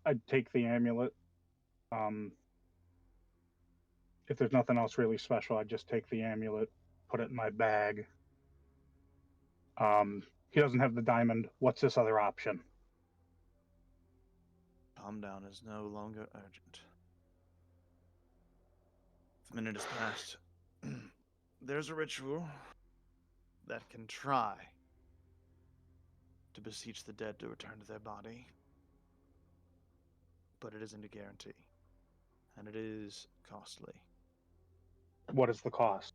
I'd take the amulet. If there's nothing else really special, I'd just take the amulet, put it in my bag. He doesn't have the diamond. What's this other option? Calm down is no longer urgent. The minute has passed. There's a ritual that can try to beseech the dead to return to their body, but it isn't a guarantee, and it is costly. What is the cost?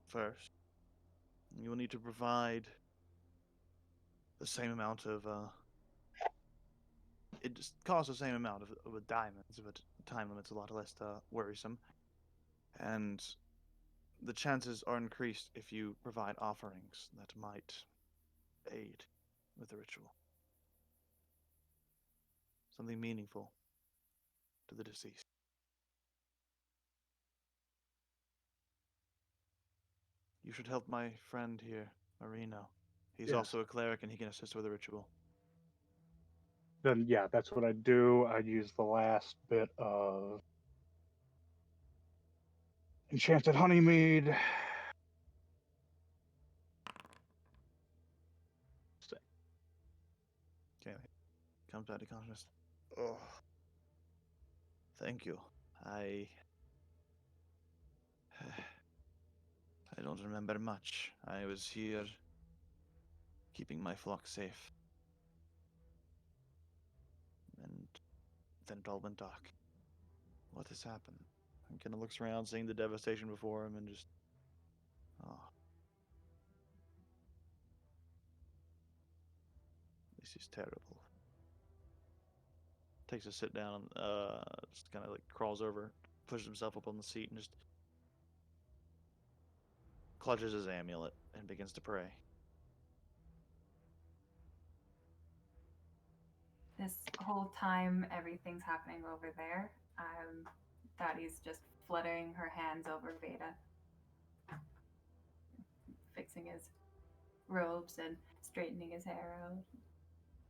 First, you will need to provide the same amount of it just costs the same amount with diamonds, but time limit's a lot less worrisome. And the chances are increased if you provide offerings that might aid with the ritual. Something meaningful to the deceased. You should help my friend here, Marino. He's Yes. also a cleric and he can assist with the ritual. Then yeah, that's what I do. I use the last bit of enchanted honeymead. Okay, comes back to consciousness. Oh, thank you. I don't remember much. I was here keeping my flock safe. And then it all went dark. What has happened? He kind of looks around, seeing the devastation before him, and just, oh, this is terrible. Takes a sit down, just kind of like crawls over, pushes himself up on the seat, and just clutches his amulet and begins to pray. This whole time, everything's happening over there. Daddy's just fluttering her hands over Veda, fixing his robes and straightening his hair out.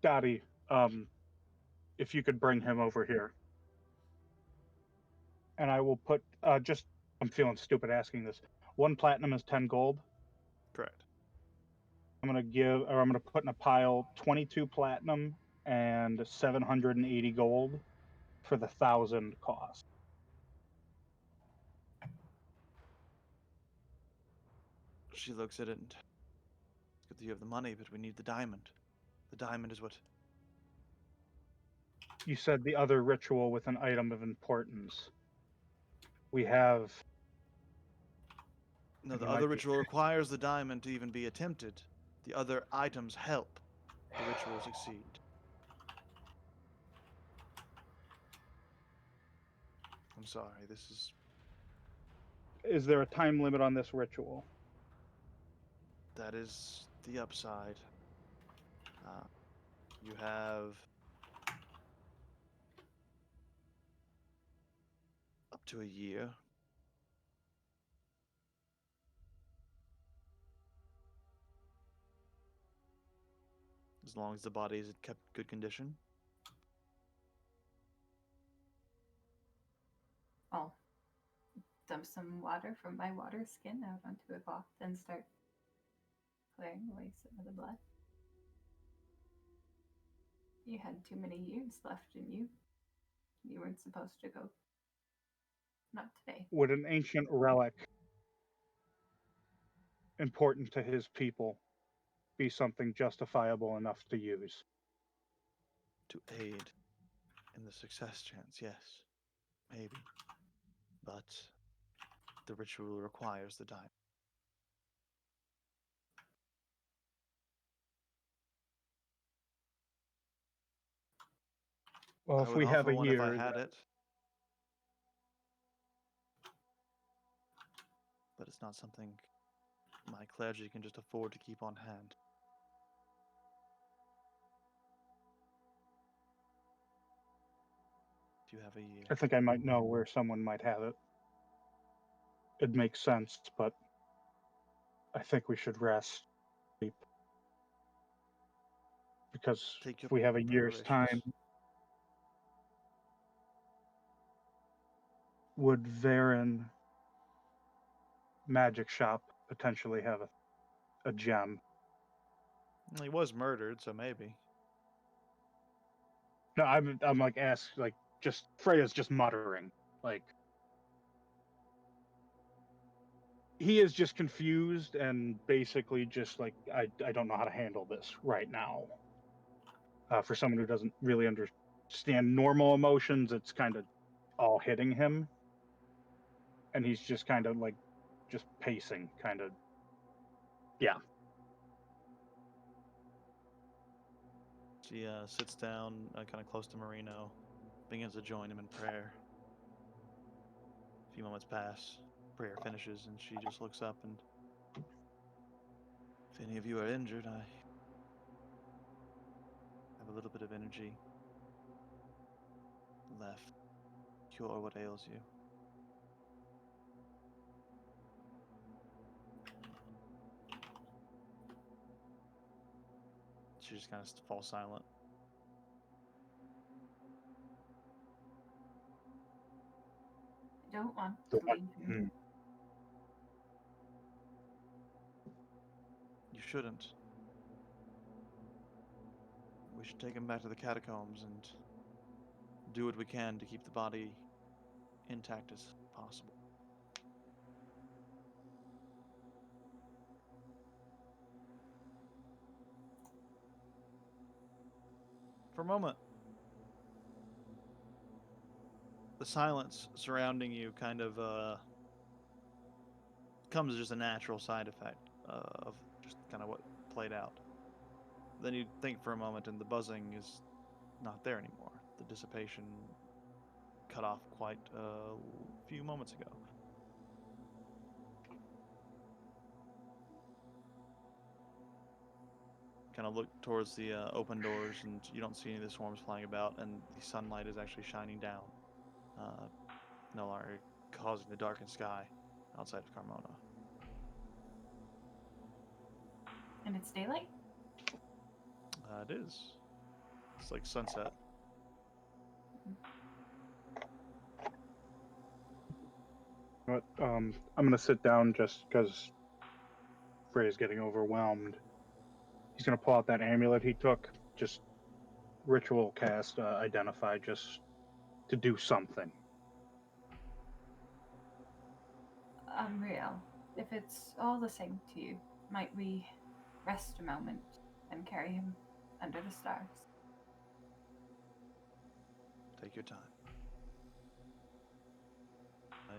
Dottie, if you could bring him over here. And I will put just I'm feeling stupid asking this. 1 platinum is 10 gold. Correct. I'm gonna put in a pile 22 platinum and 780 gold for the 1,000 cost. She looks at it and, it's good that you have the money, but we need the diamond. The diamond is what... You said the other ritual with an item of importance. We have... No, the You might other be- ritual requires the diamond to even be attempted. The other items help the ritual succeed. I'm sorry, this is... Is there a time limit on this ritual? That is the upside. You have up to a year. As long as the body is in kept good condition. I'll dump some water from my water skin out onto a cloth and start clearing away some of the blood. You had too many years left in you. You weren't supposed to go. Not today. Would an ancient relic important to his people be something justifiable enough to use? To aid in the success chance, yes. Maybe. But the ritual requires the diamond. Well, I if would we have offer a one if I year, had it. But it's not something my clergy can just afford to keep on hand. Do you have a year? I think I might know where someone might have it. It makes sense, but I think we should rest. Because Take your if we have a year's preparations. time, would Varen Magic Shop potentially have a gem? Well, he was murdered, so maybe. No, I'm like just Freya's just muttering. Like he is just confused and basically just like I don't know how to handle this right now. For someone who doesn't really understand normal emotions, it's kind of all hitting him, and he's just kind of like just pacing, kind of. Yeah. She sits down kind of close to Marino, begins to join him in prayer. A few moments pass. prayer finishes, and she just looks up and, if any of you are injured, I have a little bit of energy left. Cure what ails you. She just kind of falls silent. I don't want The to one- leave him. You shouldn't. We should take him back to the catacombs and do what we can to keep the body intact as possible. For a moment, the silence surrounding you kind of comes as just a natural side effect of just kind of what played out. Then you think for a moment, and the buzzing is not there anymore. The dissipation cut off quite a few moments ago. Kind of look towards the open doors, and you don't see any of the swarms flying about, and the sunlight is actually shining down, no longer causing the darkened sky outside of Carmona. And it's daylight? It is. It's like sunset. But I'm gonna sit down just because Frey's getting overwhelmed. He's gonna pull out that amulet he took, just ritual cast, identify, just to do something. Unreal. If it's all the same to you, might we rest a moment and carry him under the stars? Take your time. I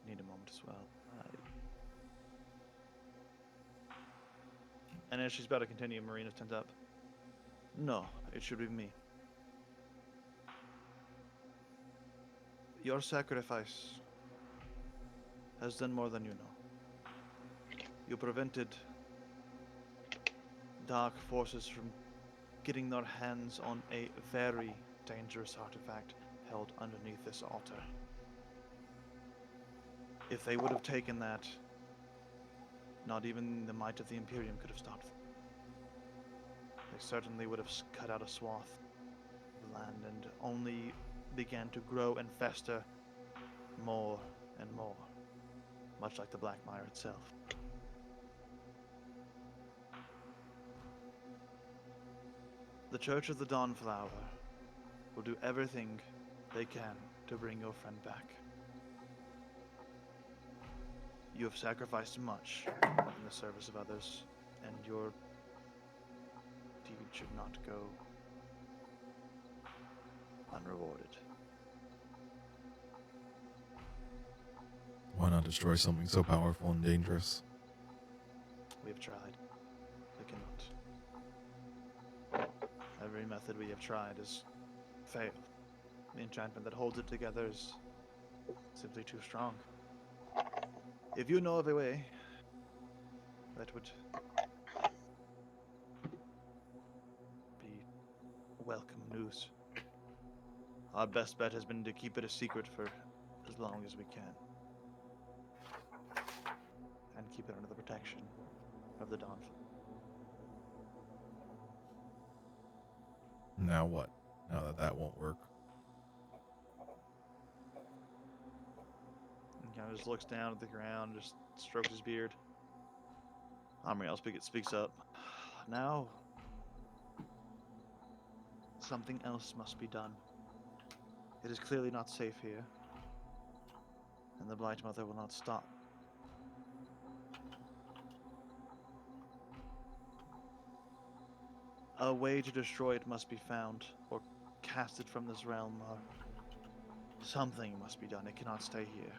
need a moment as well. And as she's about to continue, Marina stands up. No, it should be me. Your sacrifice has done more than you know. You prevented dark forces from getting their hands on a very dangerous artifact held underneath this altar. If they would have taken that, not even the might of the Imperium could have stopped them. They certainly would have cut out a swath of land and only began to grow and fester more and more, much like the Black Mire itself. The Church of the Dawnflower will do everything they can to bring your friend back. You have sacrificed much in the service of others, and your deed should not go unrewarded. Why not destroy something so powerful and dangerous? We have tried. We cannot. Every method we have tried has failed. The enchantment that holds it together is simply too strong. If you know of a way, that would be welcome news. Our best bet has been to keep it a secret for as long as we can. And keep it under the protection of the Dawn. Now what? Now that that won't work. And kind of just looks down at the ground, just strokes his beard. Amriel speaks up. Now, something else must be done. It is clearly not safe here, and the Blight Mother will not stop. A way to destroy it must be found, or cast it from this realm, or something must be done. It cannot stay here.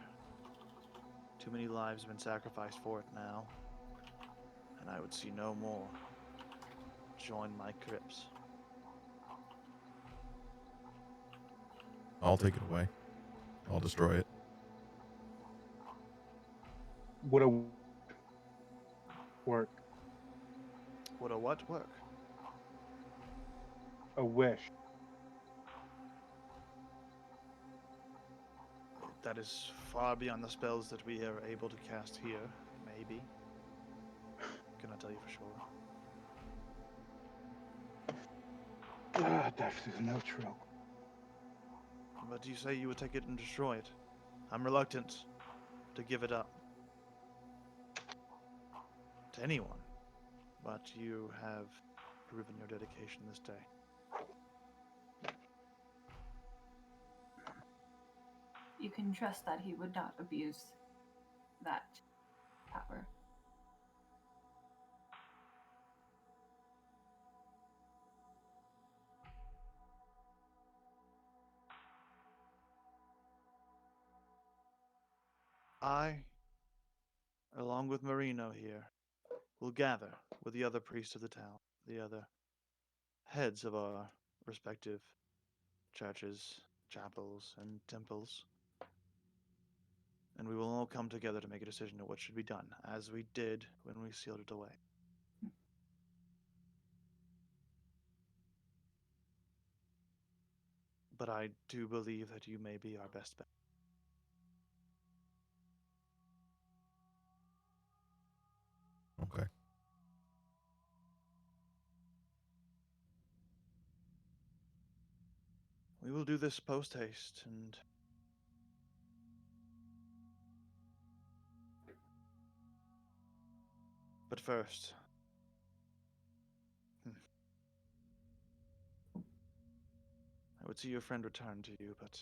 Too many lives have been sacrificed for it now, and I would see no more join my crypts. I'll take it away. I'll destroy it. Would a work? Would a what work? A wish. That is far beyond the spells that we are able to cast here. Maybe. Cannot tell you for sure. That is no true. But you say you would take it and destroy it. I'm reluctant to give it up to anyone. But you have proven your dedication this day. You can trust that he would not abuse that power. I, along with Marino here, will gather with the other priests of the town, the other heads of our respective churches, chapels, and temples, and we will all come together to make a decision of what should be done, as we did when we sealed it away. But I do believe that you may be our best bet. Okay. We will do this post haste, and but first, I would see your friend return to you, but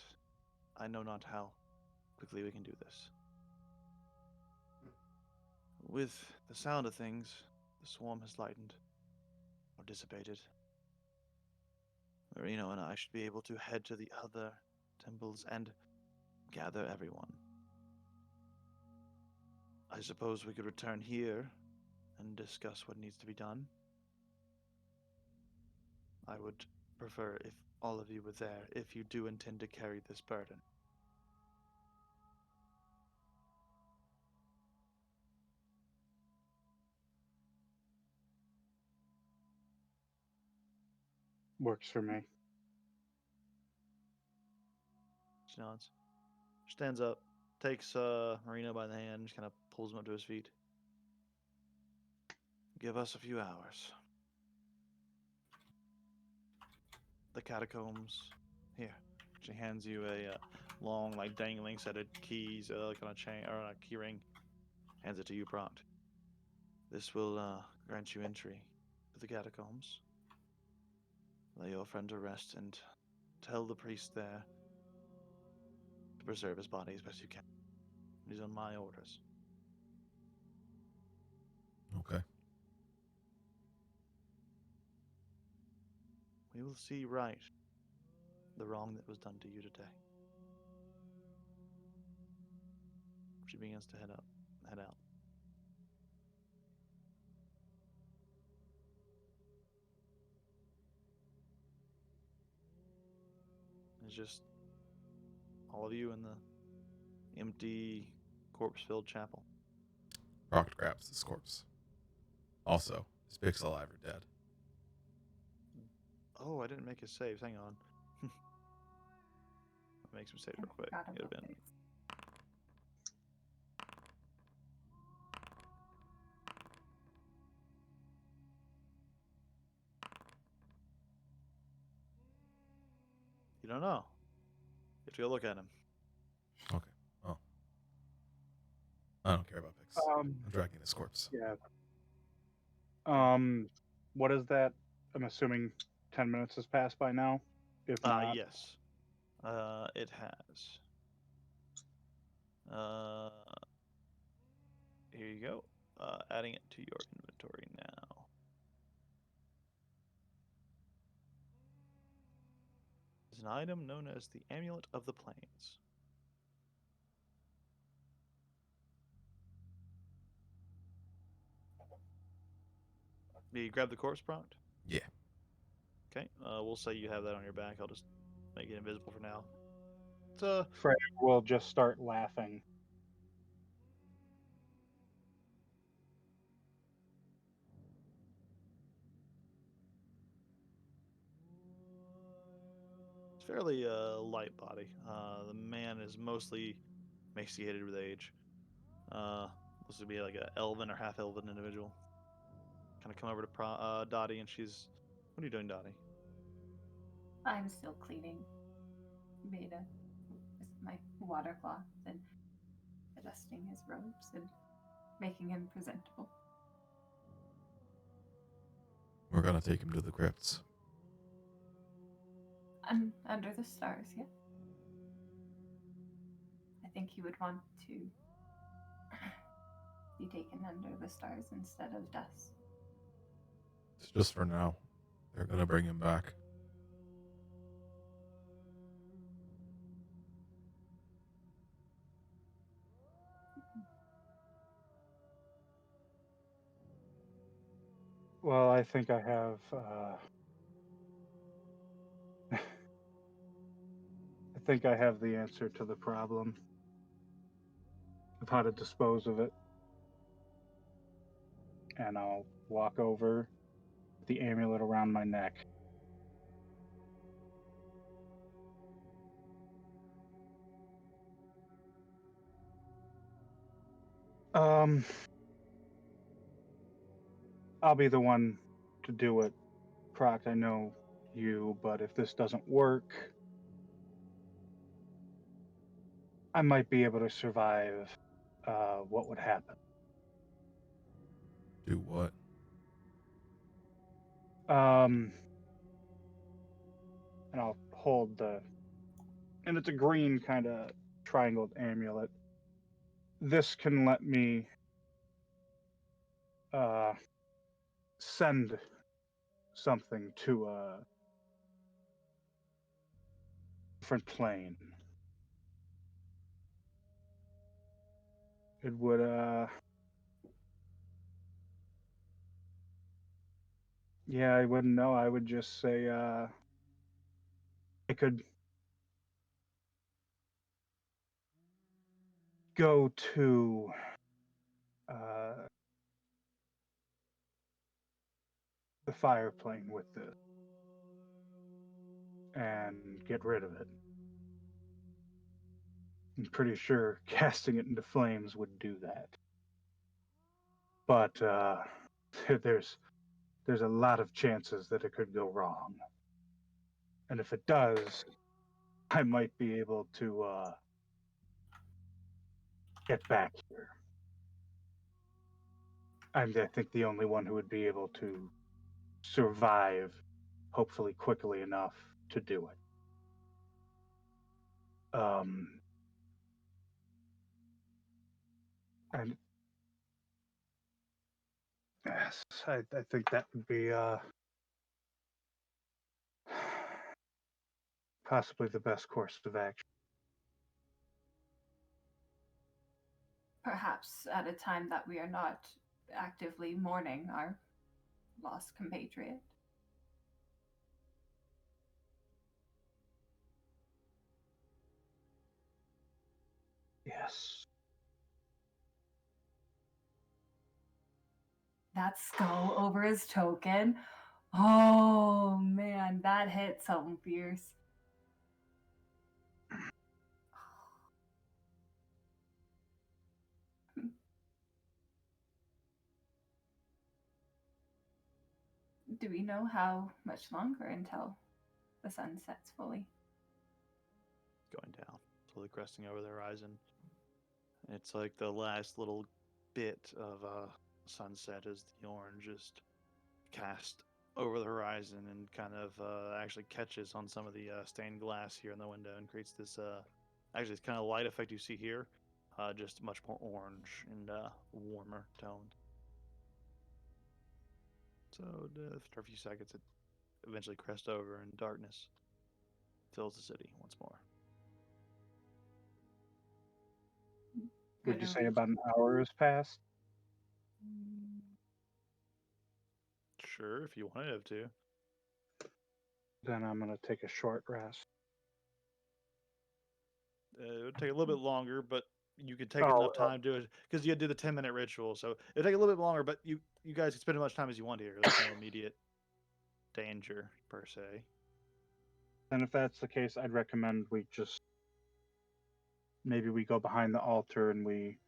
I know not how quickly we can do this. With the sound of things, the swarm has lightened or dissipated. Marino and I should be able to head to the other temples and gather everyone. I suppose we could return here and discuss what needs to be done. I would prefer if all of you were there, if you do intend to carry this burden. Works for me. She nods. Stands up, takes Marino by the hand, just kind of pulls him up to his feet. Give us a few hours. The catacombs. Here. She hands you a long, like dangling set of keys, like on a chain or on a key ring. Hands it to you, prompt. This will grant you entry to the catacombs. Lay your friend to rest and tell the priest there to preserve his body as best you can. He's on my orders. Okay. We will see right the wrong that was done to you today. She begins to head out. It's just all of you in the empty, corpse-filled chapel. Proct grabs this corpse. Also, is Bix alive or dead? Oh, I didn't make his saves. Hang on. Make some saves real quick. Forgot It would about have been. this. You don't know. You have to go look at him. Okay. Well, I don't care about Bix. I'm dragging this corpse. Yeah. What is that? I'm assuming 10 minutes has passed by now. If not, Yes. It has. Here you go. Adding it to your inventory now. Is an item known as the Amulet of the Plains. Do you grab the corpse prompt? Yeah. Okay. We'll say you have that on your back. I'll just make it invisible for now. It's Fred will just start laughing. It's fairly light body. The man is mostly emaciated with age. This would be like an elven or half elven individual. Kind of come over to Dottie, and she's, "What are you doing, Dottie?" I'm still cleaning Beta with my water cloth and adjusting his robes and making him presentable. We're gonna take him to the crypts. Under the stars, yeah. I think he would want to be taken under the stars instead of dust. It's just for now. They're gonna bring him back. Well, I think I have. I think I have the answer to the problem of how to dispose of it. And I'll walk over with the amulet around my neck. I'll be the one to do it. Proct, I know you, but if this doesn't work, I might be able to survive what would happen. Do what? And I'll hold and it's a green kind of triangled amulet. This can let me send something to a different plane. It would yeah, I wouldn't know. I would just say I could go to the fire plane with this and get rid of it. I'm pretty sure casting it into flames would do that. But there's a lot of chances that it could go wrong. And if it does, I might be able to get back here. I'm, I think, the only one who would be able to survive, hopefully quickly enough to do it. And yes, I think that would be possibly the best course of action. Perhaps at a time that we are not actively mourning our lost compatriot. Yes. That skull over his token. Oh man, that hit something fierce. Do we know how much longer until the sun sets fully? Going down, slowly cresting over the horizon. It's like the last little bit of sunset as the orange just cast over the horizon and kind of actually catches on some of the stained glass here in the window and creates this actually it's kind of light effect you see here, just much more orange and warmer toned. So after a few seconds, it eventually crests over and darkness fills the city once more. Would you say about an hour has passed? Sure, if you wanted to. Then I'm going to take a short rest. It would take a little bit longer, but you could take enough time to do it because you do the 10-minute ritual. So it'd take a little bit longer, but you guys can spend as much time as you want here. There's no immediate danger per se. And if that's the case, I'd recommend we just maybe we go behind the altar and we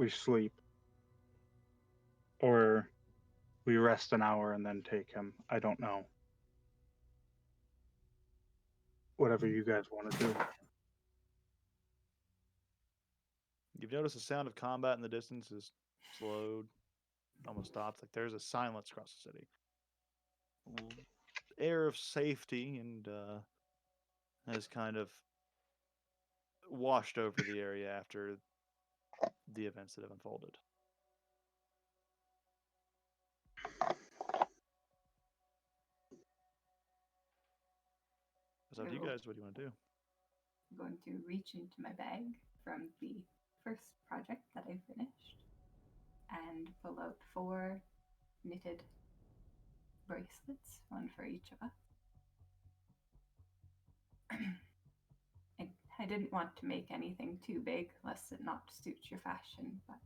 sleep, or we rest an hour and then take him. I don't know. Whatever you guys want to do. You've noticed the sound of combat in the distance is slowed, almost stopped. Like there's a silence across the city. Air of safety and has kind of washed over the area after the events that have unfolded. So, do you guys, what do you want to do? I'm going to reach into my bag from the first project that I finished and pull out 4 knitted bracelets, one for each of us. I didn't want to make anything too big, lest it not suit your fashion, but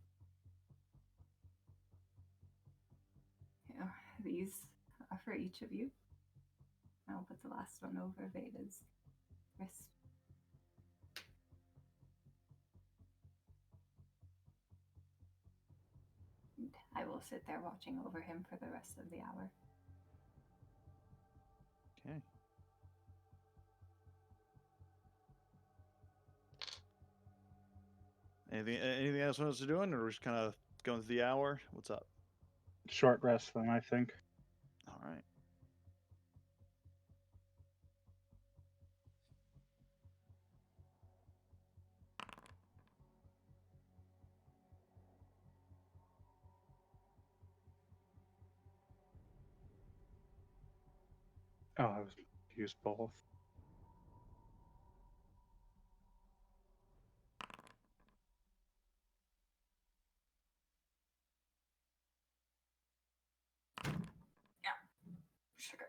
these are for each of you. I'll put the last one over Veda's wrist. And I will sit there watching over him for the rest of the hour. Okay. Anything else else are doing, or we're just kind of going through the hour? What's up? Short rest then, I think. All right. Oh, I was used both. Sugar.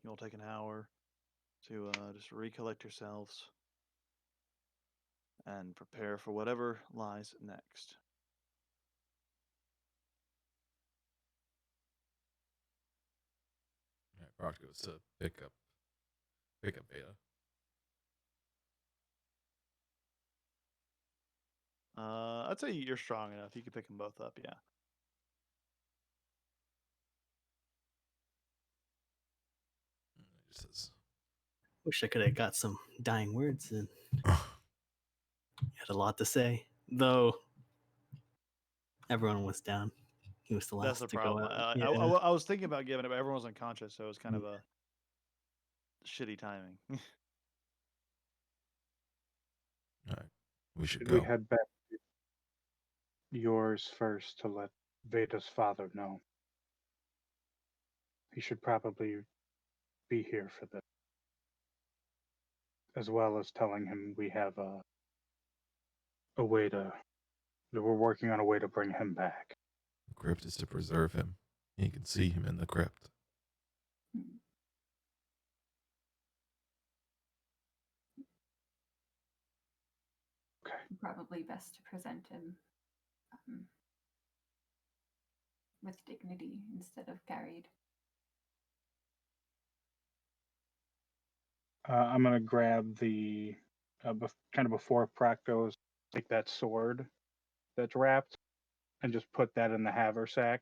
You'll take an hour to just recollect yourselves and prepare for whatever lies next. Yeah, Brock goes to pick up Beta. I'd say you're strong enough. You can pick them both up, yeah. He just says, Wish I could have got some dying words and had a lot to say. Though everyone was down. He was the last That's the to go problem. out. I was thinking about giving it, but everyone was unconscious, so it was kind of a shitty timing. all right, we should Should go. we head back to yours first to let Veda's father know? He should probably be here for this, as well as telling him we have a way to that we're working on a way to bring him back. The crypt is to preserve him. He can see him in the crypt. Okay. Probably best to present him with dignity instead of carried. I'm gonna grab the kind of before Proc goes, take that sword that's wrapped and just put that in the haversack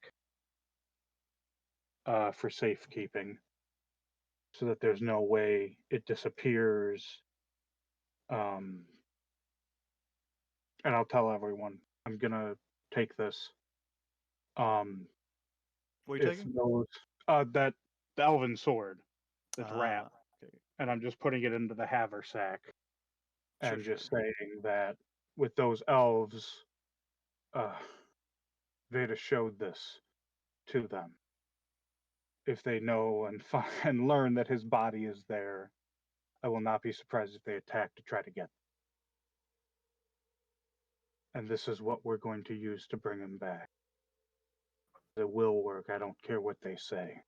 for safekeeping, so that there's no way it disappears. And I'll tell everyone I'm gonna take this. What are you If taking? those that the elven sword that's wrapped, Okay. and I'm just putting it into the haversack and Sure. just saying that with those elves, Veda showed this to them. If they know and find and learn that his body is there, I will not be surprised if they attack to try to get him. And this is what we're going to use to bring him back. It will work. I don't care what they say.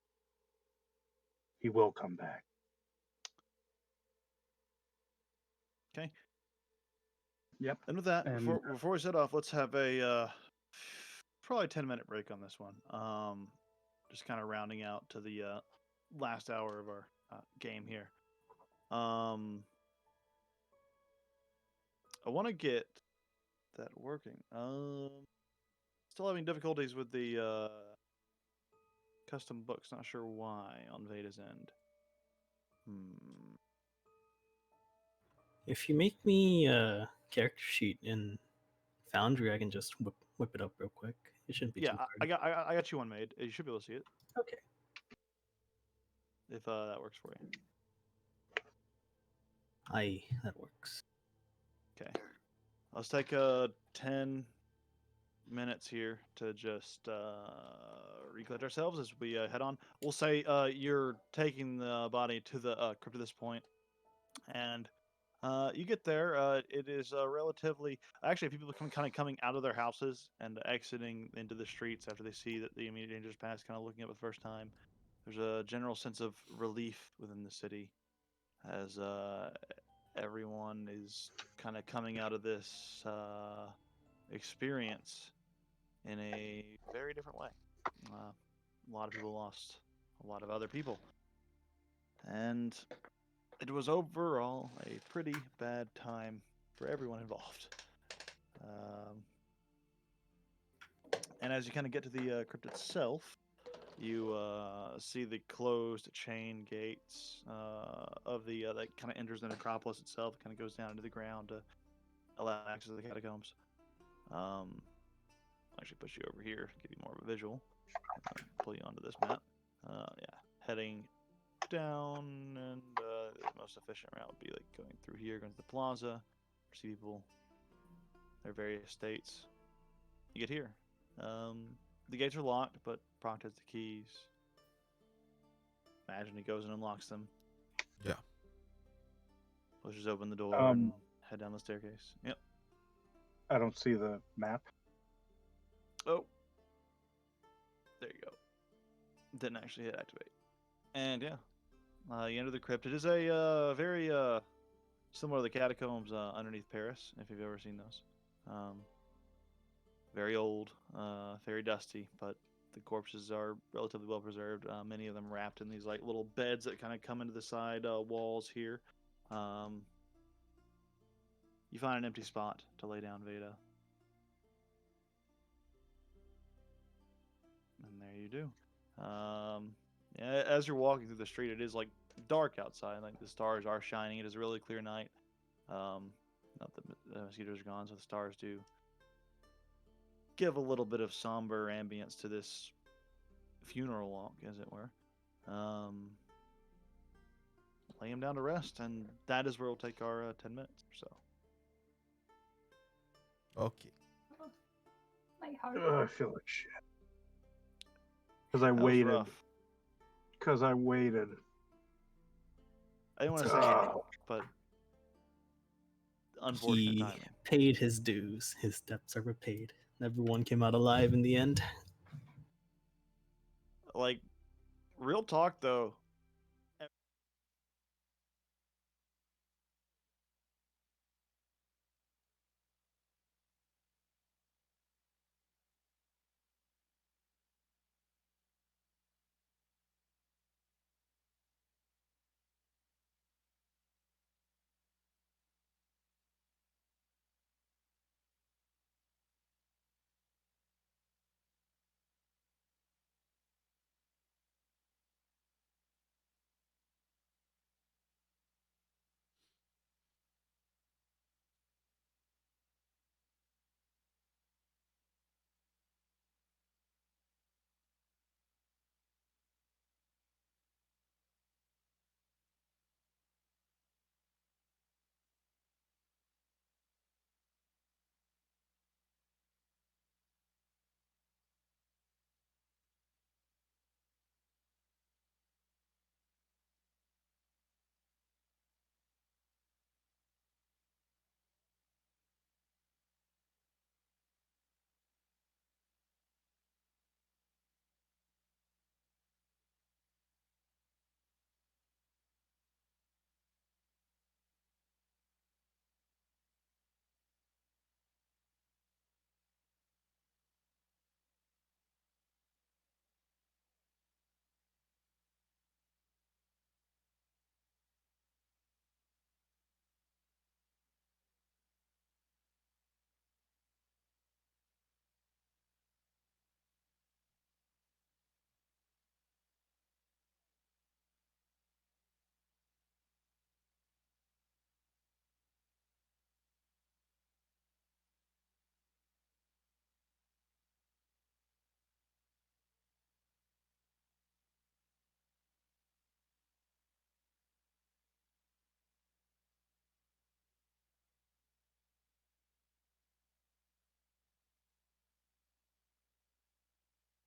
He will come back. Okay. Yep. And with that, And before we set off, let's have a probably 10-minute break on this one. Just kind of rounding out to the last hour of our game here. I want to get that working. Still having difficulties with the custom books. Not sure why on Veda's end. If you make me a character sheet in Foundry, I can just whip it up real quick. It shouldn't be Yeah, too I hard. got you one made. You should be able to see it Okay. if that works for you. That works. Okay. Let's take 10 minutes here to just recollect ourselves as we head on. We'll say you're taking the body to the crypt at this point, and you get there. It is relatively actually people are kind of coming out of their houses and exiting into the streets after they see that the immediate dangers past, kind of looking up for the first time. There's a general sense of relief within the city as everyone is kind of coming out of this experience in a very different way. A lot of people lost a lot of other people. And it was overall a pretty bad time for everyone involved. And as you kind of get to the crypt itself, you see the closed chain gates of the that kind of enters the necropolis itself. Kind of goes down into the ground to allow access to the catacombs. Actually, push you over here, give you more of a visual. Pull you onto this map. Yeah, heading down, and the most efficient route would be like going through here, going to the plaza, see people, their various states. You get here. The gates are locked, but Proct has the keys. Imagine he goes and unlocks them. Yeah. Pushes open the door and head down the staircase. Yep. I don't see the map. Oh. There you go. Didn't actually hit activate. And yeah, you enter the crypt. It is a very similar to the catacombs underneath Paris, if you've ever seen those. Very old, very dusty, but the corpses are relatively well preserved. Many of them wrapped in these like little beds that kind of come into the side walls here. You find an empty spot to lay down Veda. And there you do. Yeah, as you're walking through the street, it is like dark outside. Like the stars are shining. It is a really clear night. Not that the mosquitoes are gone, so the stars do give a little bit of somber ambience to this funeral walk, as it were. Lay him down to rest, and that is where we'll take our 10 minutes or so. Okay. My heart. I feel like shit. Because I That was waited. rough. Because I waited. I didn't want to say anything, but unfortunate He timing. paid his dues. His debts are repaid. Everyone came out alive in the end. Like, real talk though.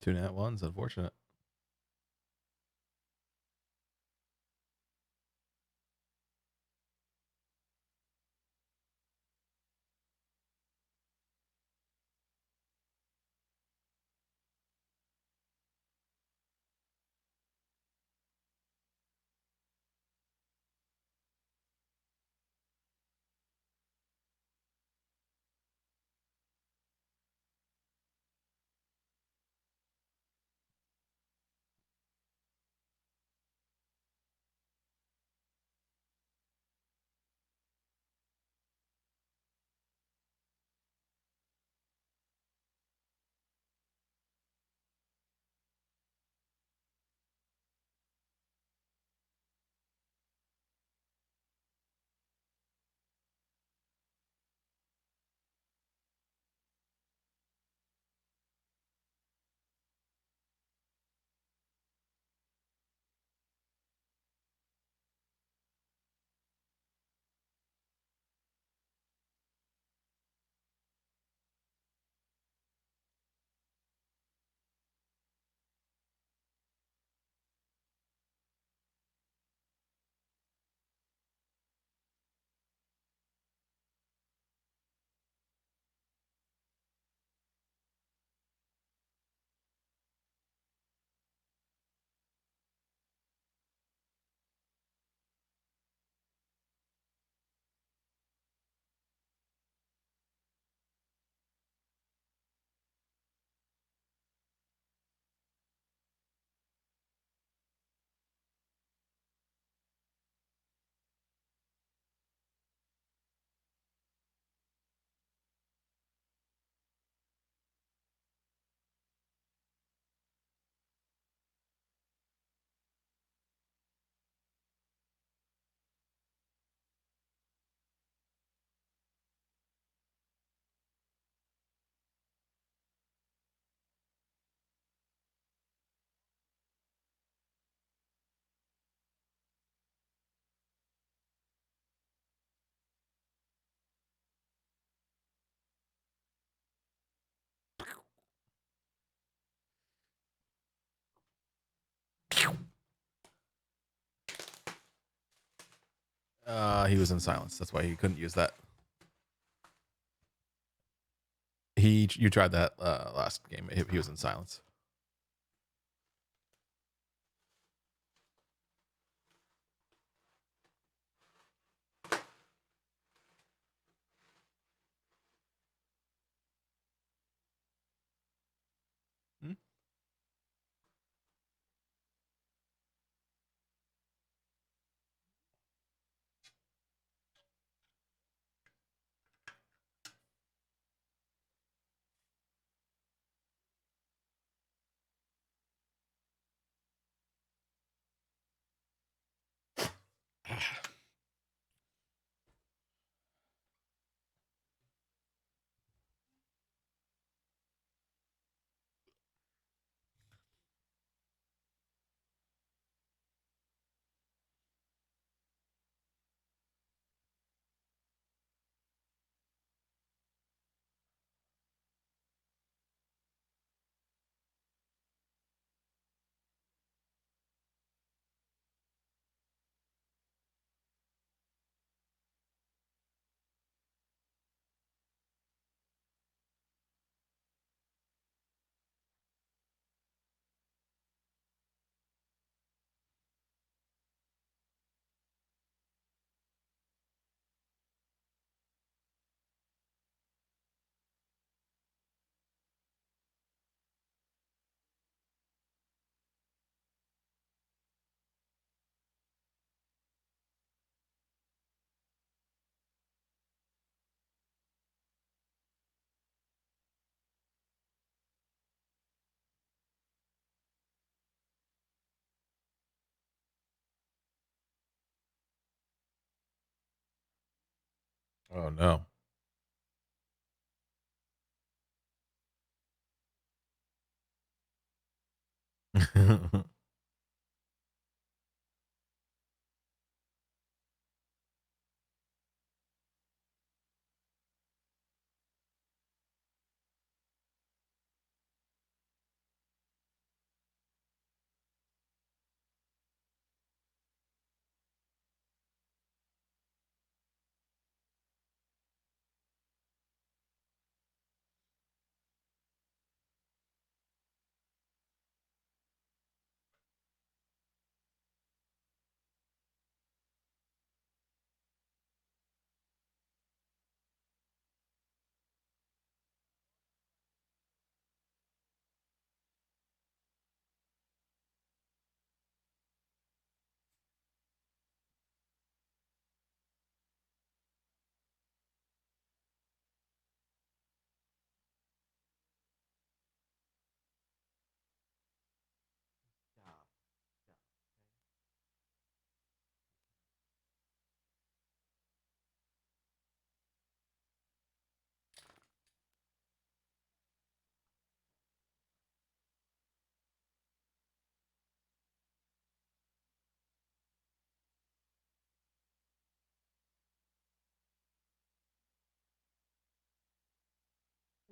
2 nat ones, unfortunate. He was in silence. That's why he couldn't use that. You tried that last game. He was in silence. Hmm? Oh no.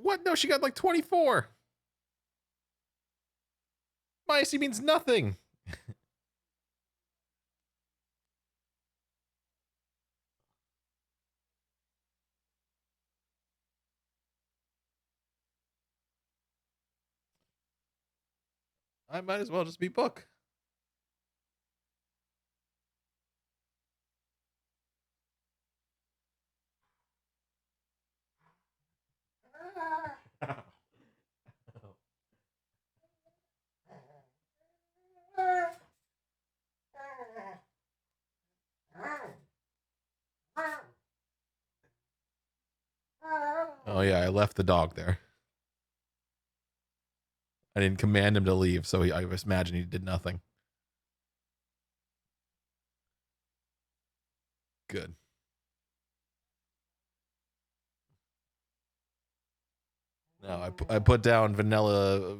What? No, she got like 24. My AC means nothing. I might as well just be book. Oh yeah, I left the dog there. I didn't command him to leave, so I just imagine he did nothing. Good. No, I put down vanilla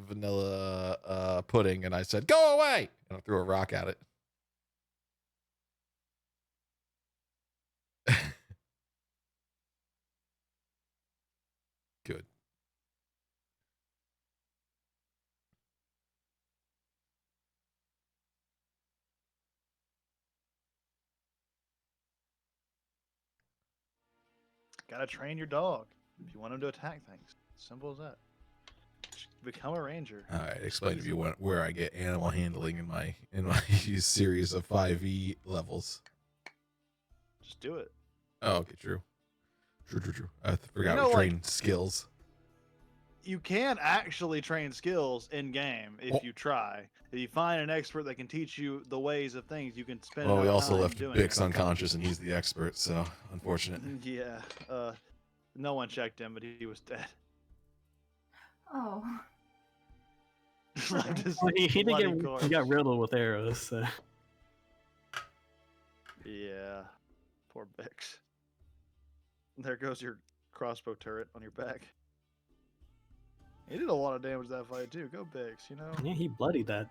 pudding, and I said, "Go away!" And I threw a rock at it. Good. Gotta train your dog if you want him to attack things. Simple as that. Just become a ranger. All right, explain to me where I get animal handling in my series of 5e levels. Just do it. Oh, okay, true. I forgot know, we like- train skills. You can actually train skills in game if you try. If you find an expert that can teach you the ways of things, you can spend. Well, we enough also time left doing Bix it. unconscious, and he's the expert, so unfortunate. Yeah. No one checked him, but he was dead. Oh. Left his Well, he bloody did corpse. he got riddled with arrows. So. Yeah. Poor Bix. There goes your crossbow turret on your back. He did a lot of damage that fight too. Go Bix, you know? Yeah, he bloodied that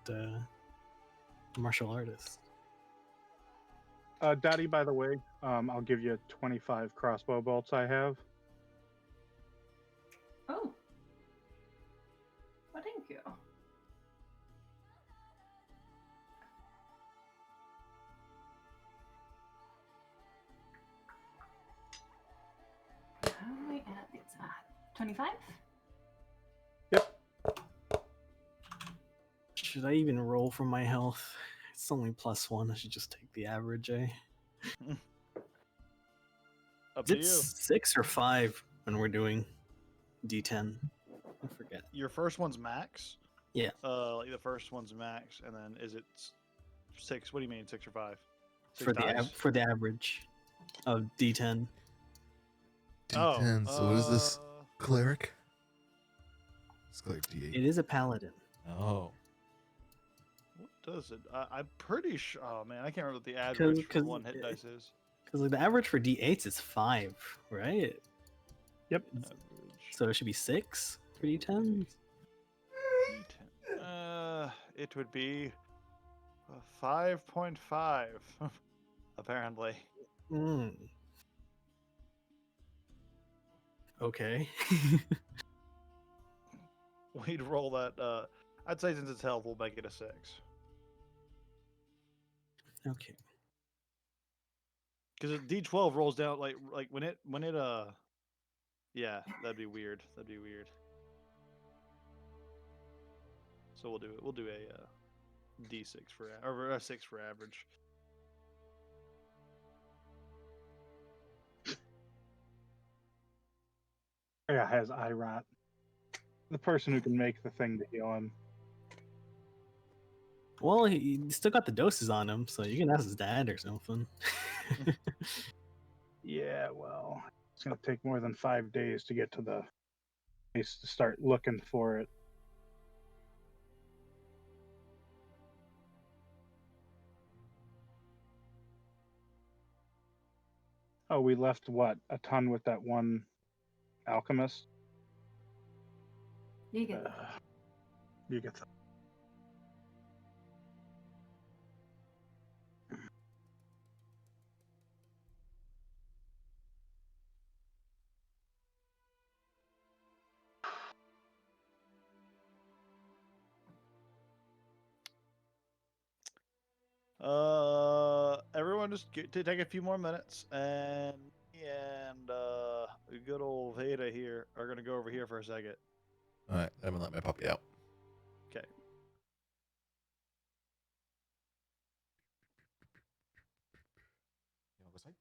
martial artist. Daddy, by the way, I'll give you 25 crossbow bolts I have. Oh. Well, thank you. How do I add these? 25? Should I even roll for my health? It's only +1. I should just take the average, eh? Up Is to it you. 6 or 5 when we're doing D10? I forget. Your first one's max. Yeah. Like the first one's max, and then is it 6? What do you mean 6 or 5? For the average of D10. D10. So what is this? Cleric? It's cleric D8. It is a paladin. Oh. What does it? I'm pretty sure. Oh man, I can't remember what the average for 'cause one hit dice is. Because like the average for D8s is 5, right? Yep. Average. So it should be 6 for D10s. D10. It would be 5.5, apparently. Mm. Okay. We'd roll that. I'd say since it's health, we'll make it a 6. Okay. Because D12 rolls down like when it yeah, that'd be weird. That'd be weird. So we'll do it. We'll do a D6 or a 6 for average. Yeah, has eye rot. The person who can make the thing to heal him. Well, he still got the doses on him, so you can ask his dad or something. Yeah, well, it's gonna take more than 5 days to get to the place to start looking for it. Oh, we left what? A ton with that one alchemist? You get You get that. Everyone just take a few more minutes, and me and good old Veda here are gonna go over here for a second. All right, I'm gonna let my puppy out. Okay. You wanna go outside?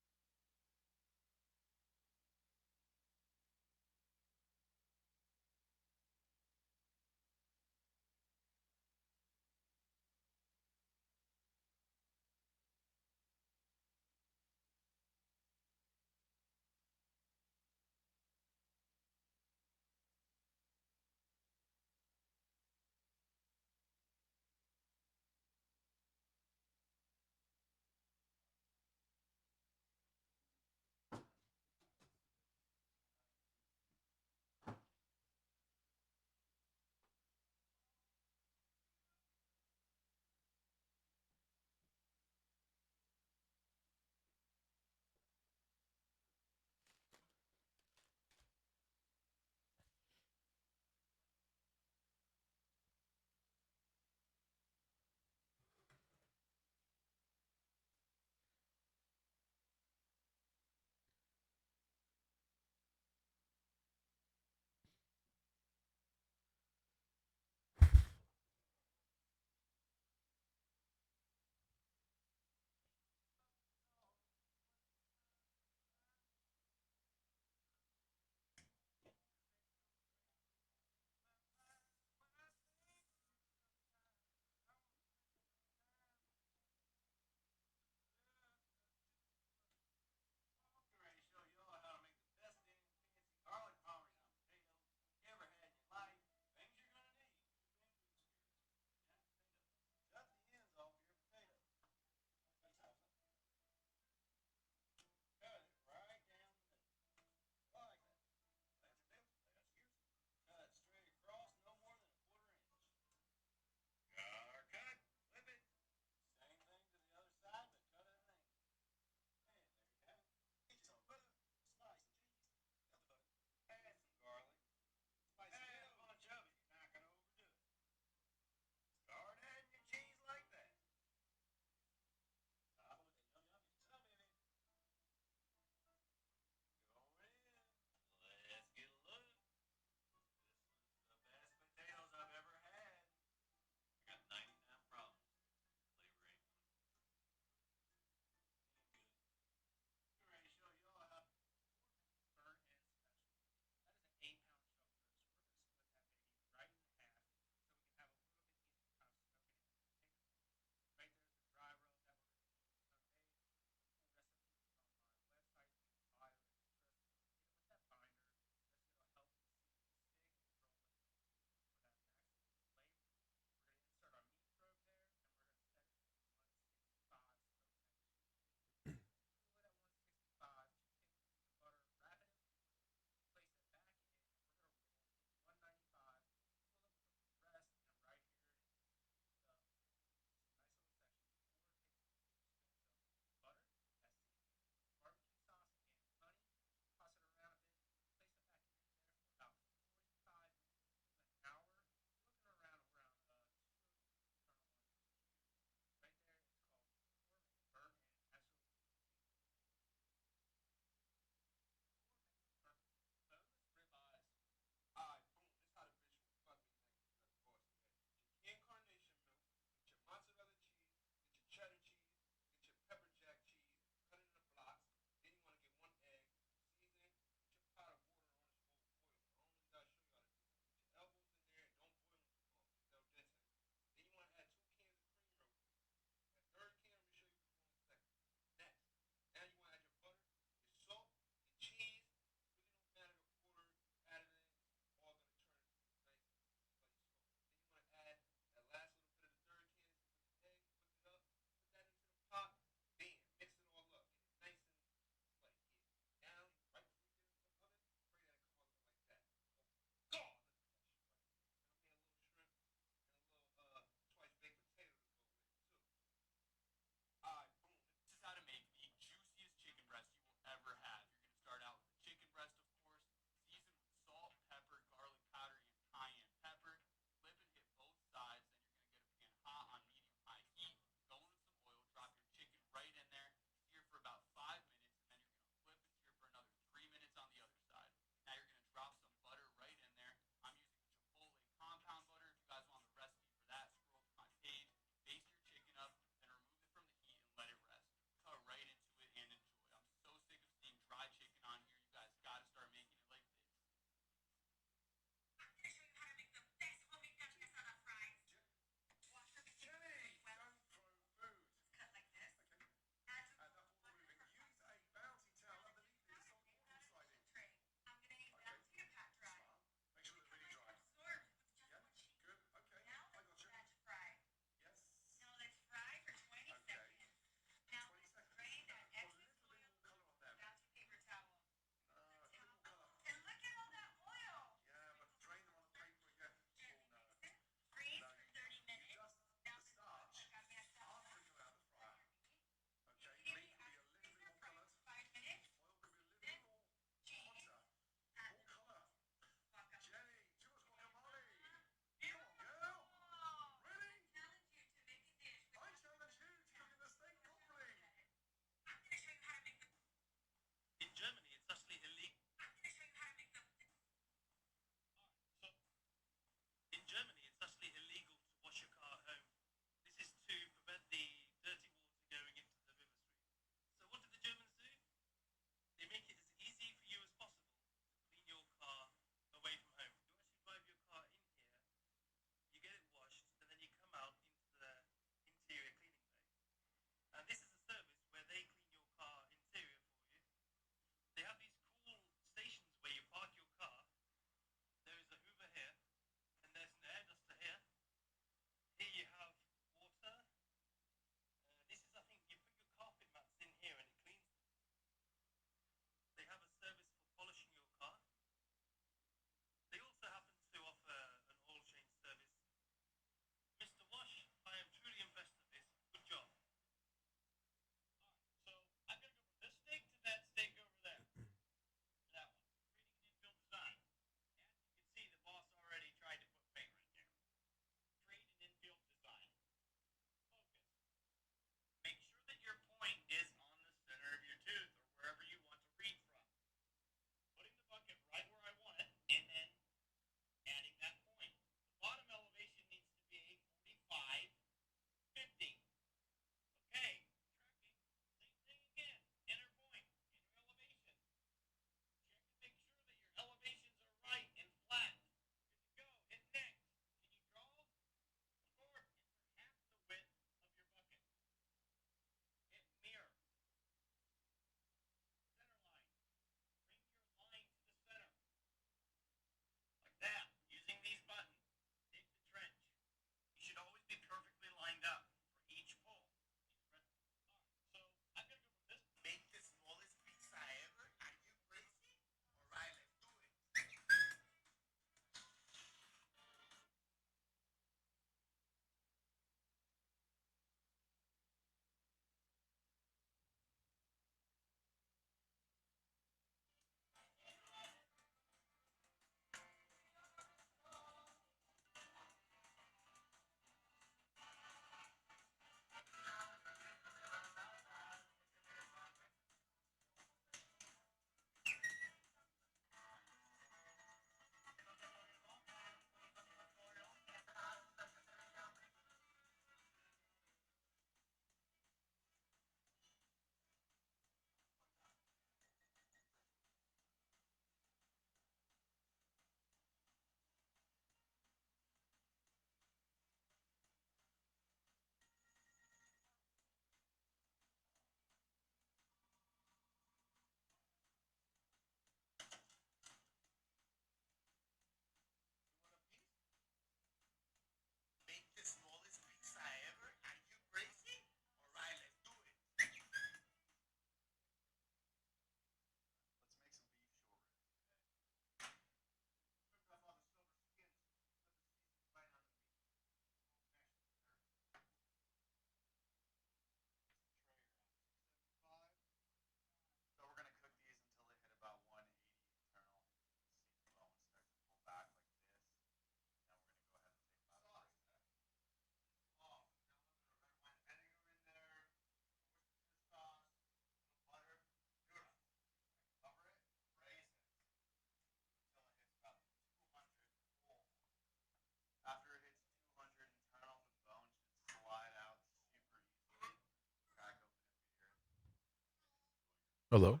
Hello.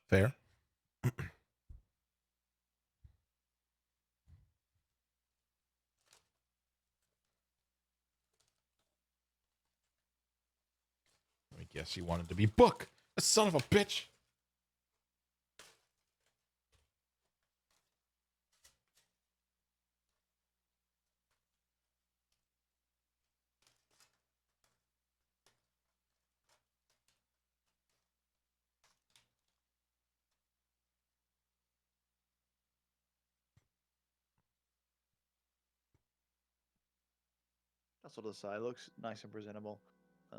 Fair. I guess you wanted to be Book, a son of a bitch. That's what the side looks nice and presentable.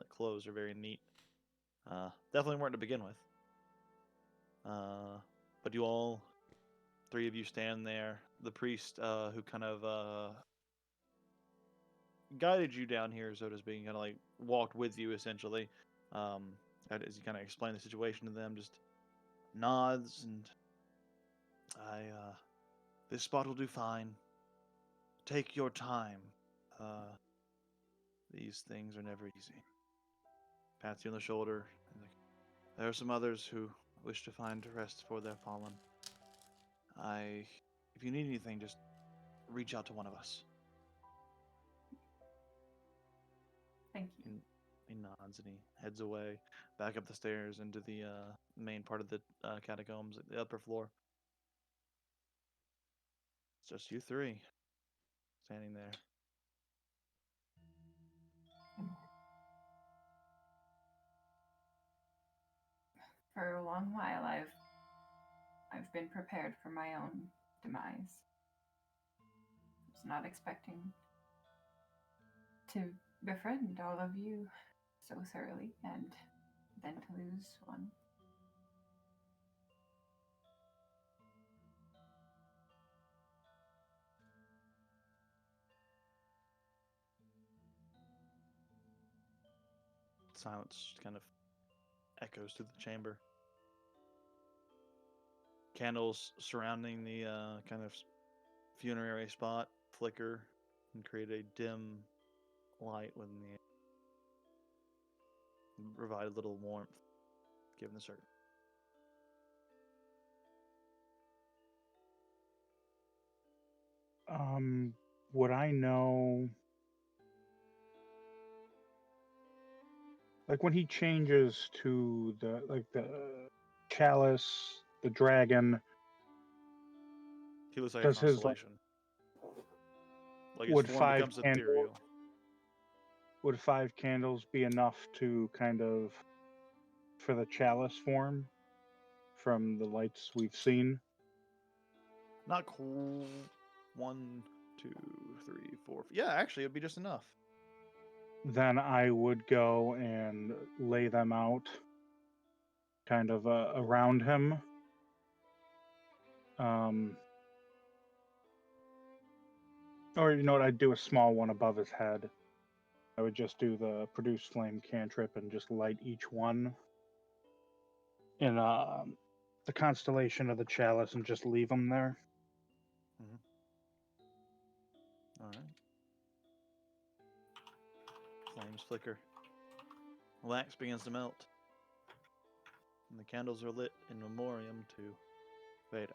Clothes are very neat. Definitely weren't to begin with. But you all, three of you stand there. The priest, who kind of guided you down here, so to speak, kind of like walked with you essentially. As you kind of explain the situation to them, just nods and this spot will do fine. Take your time. These things are never easy. Pats you on the shoulder. And like, there are some others who wish to find rest for their fallen. If you need anything, just reach out to one of us. Thank you. And he nods and he heads away, back up the stairs into the main part of the catacombs, the upper floor. It's just you three standing there. For a long while, I've been prepared for my own demise. I was not expecting to befriend all of you so thoroughly, and then to lose one. Silence kind of echoes through the chamber. Candles surrounding the kind of funerary spot flicker and create a dim light within the air. Provide a little warmth given the circle. Would I know, like when he changes to the chalice, the dragon, He looks like a does his constellation. Like his would form five becomes candles ethereal. would 5 candles be enough to kind of for the chalice form from the lights we've seen? Not cool. 1, 2, 3, 4. Yeah, actually, it'd be just enough. Then I would go and lay them out kind of around him. Or you know what, I'd do a small one above his head. I would just do the produce flame cantrip and just light each one in the constellation of the chalice and just leave them there. All right. Flames flicker. Wax begins to melt. And the candles are lit in memoriam to Veda.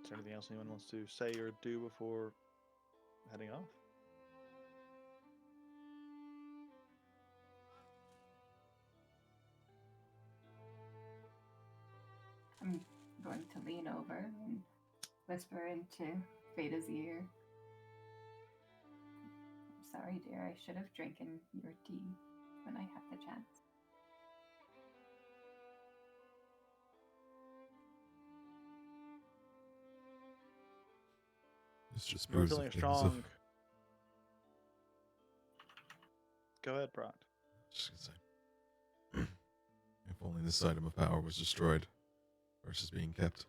Is there anything else anyone wants to say or do before heading off? I'm going to lean over and whisper into Veda's ear. I'm sorry, dear. I should have drinking your tea when I had the chance. It's just You're proves feeling the things strong. of. Go ahead, Brock. Just gonna say, if only this item of power was destroyed versus being kept,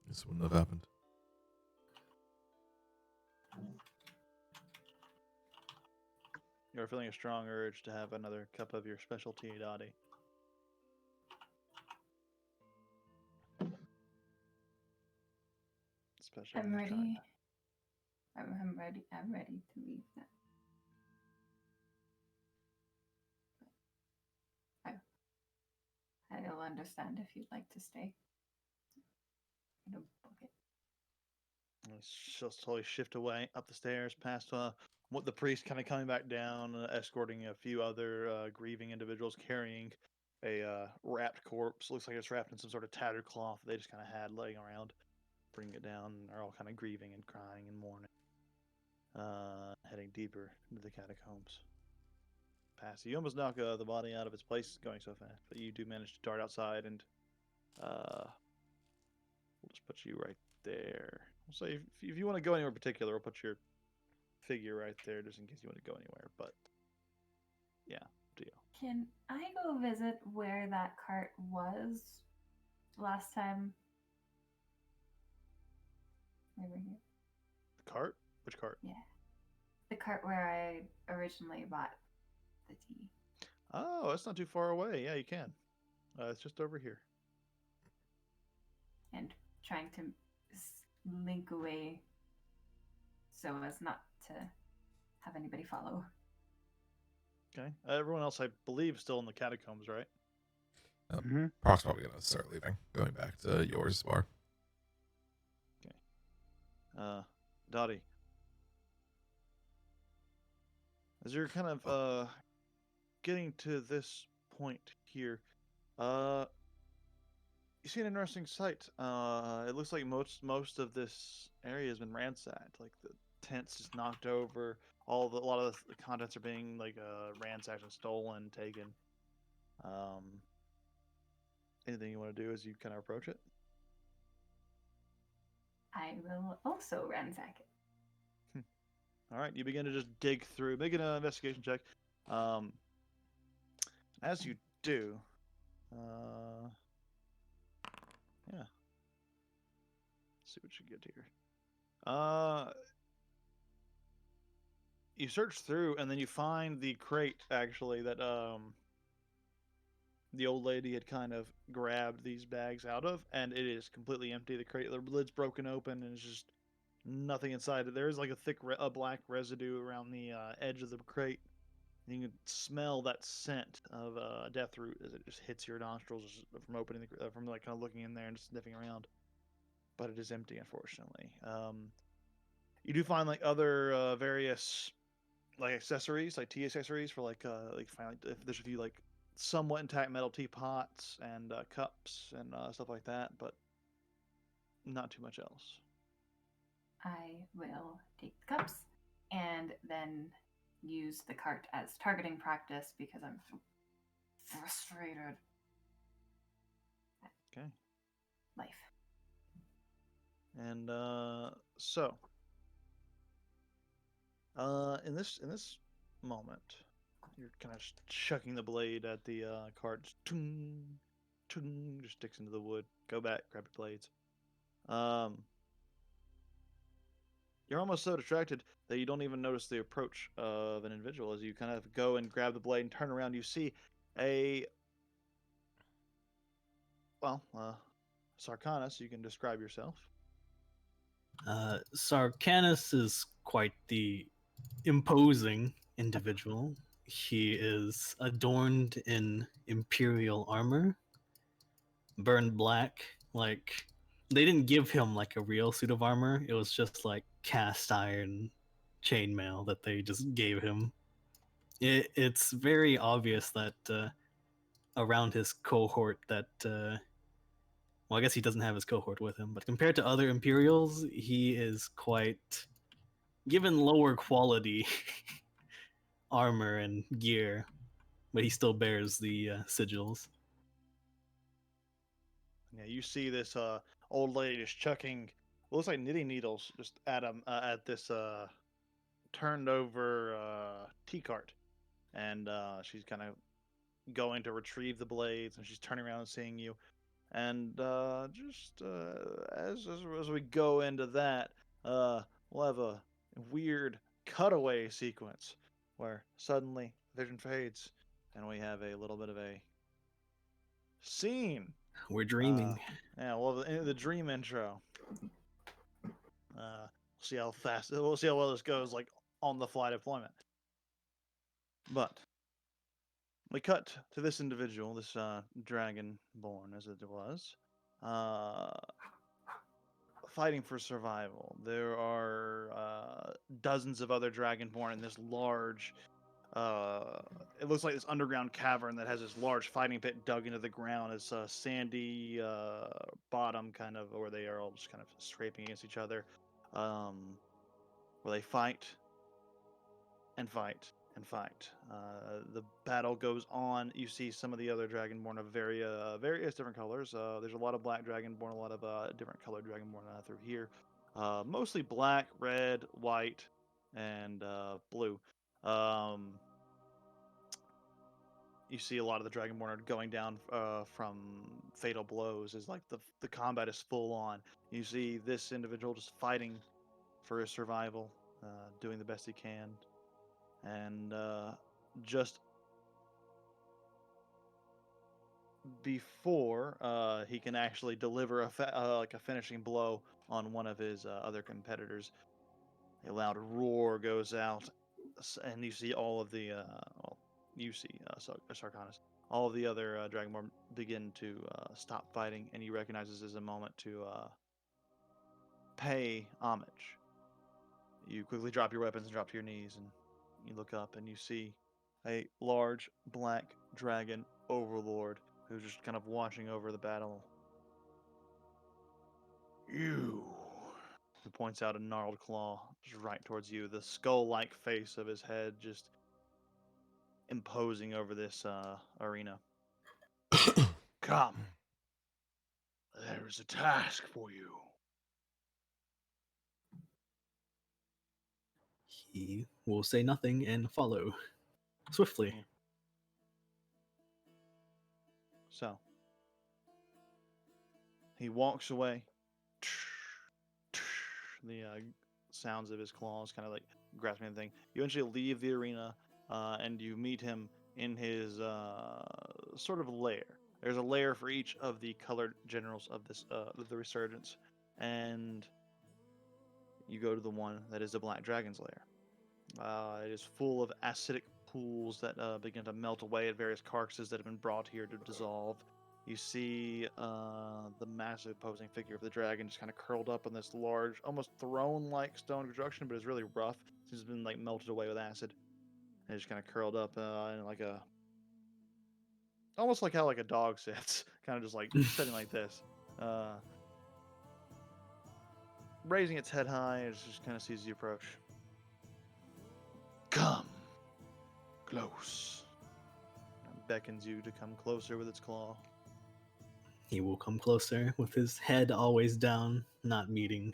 this wouldn't have happened. You're feeling a strong urge to have another cup of your specialty Dottie. Especially I'm ready I'm ready. I'm ready to leave now. I'll understand if you'd like to stay. I don't book it. She'll slowly shift away up the stairs past what the priest kind of coming back down, escorting a few other grieving individuals carrying a wrapped corpse. Looks like it's wrapped in some sort of tattered cloth they just kind of had laying around. Bring it down, and they're all kind of grieving and crying and mourning. Heading deeper into the catacombs. Past you almost knock the body out of its place going so fast, but you do manage to dart outside, and we'll just put you right there. We'll say if you want to go anywhere particular, we'll put your figure right there just in case you want to go anywhere. But yeah, deal. Can I go visit where that cart was last time we were here? The cart? Which cart? Yeah. The cart where I originally bought the tea. Oh, that's not too far away. Yeah, you can. It's just over here. And trying to slink away so as not to have anybody follow. Okay. Everyone else, I believe, still in the catacombs, right? Proc's probably gonna start leaving, going back to yours bar. Dottie. As you're kind of getting to this point here, you see an interesting sight. It looks like most of this area has been ransacked. Like the tents just knocked over. A lot of the contents are being like ransacked and stolen, taken. Anything you want to do as you kind of approach it? I will also ransack it. All right, you begin to just dig through. Make an investigation check. As you do, yeah. Let's see what you get here. You search through, and then you find the crate actually that the old lady had kind of grabbed these bags out of, and it is completely empty. The crate, the lid's broken open, and it's just nothing inside it. There is like a thick, black residue around the edge of the crate. You can smell that scent of death root as it just hits your nostrils from opening from like kind of looking in there and just sniffing around. But it is empty, unfortunately. You do find like other various like accessories, like tea accessories for like if there's a few like somewhat intact metal teapots and cups and stuff like that, but not too much else. I will take the cups and then use the cart as targeting practice because I'm frustrated. Okay. Life. And so in this moment, you're kind of chucking the blade at the cart, just tung, tung, just sticks into the wood. Go back, grab your blades. You're almost so distracted that you don't even notice the approach of an individual as you kind of go and grab the blade and turn around. You see a Sarkhanus. You can describe yourself. Sarkhanus is quite the imposing individual. He is adorned in Imperial armor, burned black. Like, they didn't give him like a real suit of armor. It was just like cast iron chainmail that they just gave him. It's very obvious that around his cohort that well, I guess he doesn't have his cohort with him, but compared to other Imperials, he is quite given lower quality armor and gear, but he still bears the sigils. Yeah, you see this old lady just chucking looks like knitting needles just at this turned over tea cart, and she's kind of going to retrieve the blades, and she's turning around and seeing you, and as we go into that, we'll have a weird cutaway sequence where suddenly vision fades, and we have a little bit of a scene. We're dreaming. Yeah, well, the dream intro. see how fast. We'll see how well this goes, like on the fly deployment. But we cut to this individual, this dragonborn, as it was, fighting for survival. There are dozens of other dragonborn in this large. It looks like this underground cavern that has this large fighting pit dug into the ground. It's a sandy bottom, kind of, where they are all just kind of scraping against each other, where they fight and fight and fight. The battle goes on. You see some of the other dragonborn of various different colors. There's a lot of black dragonborn, a lot of different colored dragonborn through here. Mostly black, red, white, and blue. You see a lot of the dragonborn are going down from fatal blows, as like the combat is full on. You see this individual just fighting for his survival, doing the best he can, and just before he can actually deliver a finishing blow on one of his other competitors, a loud roar goes out, and you see all of the Sarkonis. All of the other Dragonborn begin to stop fighting, and he recognizes this as a moment to pay homage. You quickly drop your weapons and drop to your knees, and you look up and you see a large black dragon overlord who's just kind of watching over the battle. You. He points out a gnarled claw just right towards you. The skull-like face of his head just imposing over this arena. Come. There is a task for you. He will say nothing and follow swiftly. So, he walks away. The sounds of his claws kind of like grasping the thing. You eventually leave the arena, and you meet him in his sort of lair. There's a lair for each of the colored generals of this of the Resurgence, and you go to the one that is the Black Dragon's lair. It is full of acidic pools that begin to melt away at various carcasses that have been brought here to dissolve. You see the massive posing figure of the dragon just kind of curled up on this large, almost throne-like stone construction, but it's really rough. It's been like melted away with acid. And it's kind of curled up in like a, almost like how like a dog sits, kind of just like sitting like this, raising its head high. It just kind of sees you approach. Come close. It beckons you to come closer with its claw. He will come closer with his head always down, not meeting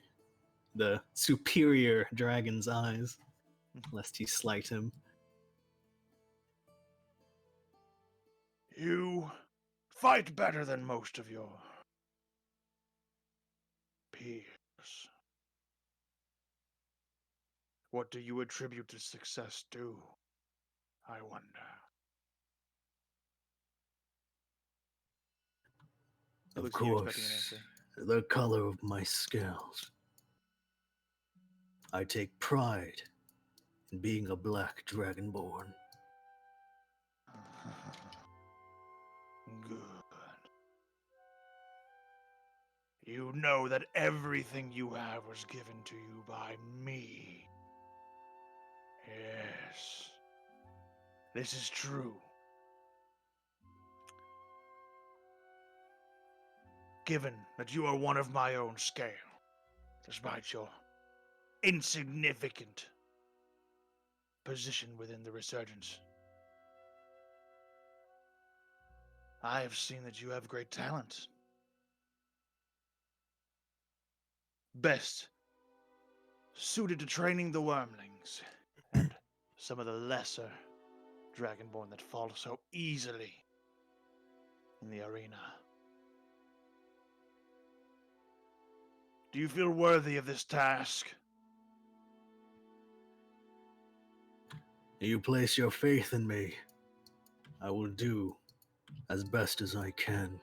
the superior dragon's eyes, lest he slight him. You fight better than most of your peers. What do you attribute this success to, I wonder? Of course, the color of my scales. I take pride in being a black dragonborn. Good. You know that everything you have was given to you by me. Yes. This is true. Given that you are one of my own scale, despite your insignificant position within the Resurgence, I have seen that you have great talent. Best suited to training the wormlings and some of the lesser dragonborn that fall so easily in the arena. Do you feel worthy of this task? You place your faith in me. I will do as best as I can.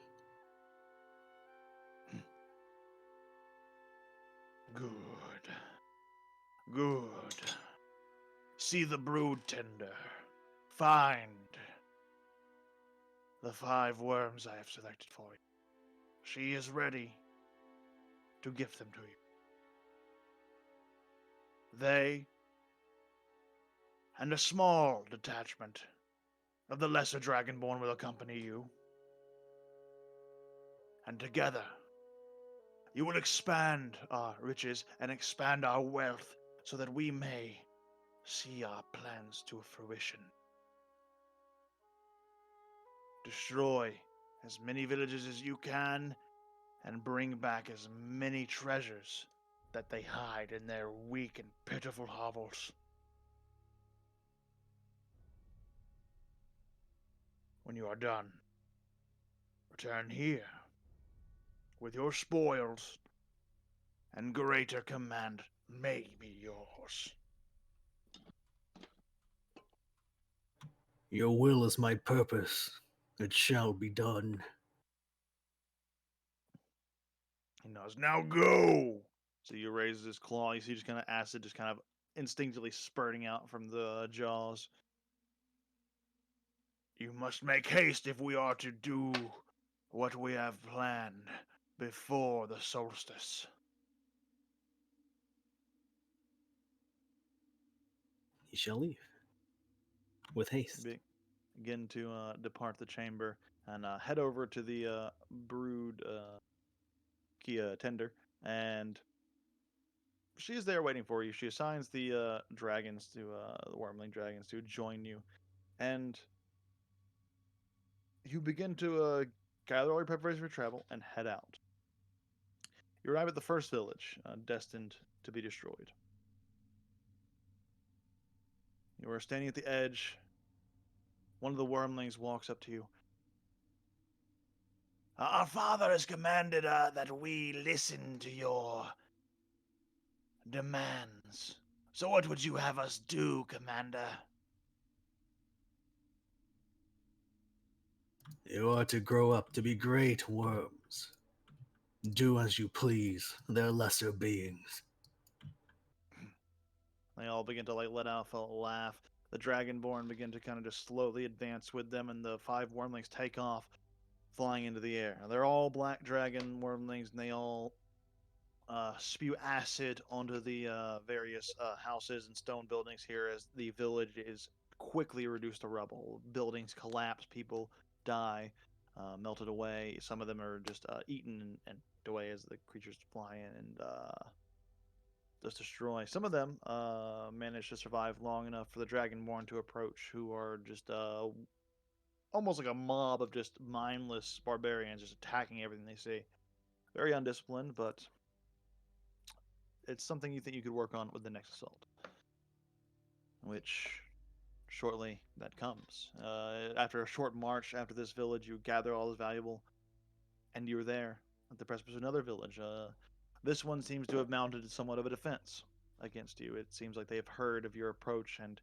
Good. Good. See the brood tender. Find the 5 worms I have selected for you. She is ready to gift them to you. They and a small detachment of the lesser dragonborn will accompany you. And together, you will expand our riches and expand our wealth so that we may see our plans to fruition. Destroy as many villages as you can and bring back as many treasures that they hide in their weak and pitiful hovels. When you are done, return here with your spoils, and greater command may be yours. Your will is my purpose. It shall be done. He knows, now go! So you raise his claw, you see just kind of acid just kind of instinctively spurting out from the jaws. You must make haste if we are to do what we have planned before the solstice. He shall leave with haste. Begin to depart the chamber and head over to the brood Kia tender, and she's there waiting for you. She assigns the dragons to the wormling dragons to join you, and you begin to gather all your preparations for travel and head out. You arrive at the first village, destined to be destroyed. You are standing at the edge. One of the wormlings walks up to you. Our father has commanded that we listen to your demands. So what would you have us do, Commander? You are to grow up to be great worms. Do as you please, they're lesser beings. They all begin to let out a laugh. The Dragonborn begin to kind of just slowly advance with them, and the 5 wormlings take off, flying into the air. They're all black dragon wormlings, and they all spew acid onto the various houses and stone buildings here as the village is quickly reduced to rubble. Buildings collapse, people die, melted away. Some of them are just eaten and away as the creatures fly in and just destroy. Some of them manage to survive long enough for the Dragonborn to approach, who are just almost like a mob of just mindless barbarians just attacking everything they see. Very undisciplined, but it's something you think you could work on with the next assault, which shortly that comes. After a short march after this village, you gather all this valuable, and you're there at the precipice of another village. This one seems to have mounted somewhat of a defense against you. It seems like they have heard of your approach, and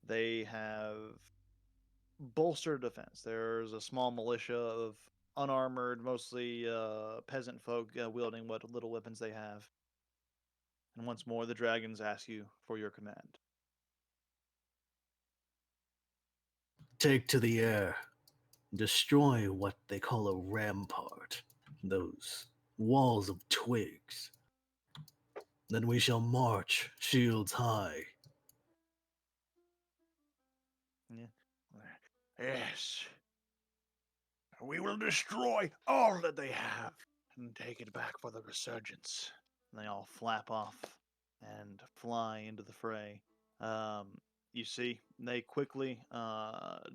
they have bolstered defense. There's a small militia of unarmored, mostly peasant folk wielding what little weapons they have. And once more, the dragons ask you for your command. Take to the air. Destroy what they call a rampart. Those walls of twigs. Then we shall march, shields high. Yeah. Yes. We will destroy all that they have and take it back for the resurgence. And they all flap off and fly into the fray. You see, they quickly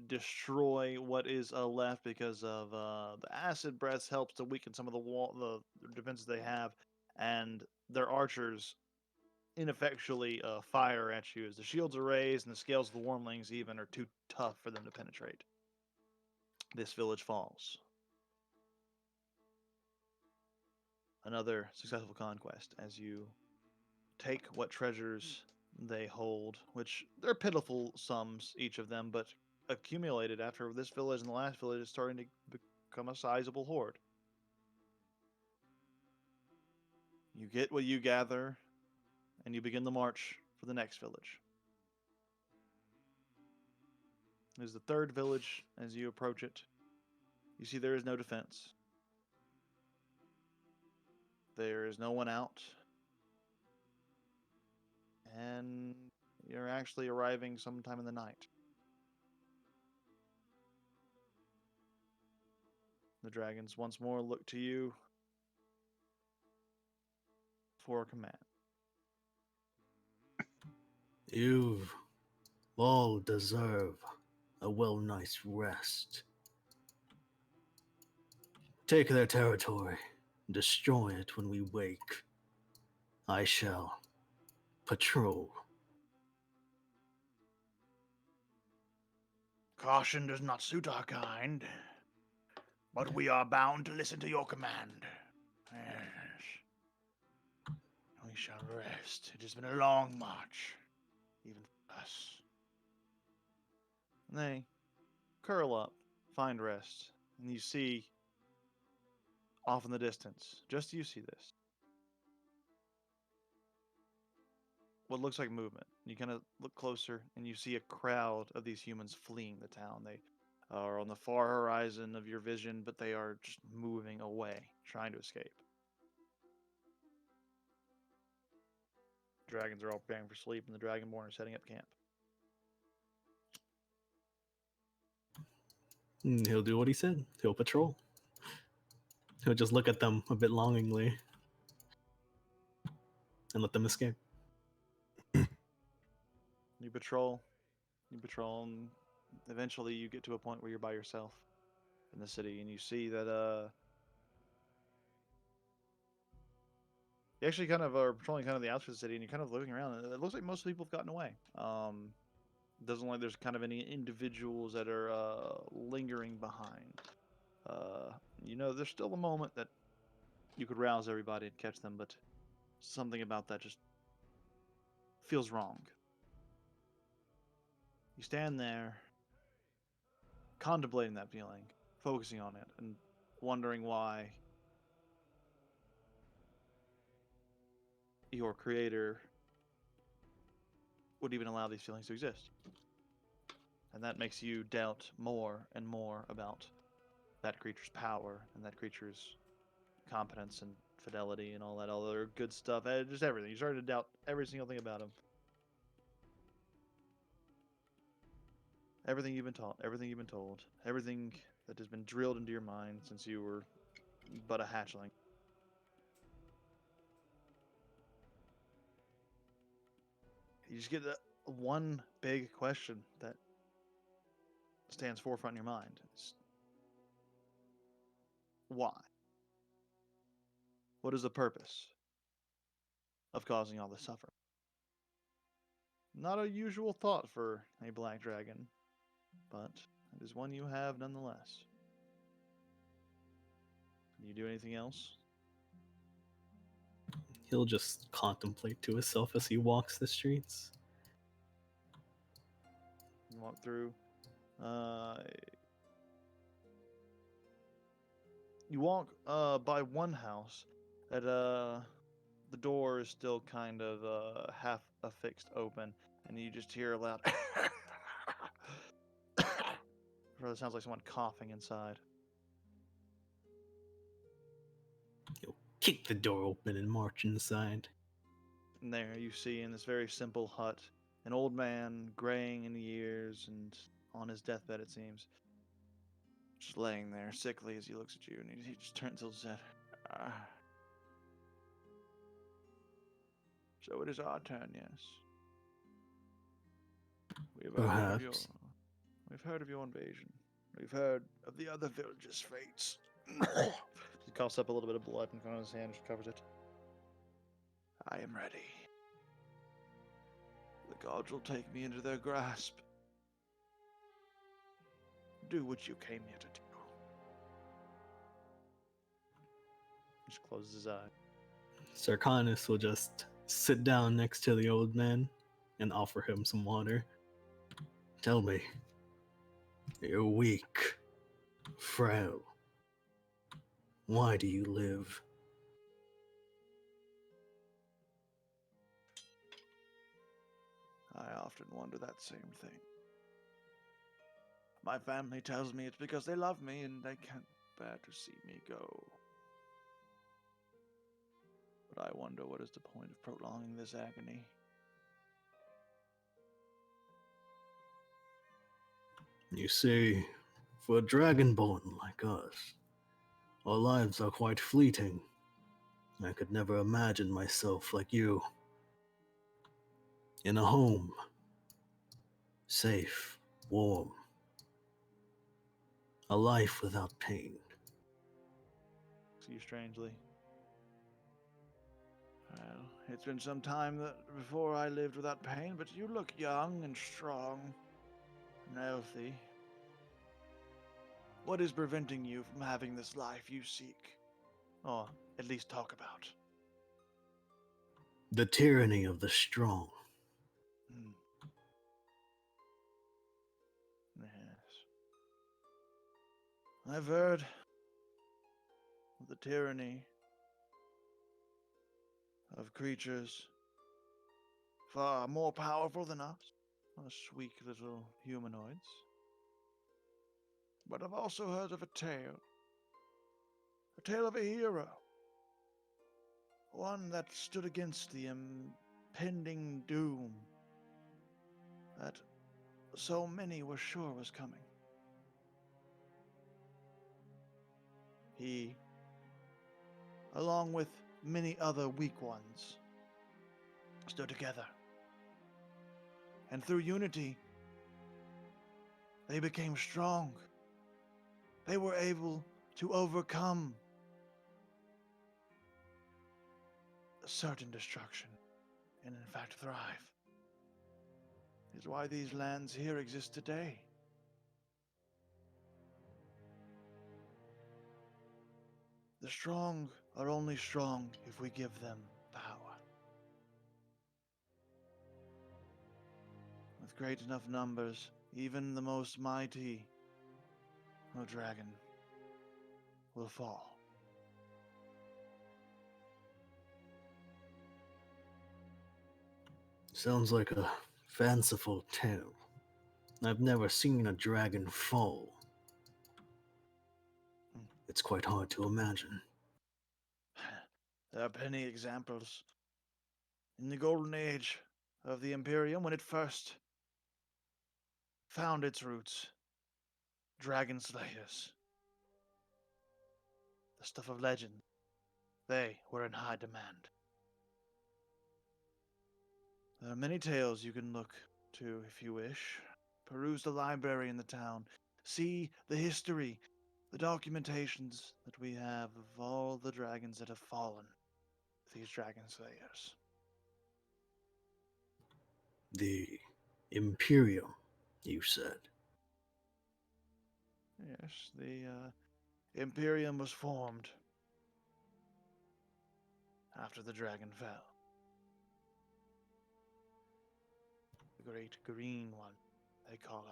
destroy what is left because of the acid breath helps to weaken some of the defenses they have, and their archers ineffectually fire at you as the shields are raised and the scales of the wormlings even are too tough for them to penetrate. This village falls. Another successful conquest as you take what treasures they hold, which they're pitiful sums, each of them, but accumulated after this village and the last village is starting to become a sizable hoard. You get what you gather, and you begin the march for the next village. It is the third village. As you approach it, you see there is no defense. There is no one out. And you're actually arriving sometime in the night. The dragons once more look to you for a command. You all deserve a nice rest. Take their territory, destroy it when we wake. I shall patrol. Caution does not suit our kind, but we are bound to listen to your command. Yes. We shall rest. It has been a long march, even for us. And they curl up, find rest, and you see off in the distance, just as you see this, what looks like movement. You kind of look closer, and you see a crowd of these humans fleeing the town. They are on the far horizon of your vision, but they are just moving away, trying to escape. Dragons are all preparing for sleep, and the Dragonborn are setting up camp. He'll do what he said. He'll patrol. He'll just look at them a bit longingly and let them escape. You patrol, and eventually you get to a point where you're by yourself in the city, and you see that you actually kind of are patrolling kind of the outskirts of the city, and you're kind of looking around, and it looks like most people have gotten away. Doesn't look like there's kind of any individuals that are lingering behind. There's still a moment that you could rouse everybody and catch them, but something about that just feels wrong. You stand there, contemplating that feeling, focusing on it, and wondering why your creator would even allow these feelings to exist. And that makes you doubt more and more about that creature's power and that creature's competence and fidelity and all that other good stuff. Just everything. You start to doubt every single thing about him. Everything you've been taught, everything you've been told, everything that has been drilled into your mind since you were but a hatchling. You just get one big question that stands forefront in your mind. It's why? What is the purpose of causing all this suffering? Not a usual thought for a black dragon, but it is one you have nonetheless. Can you do anything else? He'll just contemplate to himself as he walks the streets. You walk through. You walk by one house that the door is still kind of half affixed open, and you just hear a loud it sounds like someone coughing inside. He'll kick the door open and march inside. And there you see in this very simple hut an old man, graying in years and on his deathbed it seems, just laying there sickly as he looks at you, and he just turns his head. So it is our turn, yes. We've heard of your invasion. We've heard of the other villages' fates. He coughs up a little bit of blood and his hand just covers it. I am ready. The gods will take me into their grasp. Do what you came here to do. Just closes his eye. Sarkonis will just sit down next to the old man and offer him some water. Tell me, you're weak, frail. Why do you live? often wonder that same thing. My family tells me it's because they love me and they can't bear to see me go. But I wonder what is the point of prolonging this agony. You see, for a dragonborn like us, our lives are quite fleeting. I could never imagine myself like you. In a home. Safe, warm. A life without pain. See you strangely. Well, it's been some time before I lived without pain, but you look young and strong and healthy. What is preventing you from having this life you seek? Or at least talk about? The tyranny of the strong. Yes. I've heard of the tyranny of creatures far more powerful than us weak little humanoids. But I've also heard of a tale of a hero, one that stood against the impending doom that so many were sure was coming. He, along with many other weak ones, stood together. And through unity, they became strong. They were able to overcome certain destruction and in fact thrive. Is why these lands here exist today. The strong are only strong if we give them power. With great enough numbers, even the most mighty dragon will fall. Sounds like a fanciful tale. I've never seen a dragon fall. It's quite hard to imagine. There are plenty examples. In the golden age of the Imperium, when it first found its roots, dragon slayers, the stuff of legend, they were in high demand. There are many tales you can look to if you wish. Peruse the library in the town. See the history, the documentations that we have of all the dragons that have fallen. These dragon slayers. The Imperium, you said. Yes, the Imperium was formed after the dragon fell. The great green one, they call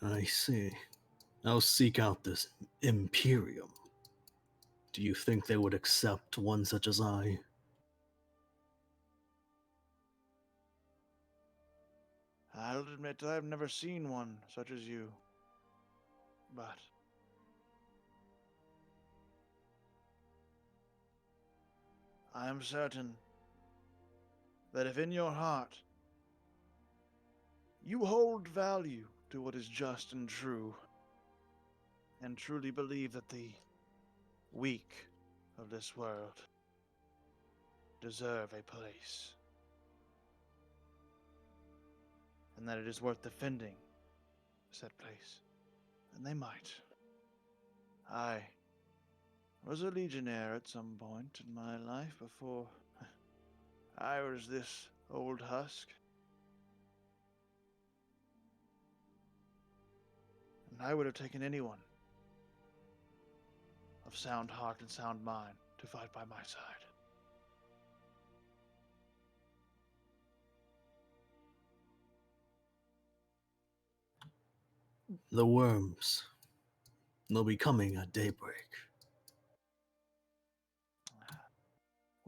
her. I see. I'll seek out this Imperium. Do you think they would accept one such as I? I'll admit I've never seen one such as you. But I am certain that if in your heart you hold value to what is just and true, and truly believe that the weak of this world deserve a place, and that it is worth defending said place, then they might. I was a legionnaire at some point in my life before I was this old husk. And I would have taken anyone of sound heart and sound mind to fight by my side. The worms. They'll be coming at daybreak.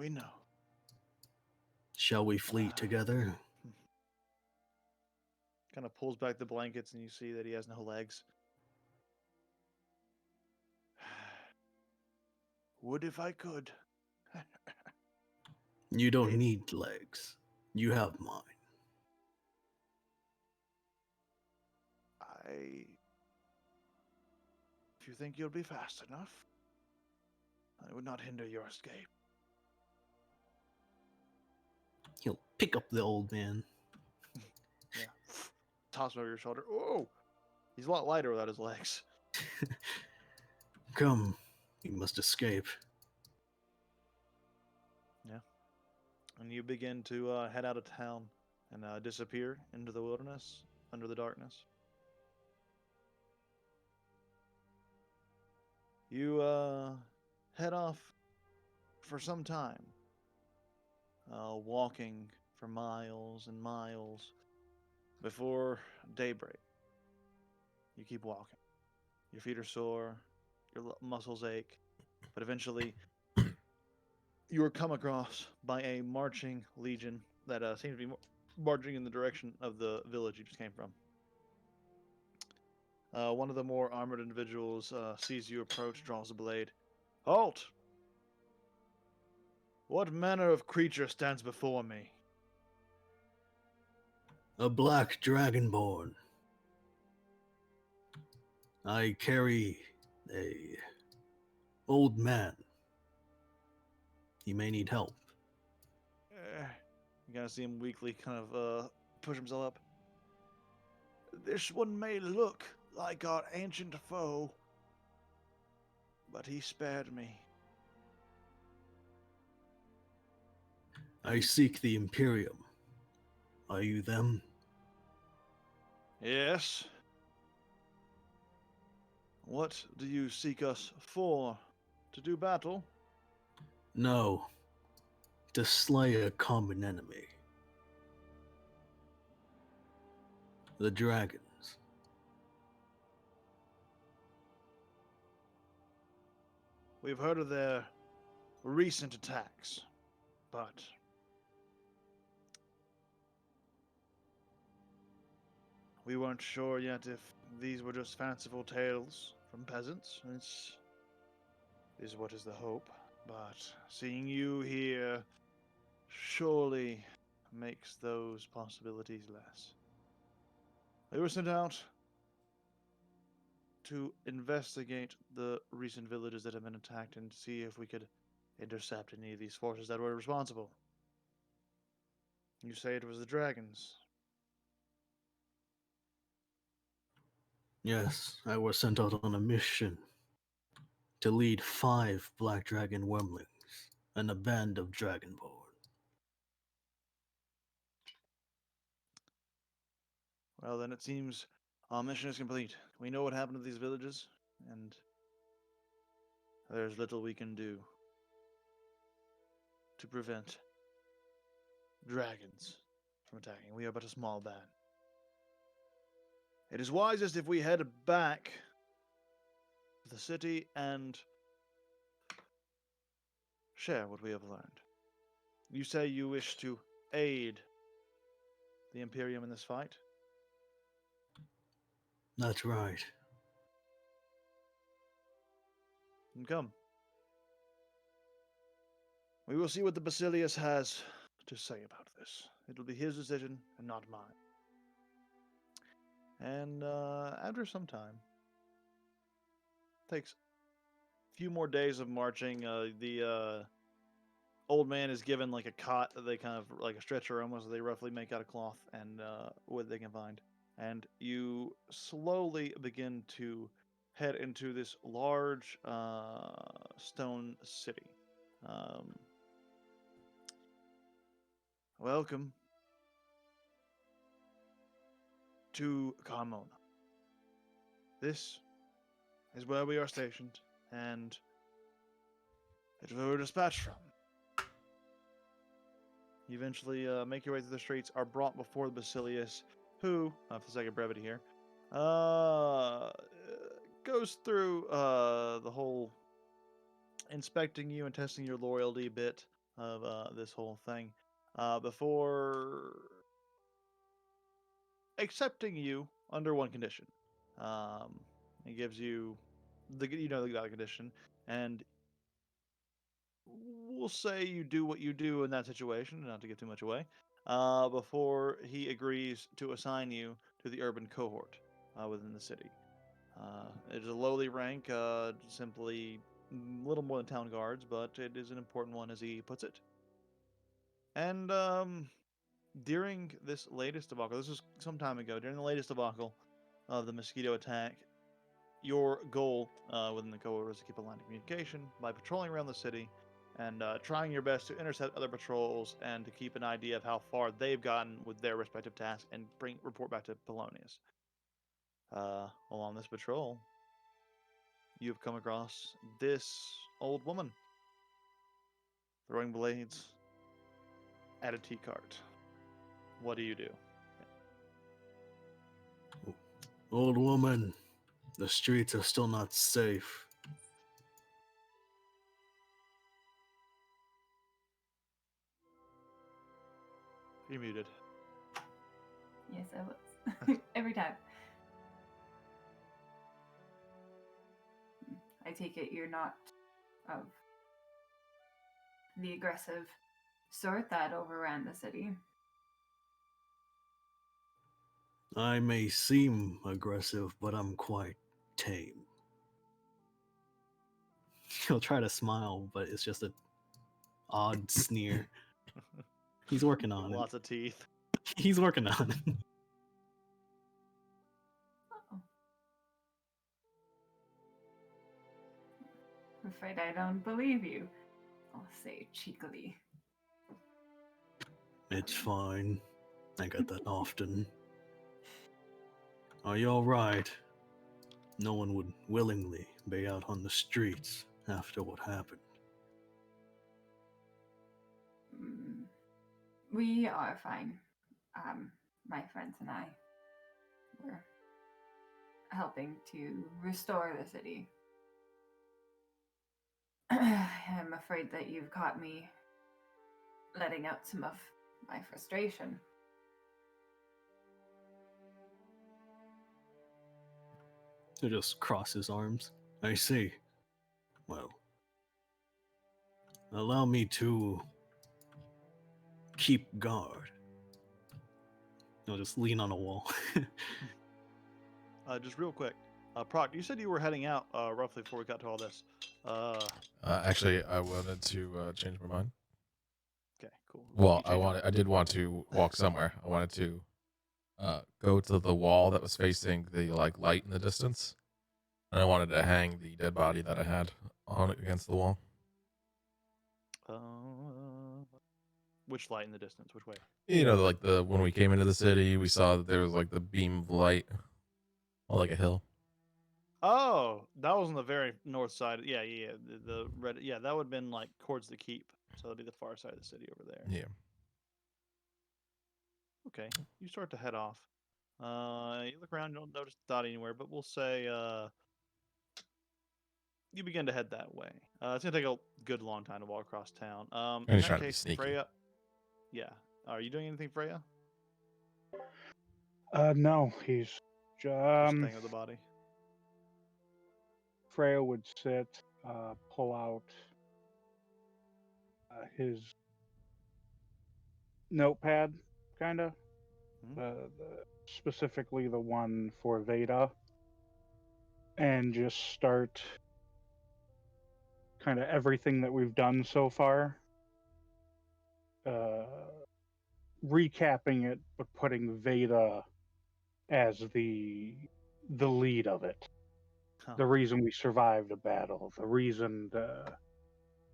We know. Shall we flee together? Kind of pulls back the blankets, and you see that he has no legs. Would if I could. You don't need legs. You have mine. If you think you'll be fast enough, I would not hinder your escape. He'll pick up the old man. Yeah. Toss him over your shoulder. Oh! He's a lot lighter without his legs. Come, we must escape. Yeah. And you begin to head out of town and disappear into the wilderness under the darkness. You head off for some time, walking for miles and miles before daybreak. You keep walking. Your feet are sore, your muscles ache, but eventually you are come across by a marching legion that seems to be marching in the direction of the village you just came from. One of the more armored individuals sees you approach, draws a blade. Halt! What manner of creature stands before me? A black dragonborn. I carry a old man. He may need help. You kind of see him weakly kind of push himself up. This one may look like our ancient foe, but he spared me. I seek the Imperium. Are you them? Yes. What do you seek us for? To do battle? No. To slay a common enemy. The dragons. We've heard of their recent attacks, but we weren't sure yet if these were just fanciful tales from peasants. Is what is the hope. But seeing you here surely makes those possibilities less. They were sent out to investigate the recent villages that have been attacked and see if we could intercept any of these forces that were responsible. You say it was the dragons. Yes, I was sent out on a mission to lead 5 black dragon wormlings and a band of dragonborn. Well, then it seems our mission is complete. We know what happened to these villages, and there's little we can do to prevent dragons from attacking. We are but a small band. It is wisest if we head back to the city and share what we have learned. You say you wish to aid the Imperium in this fight? That's right. Then come. We will see what the Basilius has to say about this. It'll be his decision and not mine. And after some time, takes a few more days of marching. The old man is given like a cot that they kind of like a stretcher almost. They roughly make out of cloth and wood they can find. And you slowly begin to head into this large stone city. Welcome to Carmona. This is where we are stationed, and it's where we're dispatched from. You eventually make your way through the streets, are brought before the Basilius, who, for the sake of brevity here, goes through the whole inspecting you and testing your loyalty bit. of this whole thing before accepting you under one condition. It gives you the condition, and we'll say you do what you do in that situation, not to give too much away, before he agrees to assign you to the urban cohort within the city. It is a lowly rank, simply a little more than town guards, but it is an important one as he puts it. And during this latest debacle, this was some time ago, during the latest debacle of the mosquito attack, your goal within the cohort was to keep a line of communication by patrolling around the city and trying your best to intercept other patrols and to keep an idea of how far they've gotten with their respective tasks and report back to Polonius. Along this patrol, you've come across this old woman throwing blades at a tea cart. What do you do? Old woman, the streets are still not safe. You're muted. Yes, I was. Every time. I take it you're not of the aggressive sort that overran the city. I may seem aggressive, but I'm quite tame. He'll try to smile, but it's just an odd sneer. He's working on Lots of teeth. it. He's working on it. Oh. I'm afraid I don't believe you. I'll say cheekily. It's fine. I get that often. Are you alright? No one would willingly be out on the streets after what happened. Mm, we are fine. My friends and I were helping to restore the city. I'm afraid that you've caught me letting out some of my frustration. He just cross his arms. I see. Well, allow me to keep guard. He'll just lean on a wall. Just real quick, Proc, you said you were heading out roughly before we got to all this. Actually, I wanted to change my mind. Okay, cool. Well, I did want to walk somewhere. I wanted to go to the wall that was facing the light in the distance, and I wanted to hang the dead body that I had on it against the wall. Which light in the distance? Which way? You know, when we came into the city, we saw that there was the beam of light on a hill. Oh, that was on the very north side. Yeah. The red. Yeah, that would have been towards the keep. So it'd be the far side of the city over there. Yeah. Okay, you start to head off. You look around, you don't notice the dot anywhere, but we'll say you begin to head that way. It's gonna take a good long time to walk across town. In just that trying to be case, sneaky. Freya. Yeah. Are you doing anything, Freya? No, he's Just staying with the body. Freya would sit, pull out his notepad, kind of, specifically the one for Veda, and just start kind of everything that we've done so far, recapping it, but putting Veda as the lead of it. Huh. The reason we survived a battle, the reason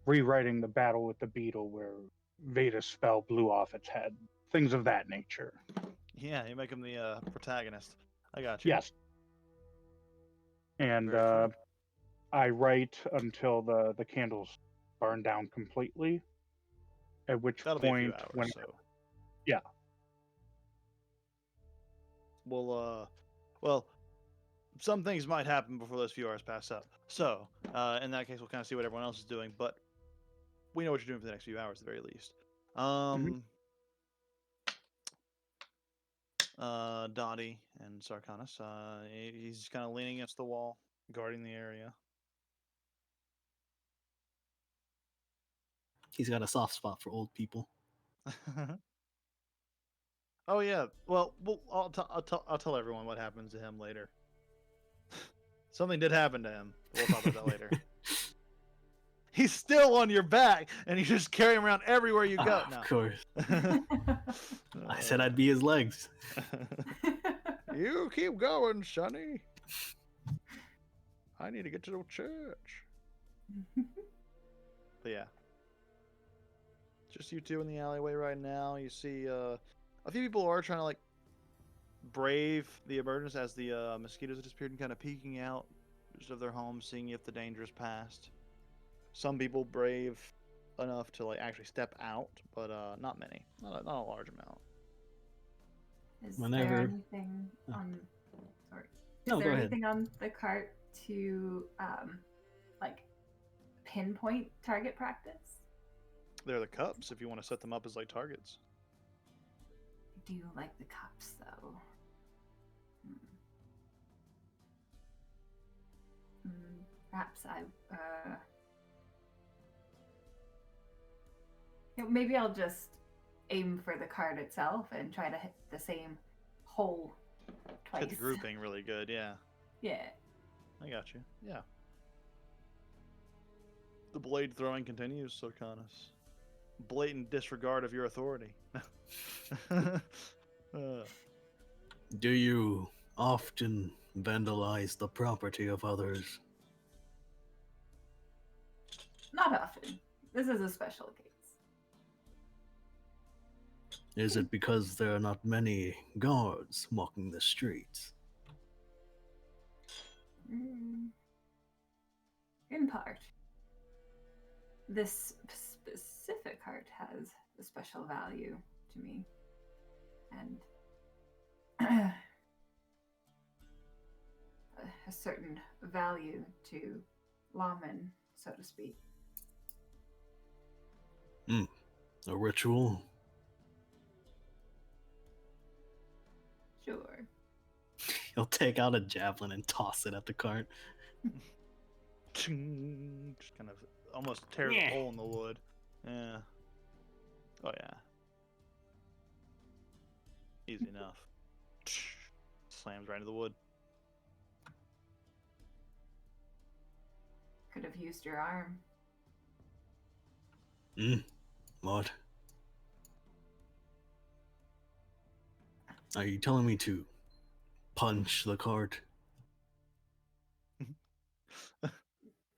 rewriting the battle with the beetle where Veda's spell blew off its head, things of that nature. Yeah, you make him the protagonist. I got you. Yes. And Very cool. I write until the candles burn down completely, at which That'll point, be a few hours. So. Yeah. Well, some things might happen before those few hours pass up. So, in that case, we'll kind of see what everyone else is doing. But we know what you're doing for the next few hours at the very least. Dottie and Sarkanis. He's kind of leaning against the wall, guarding the area. He's got a soft spot for old people. Oh yeah. Well, I'll tell everyone what happens to him later. Something did happen to him. We'll talk about that later. He's still on your back, and you just carry him around everywhere you go. Of course. Oh, I said I'd be his legs. You keep going, Sonny. I need to get to the church. But yeah. Just you two in the alleyway right now. You see a few people are trying to like brave the emergence as the mosquitoes have disappeared and kind of peeking out just of their homes, seeing if the danger is past. Some people brave enough to like actually step out, but not many. Not a large amount. Is Whenever- there anything on? Sorry. Is No, there go ahead. anything on the cart to like pinpoint target practice? They're the cups if you want to set them up as like targets. I do like the cups though. Perhaps maybe I'll just aim for the card itself and try to hit the same hole twice. Hit the grouping really good, yeah. Yeah. I got you. Yeah. The blade throwing continues, Sarkanis. Blatant disregard of your authority. Do you often vandalize the property of others? Not often. This is a special case. Is it because there are not many guards walking the streets? In part. This specific heart has a special value to me. And a certain value to lawmen, so to speak. A ritual? Sure. He'll take out a javelin and toss it at the cart. Just kind of almost tears a hole in the wood. Yeah. Oh yeah. Easy enough. Slams right into the wood. Could have used your arm. What? Are you telling me to punch the cart?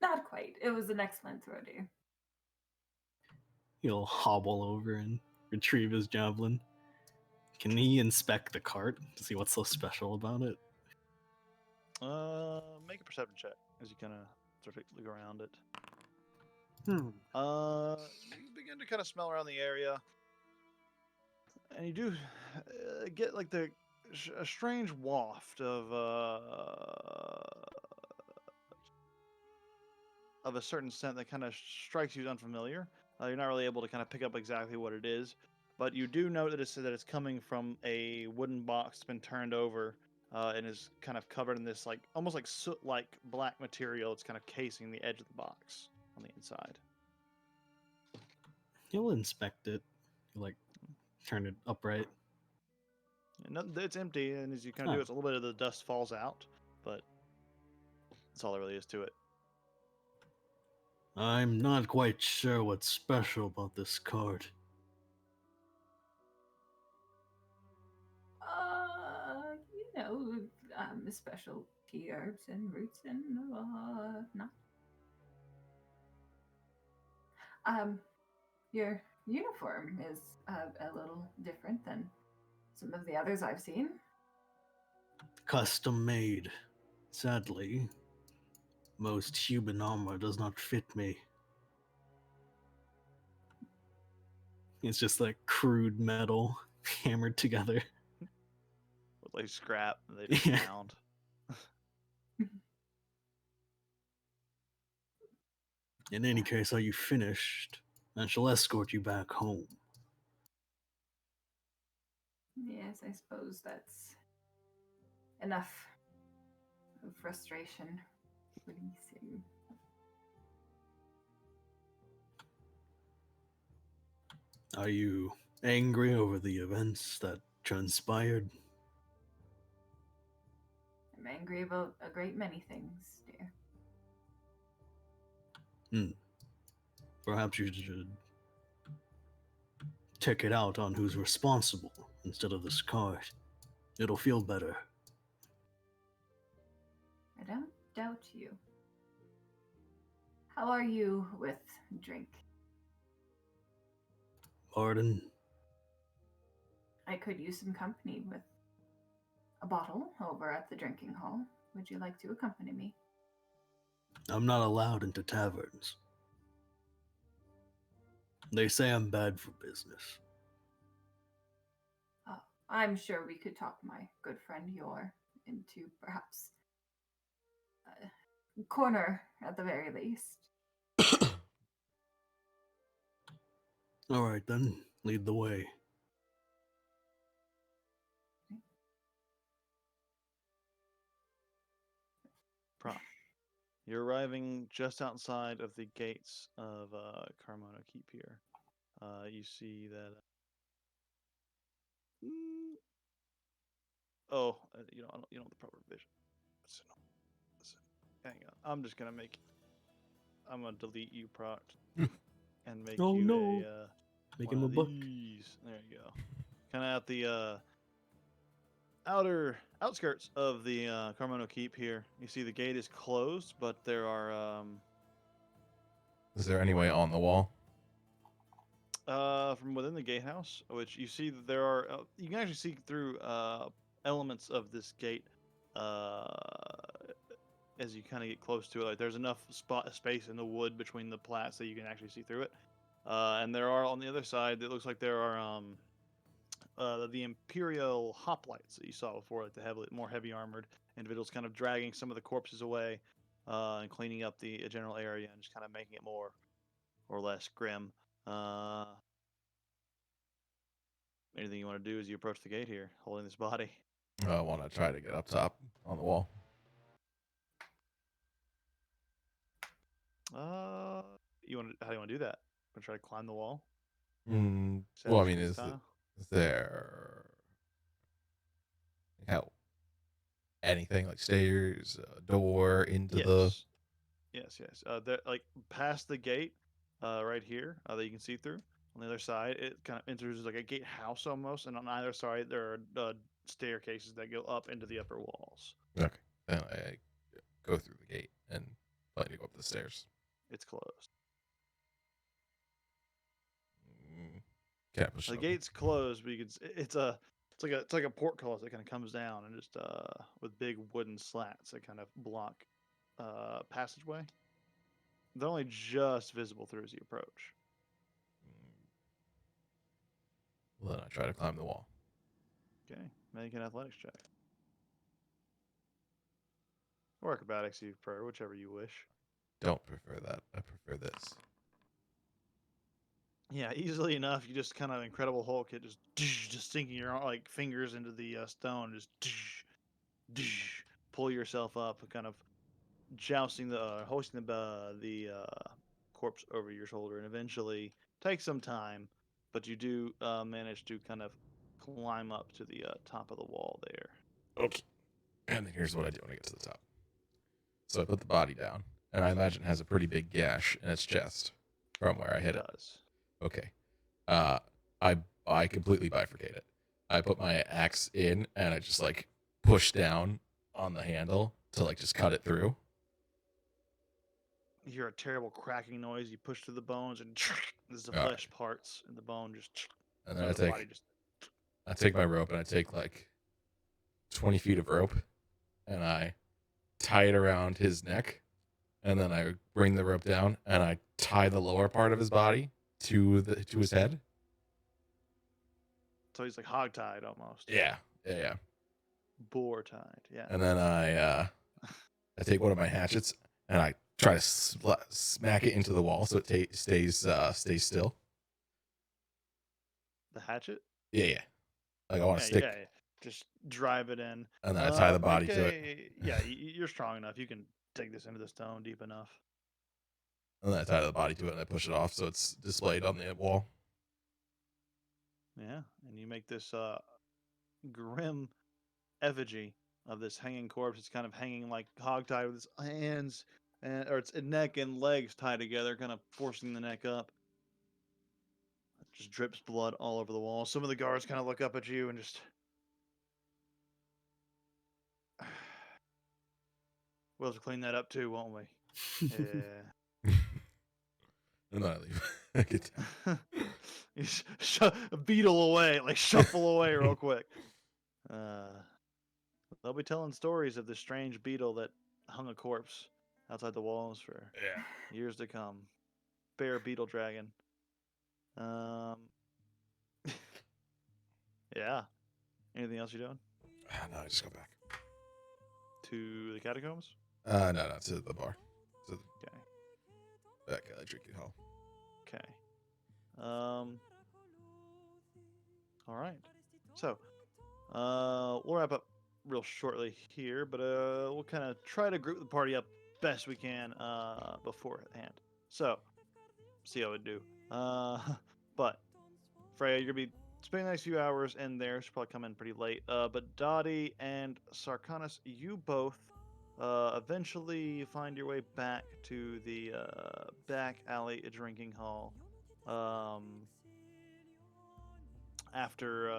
Not quite. It was an excellent throw, dear. He'll hobble over and retrieve his javelin. Can he inspect the cart to see what's so special about it? Make a perception check as you kind of sort of look around it. Hmm. You begin to kind of smell around the area, and you do get like a strange waft of a certain scent that kind of strikes you as unfamiliar. You're not really able to kind of pick up exactly what it is, but you do know that it's coming from a wooden box that's been turned over and is kind of covered in this like almost like soot-like black material. It's kind of casing the edge of the box on the inside. He'll inspect it. He'll, like, turn it upright. It's empty, and as you kind of do it, a little bit of the dust falls out, but that's all there really is to it. I'm not quite sure what's special about this cart. Specialty herbs and roots and not. Your uniform is a little different than some of the others I've seen. Custom made. Sadly, most human armor does not fit me. It's just like crude metal hammered together. With like scrap that they just found. In any case, are you finished and she'll escort you back home. Yes, I suppose that's enough of frustration. What do you say? Are you angry over the events that transpired? I'm angry about a great many things, dear. Perhaps you should check it out on who's responsible instead of this cart. It'll feel better. I don't doubt you. How are you with drink? Pardon? I could use some company with a bottle over at the drinking hall. Would you like to accompany me? I'm not allowed into taverns. They say I'm bad for business. I'm sure we could talk my good friend Yor into perhaps a corner at the very least. All right, then. Lead the way. Prop. You're arriving just outside of the gates of Carmona Keep here. You see that. You don't have the proper vision. Listen. Hang on. I'm just gonna make. I'm gonna delete you, Proct, and make Oh, you no. a Make one him a of book. these. There you go. Kind of at the outer outskirts of the Carmona Keep here. You see the gate is closed, but there are Is there any way on the wall? from within the gatehouse, which you see that there are. You can actually see through elements of this gate as you kind of get close to it. Like there's enough space in the wood between the plats that you can actually see through it. And there are on the other side. It looks like there are the Imperial hoplites that you saw before, like the more heavy armored individuals, kind of dragging some of the corpses away and cleaning up the general area and just kind of making it more or less grim. Anything you want to do as you approach the gate here, holding this body? I want to try to get up top on the wall. How do you want to do that? Want to try to climb the wall? Well, I mean, is there how anything like stairs, door into the? Yes. There, like past the gate, right here, that you can see through. On the other side, it kind of enters like a gatehouse almost, and on either side there are staircases that go up into the upper walls. Okay, then I go through the gate and plan to go up the stairs. It's closed. Can't push The it gate's closed, but you can. It's like a portcullis that kind of comes down and just with big wooden slats that kind of block passageway. They're only just visible through as you approach. Well, then I try to climb the wall. Okay, make an athletics check. Or acrobatics, you prefer, whichever you wish. Don't prefer that. I prefer this. Yeah, easily enough. You just kind of Incredible Hulk it, just sinking your like fingers into the stone, just pull yourself up, kind of jousting hoisting the corpse over your shoulder, and eventually takes some time, but you do manage to kind of climb up to the top of the wall there. Okay. And then here's what I do when I get to the top. So I put the body down, and I imagine it has a pretty big gash in its chest from where I hit it. Does. Okay. I completely bifurcate it. I put my axe in, and I just like push down on the handle to like just cut it through. You hear a terrible cracking noise. You push through the bones, and there's the All flesh parts in the bone just. And then I I take my rope, and I take like 20 feet of rope, and I tie it around his neck, and then I bring the rope down, and I tie the lower part of his body to his head. So he's like hog-tied almost. Yeah. Boar tied. Yeah. And then I take one of my hatchets and I try to smack it into the wall so it stays still. The hatchet? Yeah. Like I want to stick, Yeah. Just drive it in. and then I tie the body make to it, Yeah, you're strong enough. You can dig this into the stone deep enough. and then I tie the body to it, and I push it off so it's displayed on the wall. Yeah, and you make this grim effigy of this hanging corpse. It's kind of hanging like hogtied with its hands or its neck and legs tied together, kind of forcing the neck up. It just drips blood all over the wall. Some of the guards kind of look up at you and just. We'll have to clean that up too, won't we? Yeah. And then I leave. I get down. You beetle away, like shuffle away real quick. They'll be telling stories of this strange beetle that hung a corpse outside the walls for years to come. Bear beetle dragon. Yeah. Anything else you're doing? No, I just go back. To the catacombs? No, to the bar. To the Okay. back drinking hall. Okay. All right. So, we'll wrap up real shortly here, but we'll kind of try to group the party up best we can beforehand. So, see how we do. But Freya, you're gonna be spending the next few hours in there. She'll probably come in pretty late. But Dottie and Sarkonis, you both eventually find your way back to the back alley drinking hall. After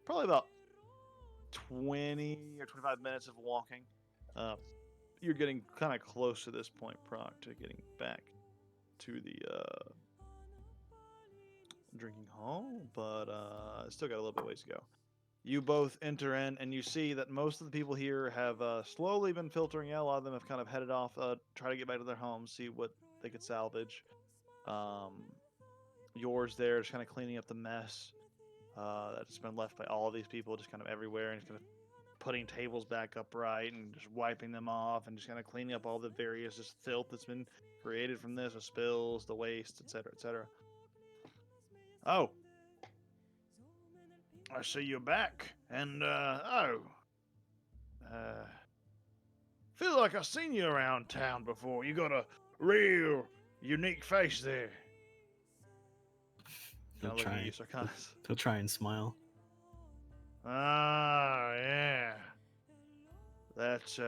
probably about 20 or 25 minutes of walking, you're getting kind of close to this point, Proc, to getting back to the drinking hall, but still got a little bit ways to go. You both enter in, and you see that most of the people here have slowly been filtering out. A lot of them have kind of headed off, try to get back to their homes, see what they could salvage. Yours there is kind of cleaning up the mess that's been left by all of these people, just kind of everywhere, and just kind of putting tables back upright and just wiping them off, and just kind of cleaning up all the various just filth that's been created from this, the spills, the waste, etc., etc. Oh, I see you're back, and feel like I've seen you around town before. You got a real unique face there. He'll Look at try. you, Sarkonis. He'll try and smile. Ah, yeah. That's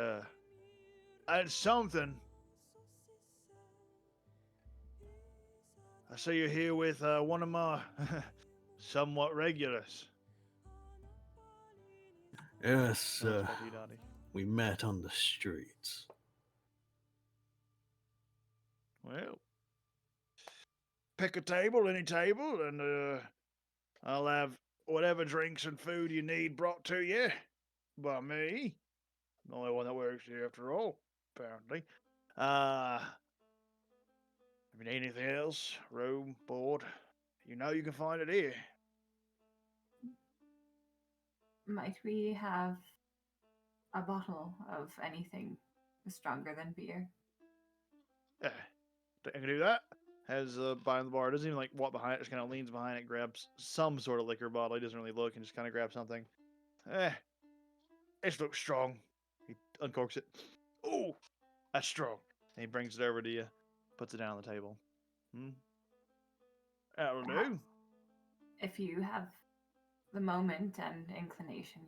something. I see you're here with one of my somewhat regulars. Yes, That's what you, Dottie. we met on the streets. Well, pick a table, any table, and I'll have whatever drinks and food you need brought to you by me. I'm the only one that works here after all, apparently. If you need anything else, room, board, you know you can find it here. Might we have a bottle of anything stronger than beer? Yeah, I can do that. Has behind the bar, doesn't even like walk behind it, just kind of leans behind it, grabs some sort of liquor bottle. He doesn't really look and just kind of grabs something. It looks strong. He uncorks it. Oh, that's strong. And he brings it over to you, puts it down on the table. That'll do. If you have the moment and inclination,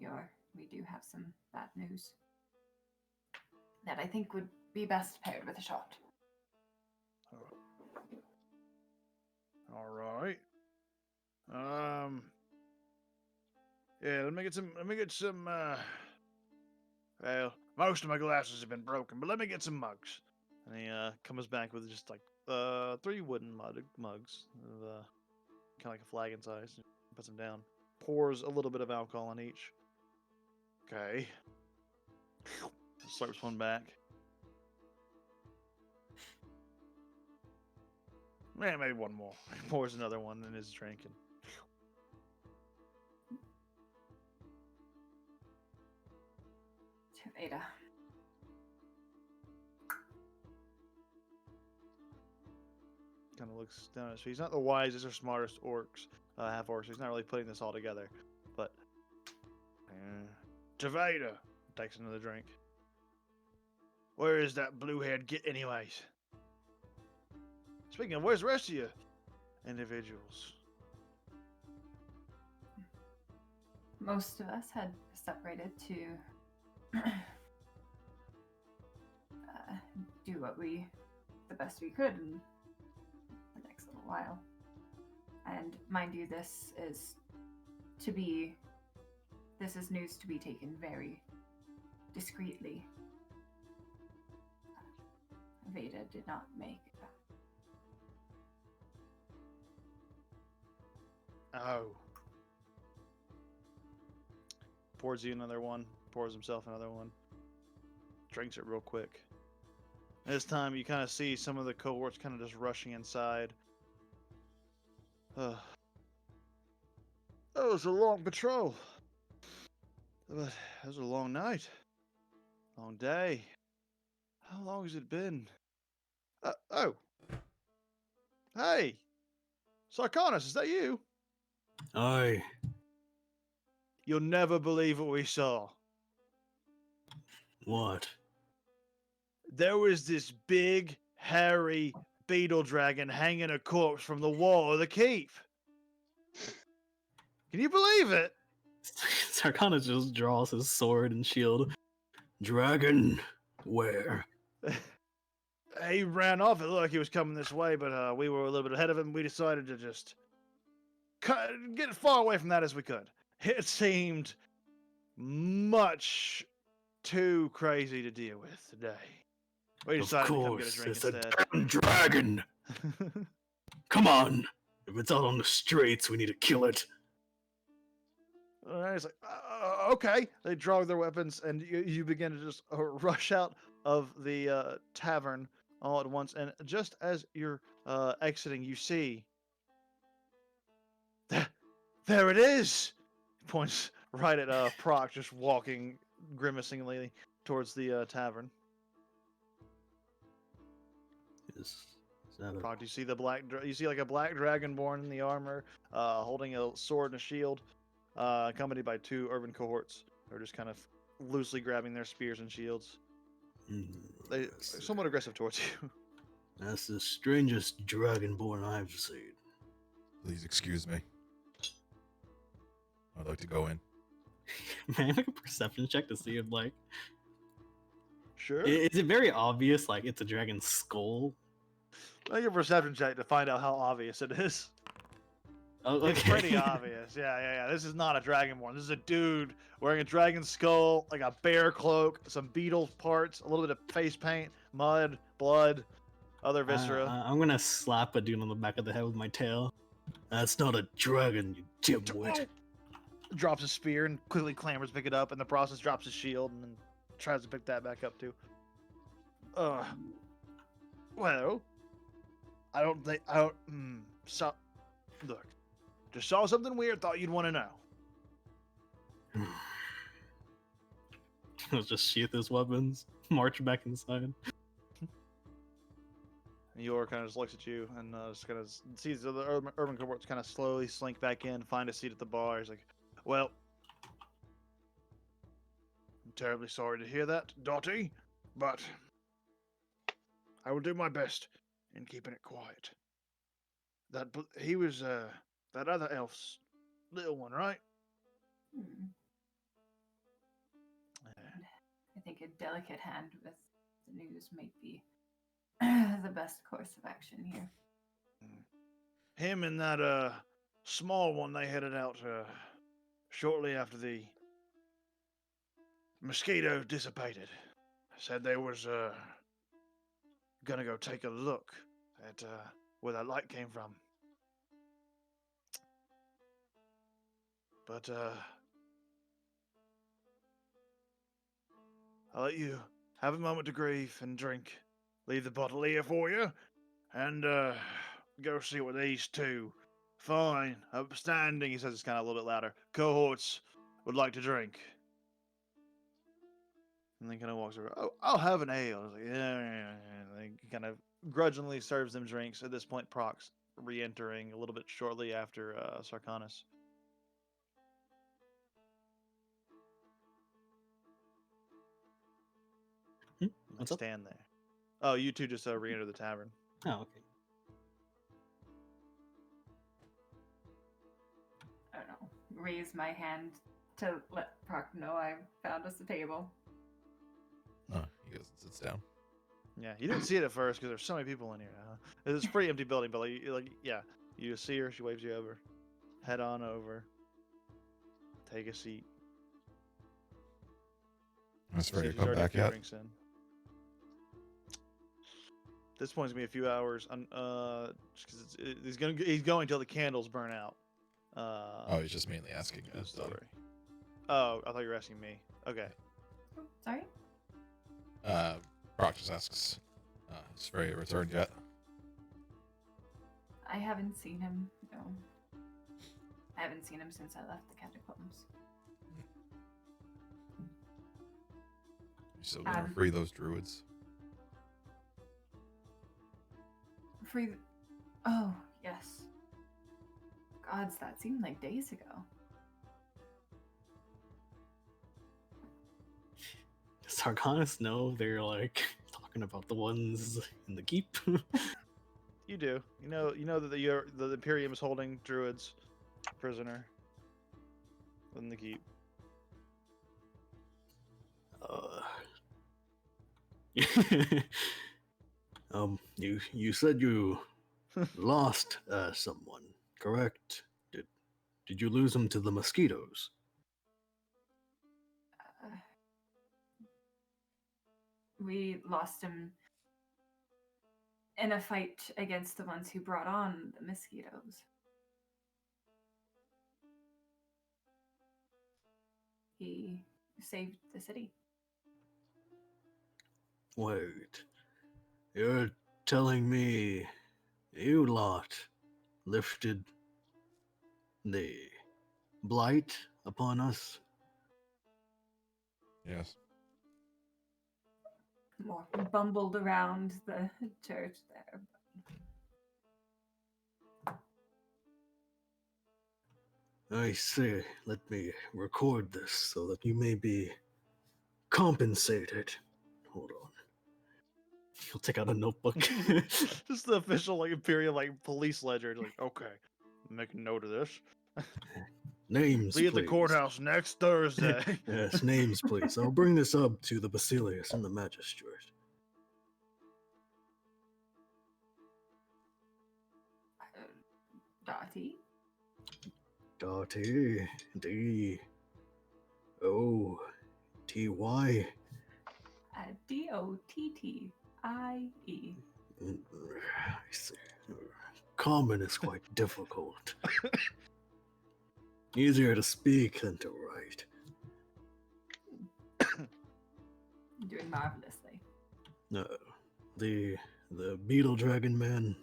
we do have some bad news that I think would be best paired with a shot. All right. Yeah, let me get some, well, most of my glasses have been broken, but let me get some mugs. And he comes back with just like 3 wooden mugs, kind of like a flagon size. Puts them down. Pours a little bit of alcohol in each. Okay. Slurps one back. Yeah, maybe one more. He pours another one in his drink. And... To Ada. kind of looks down at his feet. He's not the wisest or smartest orcs, half orcs. He's not really putting this all together. But Tavada takes another drink. Where is that blue-haired git, anyways? Speaking of, where's the rest of you individuals? Most of us had separated to do the best we could in the next little while. And mind you, this is news to be taken very discreetly. Veda did not make Oh. Pours you another one. Pours himself another one. Drinks it real quick. This time you kind of see some of the cohorts kind of just rushing inside. That was a long patrol. But it was a long night. Long day. How long has it been? Oh. Hey. Sarkonis, is that you? Aye. You'll never believe what we saw. What? There was this big, hairy beetle dragon hanging a corpse from the wall of the keep. Can you believe it? Sarkana just draws his sword and shield. Dragon, where? He ran off. It looked like he was coming this way, but we were a little bit ahead of him. We decided to just get as far away from that as we could. It seemed much too crazy to deal with today. We decided to come get a drink it's instead. a damn dragon. Come on. If it's out on the streets, we need to kill it. He's like, okay. They draw their weapons, and you begin to just rush out of the tavern all at once. And just as you're exiting, you see, there it is. He points right at Proc, just walking grimacingly towards the tavern. Is that a... Proc, you see the you see like a black dragonborn in the armor, holding a sword and a shield. Accompanied by two urban cohorts. They're just kind of loosely grabbing their spears and shields. They're somewhat aggressive towards you. That's the strangest dragonborn I've seen. Please excuse me. I'd like to go in. Man, make a perception check to see if, like... Sure. Is it very obvious, like, it's a dragon's skull? Make a perception check to find out how obvious it is. Oh, okay. It's pretty obvious. Yeah. This is not a dragonborn. This is a dude wearing a dragon skull, like a bear cloak, some beetle parts, a little bit of face paint, mud, blood, other viscera. I'm gonna slap a dude on the back of the head with my tail. That's not a dragon, you dimwit. Drops his spear and quickly clambers to pick it up. In the process, drops his shield and then tries to pick that back up too. Well, I don't think so. Look, just saw something weird. Thought you'd want to know. He'll just sheath his weapons, march back inside. Yor kind of just looks at you and just kind of sees the other urban cohorts kind of slowly slink back in, find a seat at the bar. He's like, well, I'm terribly sorry to hear that, Dottie, but I will do my best in keeping it quiet. He was that other elf's little one, right? I think a delicate hand with the news might be the best course of action here. Him and that small one, they headed out shortly after the mosquito dissipated. Said they was gonna go take a look at where that light came from. But I'll let you have a moment to grieve and drink. Leave the bottle here for you, and go see what these two fine, upstanding, he says it's kind of a little bit louder, cohorts would like to drink. And then kind of walks over. Oh, I'll have an ale. I was like, yeah. And they kind of grudgingly serves them drinks. At this point, Proc's re-entering a little bit shortly after Sarkonis. What's up? Stand there. Oh, you two just re-enter the tavern. Oh, okay. I don't know. Raise my hand to let Proc know I found us a table. Oh, he goes and sits down. Yeah, you didn't see it at first because there's so many people in here. It's a pretty empty building, but yeah, you see her. She waves you over. Head on over. Take a seat. That's ready to She's come already a back few yet. drinks in. This point's gonna be a few hours. He's going till the candles burn out. Oh, he's just mainly asking the us. story. Oh, I thought you were asking me. Okay. Oh, sorry? Brock just asks, is Frey returned yet? I haven't seen him, no. I haven't seen him since I left the catacombs. You still gonna free those druids? Free. Oh, yes. Gods, that seemed like days ago. Does Sarkonis know they're like talking about the ones in the keep? You do. You know that the Imperium is holding druids prisoner in the keep. You said you lost someone, correct? Did you lose him to the mosquitoes? We lost him in a fight against the ones who brought on the mosquitoes. He saved the city. Wait, you're telling me you lot lifted the blight upon us? Yes. More bumbled around the church there. I say, let me record this so that you may be compensated. Hold on. He'll take out a notebook. Just the official Imperial police ledger. Like, okay, make a note of this. Names, Be at the please. courthouse next Thursday. Yes, names, please. I'll bring this up to the Basilius and the magistrate. Dottie. Dottie. D-O-T-Y. Dottie. I see. Common is quite difficult. Easier to speak than to write. Doing marvelously. The beetle dragon man.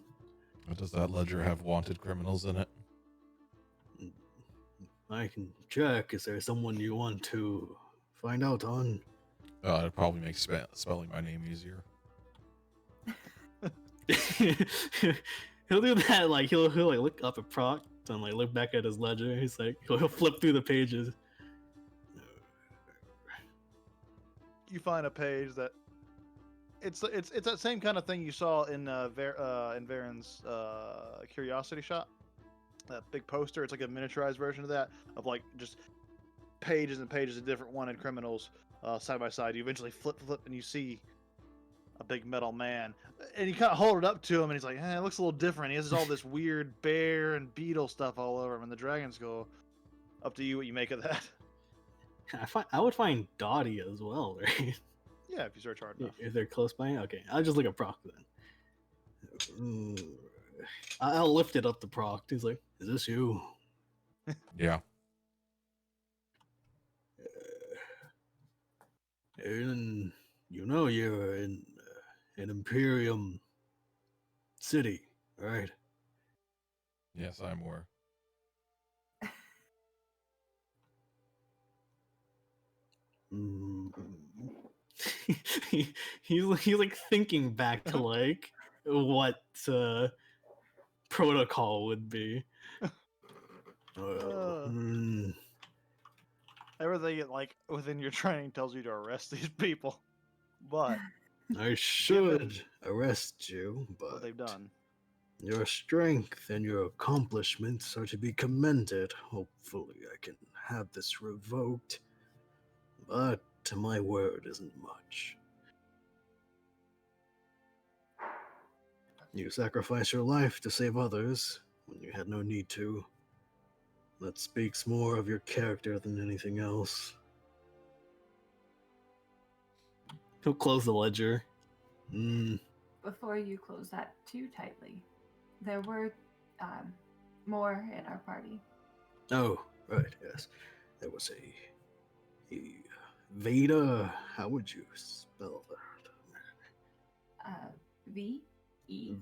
Does that ledger have wanted criminals in it? I can check. Is there someone you want to find out on? It'd probably make spelling my name easier. He'll do that. Like he'll like look up at Proc and like look back at his ledger. He's like he'll flip through the pages. You find a page that it's that same kind of thing you saw in Varen's Curiosity Shop. That big poster. It's like a miniaturized version of that, of like just pages and pages of different wanted criminals side by side. You eventually flip, and you see a big metal man, and you kind of hold it up to him, and he's like, it looks a little different. He has all this weird bear and beetle stuff all over him, and the dragons go. Up to you what you make of that. I would find Dottie as well, right? Yeah, if you search hard enough. If they're close by, okay. I'll just look at Proc then. I'll lift it up to Proc. He's like, "Is this you?" Yeah. And you know you're in an Imperium city, right? Yes, I'm aware. He's like thinking back to like what protocol would be. Oh, Everything like within your training tells you to arrest these people, but I should arrest you, what but they've done. your strength and your accomplishments are to be commended. Hopefully, I can have this revoked. But my word isn't much. You sacrificed your life to save others when you had no need to. That speaks more of your character than anything else. He'll close the ledger. Before you close that too tightly, there were more in our party. Oh, right, yes. There was a Veda. How would you spell that? V E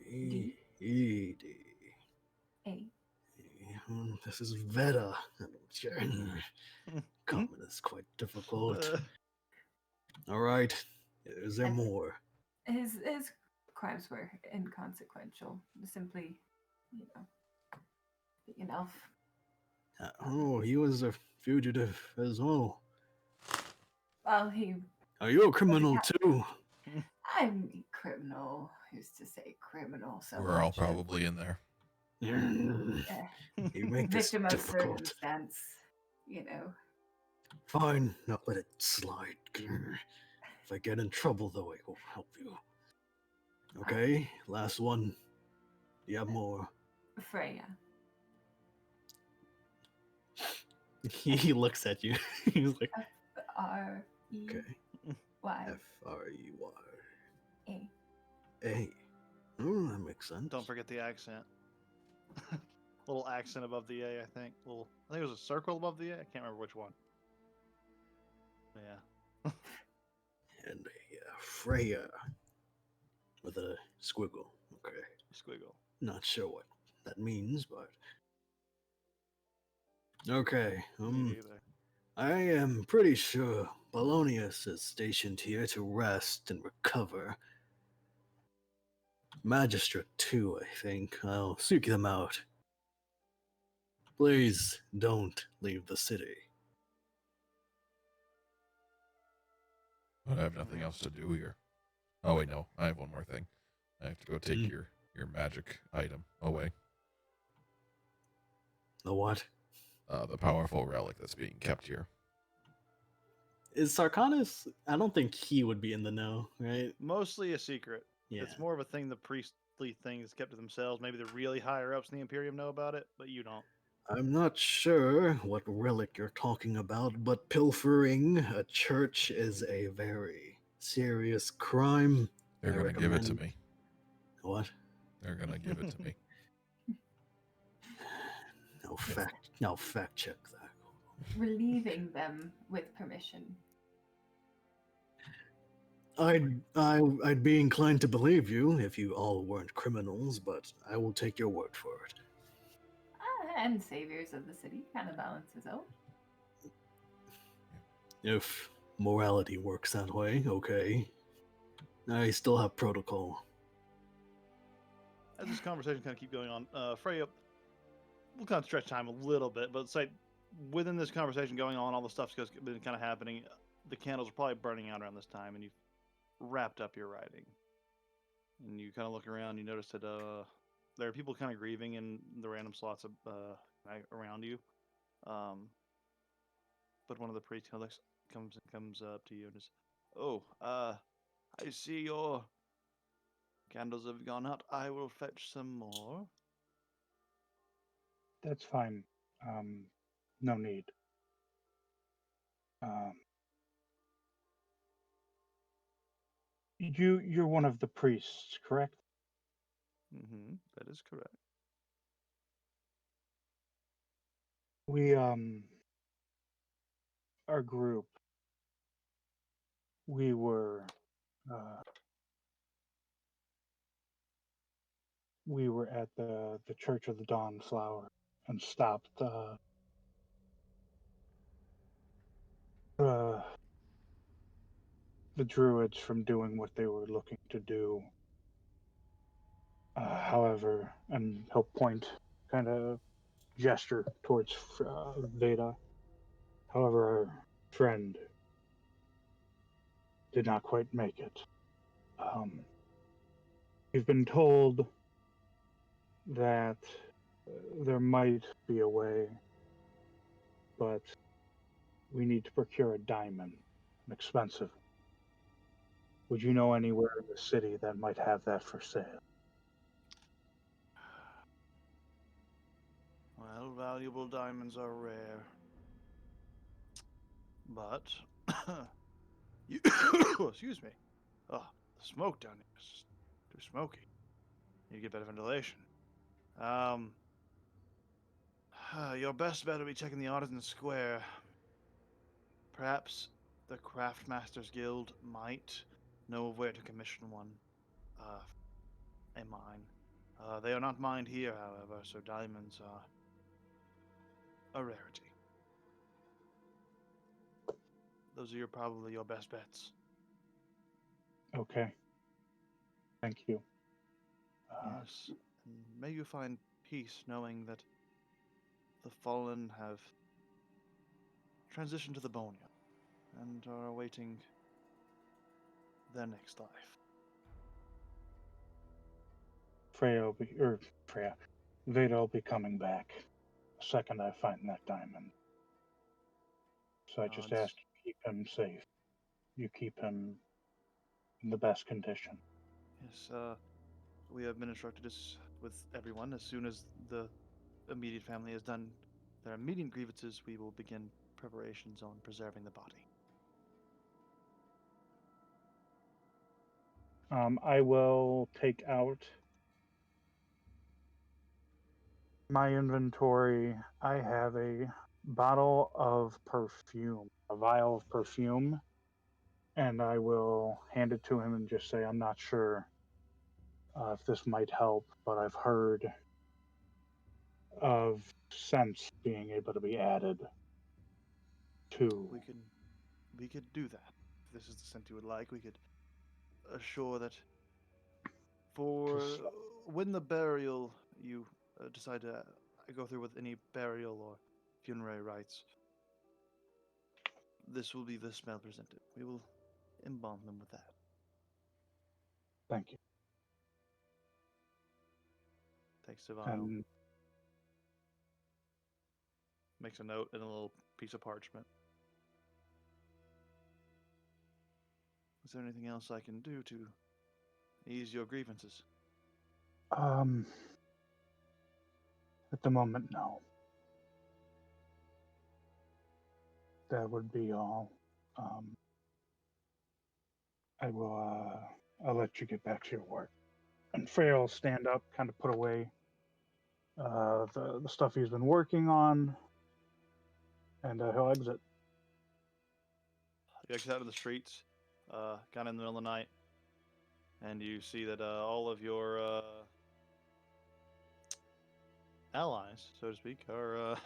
V E D A. This is Veda. Common is quite difficult. All right. Is there more? His crimes were inconsequential. Simply, big enough. Oh, he was a fugitive as well. Well, he. Are you a criminal too? I'm a criminal. Used to say criminal. So We're all probably in there. You make this victim of difficult. circumstance. Fine, now let it slide. If I get in trouble, though, I will help you. Okay, last one. Do you have more? Freya. He looks at you. He's like, F-R-E-Y. Okay. F-R-E-Y. A. A. Oh, that makes sense. Don't forget the accent. Little accent above the A, I think. I think it was a circle above the A. I can't remember which one. Yeah. And a Freya with a squiggle. Okay. Squiggle. Not sure what that means, but okay. Me neither. I am pretty sure Polonius is stationed here to rest and recover. Magistrate too, I think. I'll seek them out. Please don't leave the city. I have nothing else to do here. Oh wait, no, I have one more thing. I have to go take your magic item away. The what? The powerful relic that's being kept here. Is Sarkonis? I don't think he would be in the know, right? Mostly a secret. Yeah. It's more of a thing the priestly things kept to themselves. Maybe the really higher ups in the Imperium know about it, but you don't. I'm not sure what relic you're talking about, but pilfering a church is a very serious crime. They're going to give it to me. What? They're going to give it to me. Now fact check that. Relieving them with permission. I'd be inclined to believe you if you all weren't criminals, but I will take your word for it. And saviors of the city kind of balances out. If morality works that way, okay. I still have protocol. As this conversation kind of keep going on, Freya, we'll kind of stretch time a little bit, but say within this conversation going on, all the stuff's been kind of happening. The candles are probably burning out around this time, and you've wrapped up your writing. And you kind of look around, you notice that there are people kind of grieving in the random slots around you. But one of the priests kind of comes up to you and says, "Oh, I see your candles have gone out. I will fetch some more." That's fine. No need. You're one of the priests, correct? Mm-hmm. That is correct. We our group, we were at the Church of the Dawn Flower and stopped the druids from doing what they were looking to do. However, and he'll point, kind of gesture towards Veda. However, our friend did not quite make it. Um, we've been told that there might be a way, but we need to procure a diamond, an expensive. Would you know anywhere in the city that might have that for sale? Well, valuable diamonds are rare. But you excuse me. Oh, the smoke down here is too smoky. You get better ventilation. Um your best bet would be checking the Artisan Square. Perhaps the Craftmasters Guild might know of where to commission one. Uh a mine. They are not mined here, however, so diamonds are a rarity. Those are probably your best bets. Okay. Thank you. Yes. And may you find peace knowing that the fallen have transitioned to the Bonia and are awaiting their next life. Freya, Veda will be coming back the second I find that diamond. So I just Gods. ask you keep him safe. You keep him in the best condition. Yes, we have been instructed with everyone. As soon as the immediate family has done their immediate grievances, we will begin preparations on preserving the body. I will take out my inventory. I have a bottle of perfume, a vial of perfume, and I will hand it to him and just say, I'm not sure if this might help, but I've heard of scents being able to be added to. We could do that. If this is the scent you would like, we could assure that for Just when the burial you decide to go through with any burial or funerary rites, this will be the smell presented. We will embalm them with that. thank you. Takes a vial, And makes a note in a little piece of parchment. Is there anything else I can do to ease your grievances? at the moment, no. That would be all. Um, I will. I'll let you get back to your work. And Freya will stand up, kind of put away the stuff he's been working on, and he'll exit. You exit out of the streets, kind of in the middle of the night, and you see that all of your allies, so to speak, are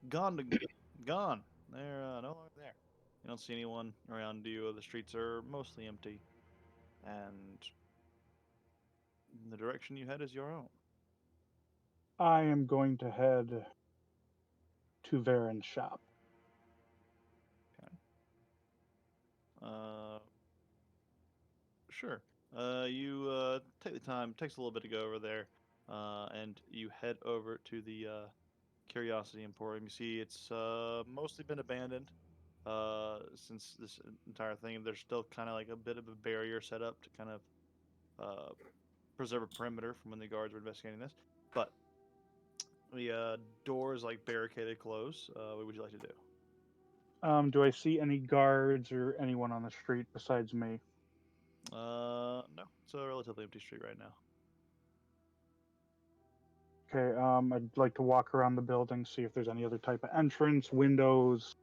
gone. Gone. They're no longer there. You don't see anyone around you. The streets are mostly empty, and the direction you head is your own. I am going to head to Varen's shop. Okay. Sure. You take the time. Takes a little bit to go over there, and you head over to the Curiosity Emporium. You see, it's mostly been abandoned since this entire thing. There's still kind of like a bit of a barrier set up to kind of preserve a perimeter from when the guards were investigating this. But the door is like barricaded close. What would you like to do? Do I see any guards or anyone on the street besides me? No, it's a relatively empty street right now. Okay, I'd like to walk around the building, see if there's any other type of entrance, windows,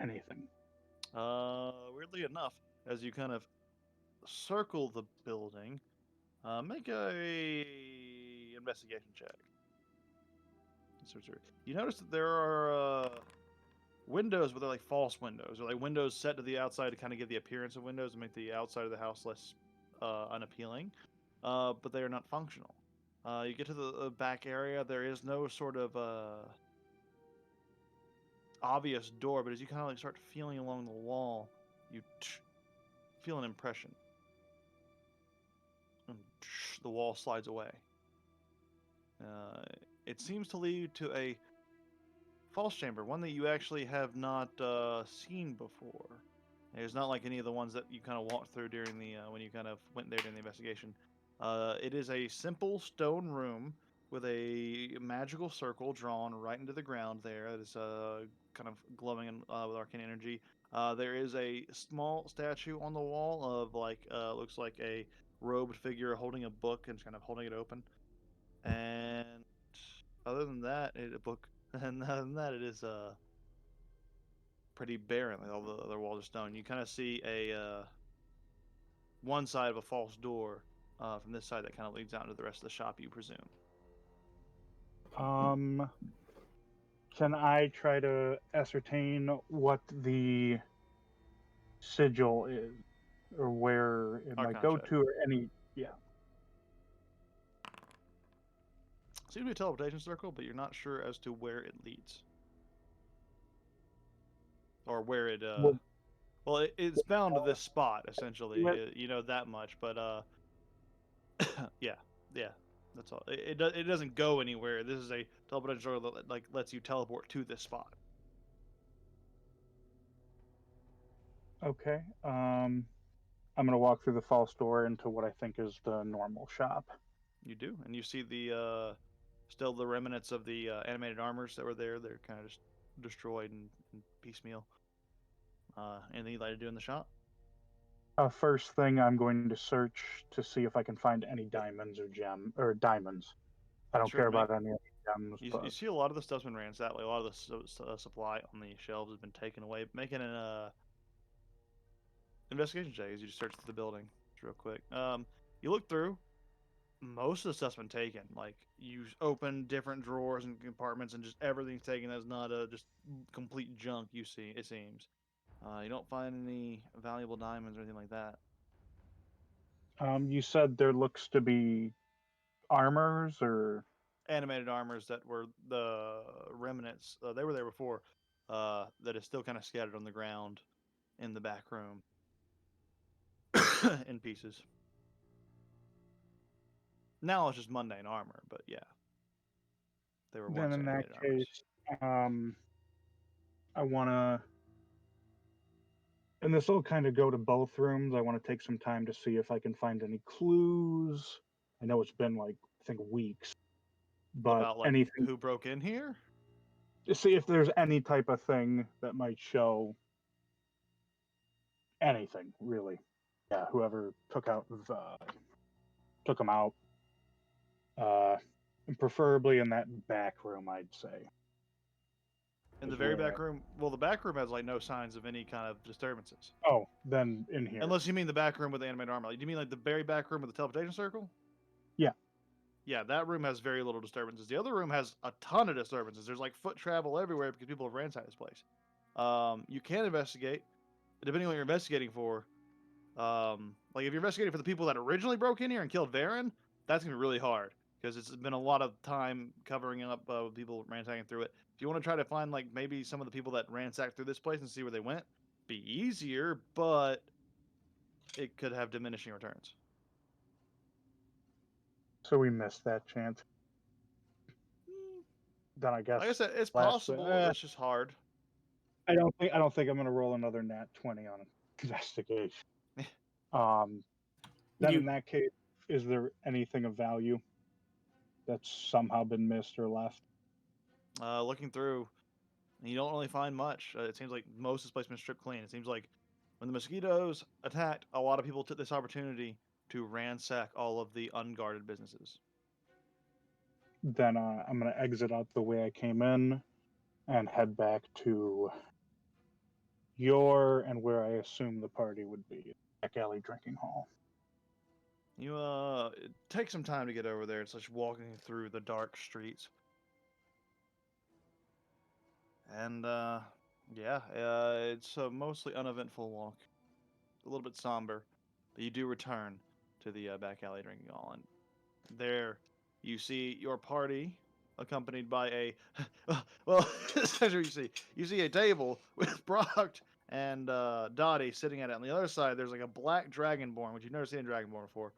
anything. Weirdly enough, as you kind of circle the building, make a investigation check. You notice that there are windows, but they're like false windows, or like windows set to the outside to kind of give the appearance of windows and make the outside of the house less unappealing. but they are not functional. You get to the back area, there is no sort of obvious door, but as you kind of like start feeling along the wall, you feel an impression. And the wall slides away. It seems to lead to a false chamber, one that you actually have not seen before. It's not like any of the ones that you kind of walked through during the when you kind of went there during the investigation. It is a simple stone room with a magical circle drawn right into the ground. There, it is kind of glowing with arcane energy. There is a small statue on the wall of like looks like a robed figure holding a book and kind of holding it open. And other than that, a book. And other than that, it is pretty barren. Like all the other walls are stone. You kind of see a one side of a false door from this side that kind of leads out into the rest of the shop, you presume. Can I try to ascertain what the sigil is, or where it might Arcana go check. to, or any? Yeah. Seems to be a teleportation circle, but you're not sure as to where it leads. Or where it, well, it's bound to this spot, essentially. You know that much, but, yeah, that's all. It doesn't go anywhere. This is a teleportation circle that, like, lets you teleport to this spot. Okay. I'm gonna walk through the false door into what I think is the normal shop. You do, and you see the, still the remnants of the animated armors that were there. They're kind of just destroyed and piecemeal. Anything you'd like to do in the shop? First thing, I'm going to search to see if I can find any diamonds or diamonds. I don't Sure, care about any of the gems, You but see a lot of the stuff's been ransacked. Like a lot of the supply on the shelves has been taken away. Making an investigation check as you just search through the building, just real quick. You look through. Most of the stuff's been taken. Like you open different drawers and compartments, and just everything's taken. That's not just complete junk. You see, it seems. You don't find any valuable diamonds or anything like that. you said there looks to be armors or Animated armors that were the remnants. They were there before. That is still kind of scattered on the ground in the back room in pieces. Now it's just mundane armor, but yeah, they were then once in that animated armors. case, I want to, and this will kind of go to both rooms. I want to take some time to see if I can find any clues. I know it's been like, I think, weeks, but About like anything who broke in here? to see if there's any type of thing that might show anything really. Yeah, whoever took them out, and preferably in that back room, I'd say. In the Is very where back room. Well, the back room has like no signs of any kind of disturbances. Oh, then in here. Unless you mean the back room with the animated armor. Like, do you mean like the very back room with the teleportation circle? Yeah. Yeah, that room has very little disturbances. The other room has a ton of disturbances. There's like foot travel everywhere because people have ransacked this place. You can investigate, depending on what you're investigating for. Like if you're investigating for the people that originally broke in here and killed Varen, that's gonna be really hard because it's been a lot of time covering up people ransacking through it. If you want to try to find like maybe some of the people that ransacked through this place and see where they went, be easier, but it could have diminishing returns. So we missed that chance. Then I guess Like I said, it's last. possible. It's just hard. I don't think I'm gonna roll another nat 20 on investigation. Then You in that case, is there anything of value that's somehow been missed or left? Looking through, you don't really find much. It seems like most of this place has been stripped clean. It seems like when the mosquitoes attacked, a lot of people took this opportunity to ransack all of the unguarded businesses. Then I'm gonna exit out the way I came in and head back to and where I assume the party would be, back alley drinking hall. You it takes some time to get over there. It's like walking through the dark streets. And yeah, it's a mostly uneventful walk. A little bit somber, but you do return to the back alley drinking all. And there you see your party accompanied by a well, essentially you see a table with Brock and Dottie sitting at it. On the other side, there's like a black dragonborn, which you've never seen a dragonborn before,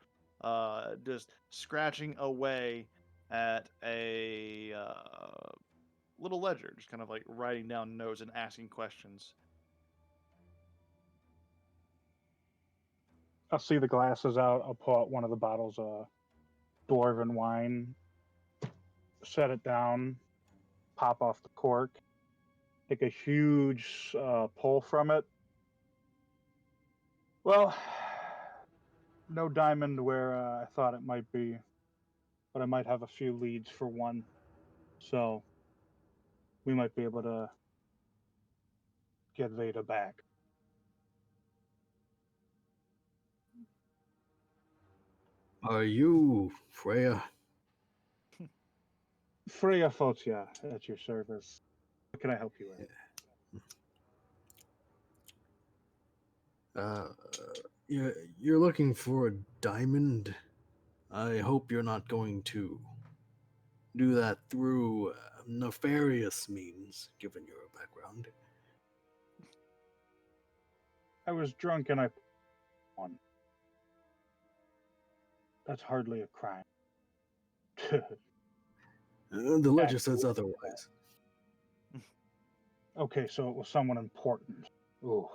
just scratching away at a little ledger, just kind of like writing down notes and asking questions. I'll see the glasses out. I'll pull out one of the bottles of dwarven wine, set it down, pop off the cork, take a huge pull from it. Well, no diamond where I thought it might be, but I might have a few leads for one. So we might be able to get Veda back. Are you Freya? Freya Fotia at your service. What can I help you with? You're looking for a diamond? I hope you're not going to do that through nefarious means, given your background. I was drunk and I one. That's hardly a crime. The ledger says otherwise. Okay, so it was someone important. Ooh,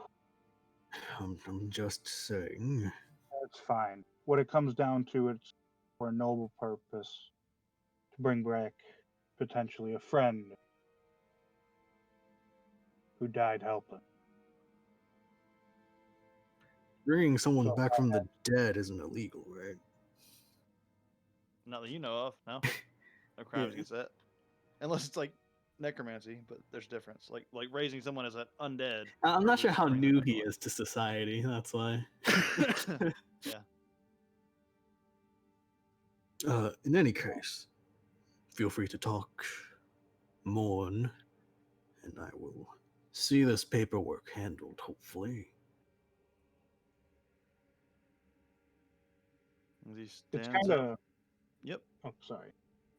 I'm just saying. that's fine. What it comes down to, it's for a noble purpose to bring back potentially a friend who died helping. Bringing someone So back from the dead isn't illegal, right? Not that you know of, no. No crimes Yeah. against that. Unless it's like necromancy, but there's difference. Like raising someone as an undead. I'm not sure versus how bringing new them he back is to society. That's why. to life. In any case, feel free to talk, mourn, and I will see this paperwork handled, hopefully. He it's stands kind up. of. Yep. Oh, sorry.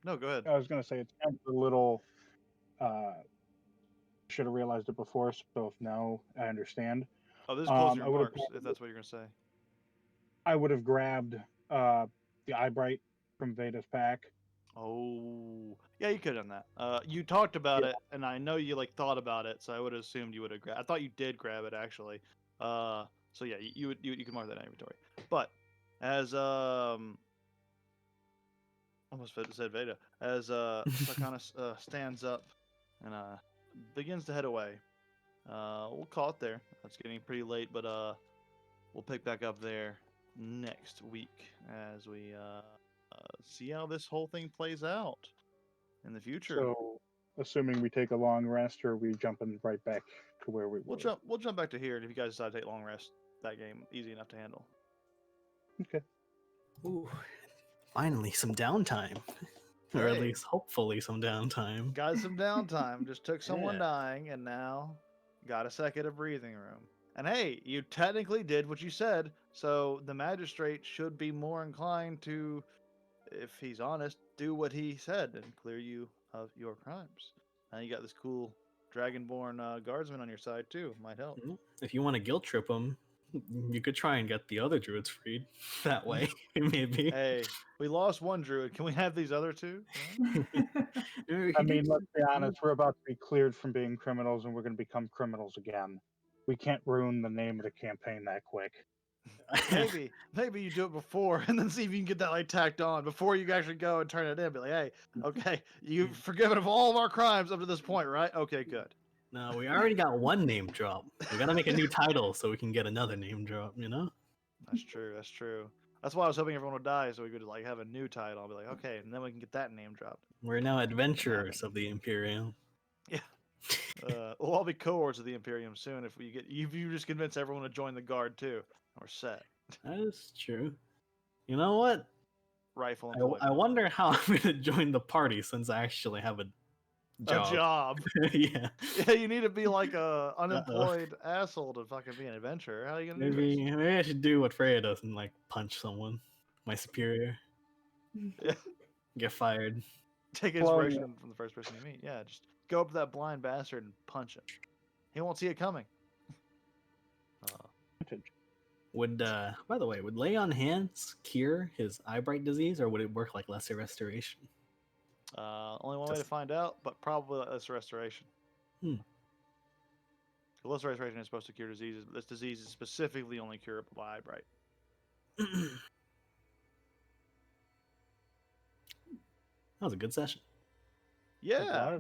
No, go ahead. I was going to say it's kind of a little. Should have realized it before, so if now I understand. Oh, this is closing I would've remarks, if that's what you're gonna say. I would have grabbed the eye bright from Veda's pack. Oh, yeah, you could have done that. You talked about Yeah. it, and I know you like thought about it, so I would have assumed you would have grabbed. I thought you did grab it actually. So yeah, you can mark that in inventory. But as almost said Veda, as Sarkana stands up and begins to head away. We'll call it there. It's getting pretty late, but we'll pick back up there next week as we see how this whole thing plays out in the future. So, assuming we take a long rest, or are we jumping right back to where we were? We'll jump back to here, and if you guys decide to take long rest, that game easy enough to handle. Okay. Ooh, finally some downtime. Or at Hey. least hopefully some downtime. Got some downtime. Just took someone Yeah. dying, and now got a second of breathing room. And hey, you technically did what you said, so the magistrate should be more inclined to, if he's honest, do what he said and clear you of your crimes. Now you got this cool dragonborn guardsman on your side too. Might help. If you want to guilt trip them, you could try and get the other druids freed that way, maybe. Hey, we lost one druid. Can we have these other two? I mean, let's be honest. We're about to be cleared from being criminals, and we're going to become criminals again. We can't ruin the name of the campaign that quick. Maybe you do it before and then see if you can get that like tacked on before you actually go and turn it in. Be like, hey, okay, you've forgiven of all of our crimes up to this point, right? Okay, good. No, we already got one name drop. We gotta make a new title so we can get another name drop, you know? That's true. That's true. That's why I was hoping everyone would die so we could like have a new title. I'll be like, okay, and then we can get that name dropped. We're now adventurers of the Imperium. Yeah. We'll all be cohorts of the Imperium soon if you just convince everyone to join the guard too. We're set. That is true. You know what? Rifle employment. I wonder how I'm gonna join the party since I actually have a job. A job. Yeah. Yeah, you need to be like a unemployed asshole to fucking be an adventurer. How are you gonna do this? Maybe I should do what Freya does and like punch someone. my superior. Yeah. Get fired. Take Well, inspiration from the first person you meet. Yeah, just go up to that blind bastard and punch him. He won't see it coming. Would by the way, would lay on hands cure his eyebright disease, or would it work like lesser restoration? Only one way to Just- find out, but probably less restoration. Hmm. Less restoration is supposed to cure diseases, but this disease is specifically only curable by eyebright. That was a good session. Yeah.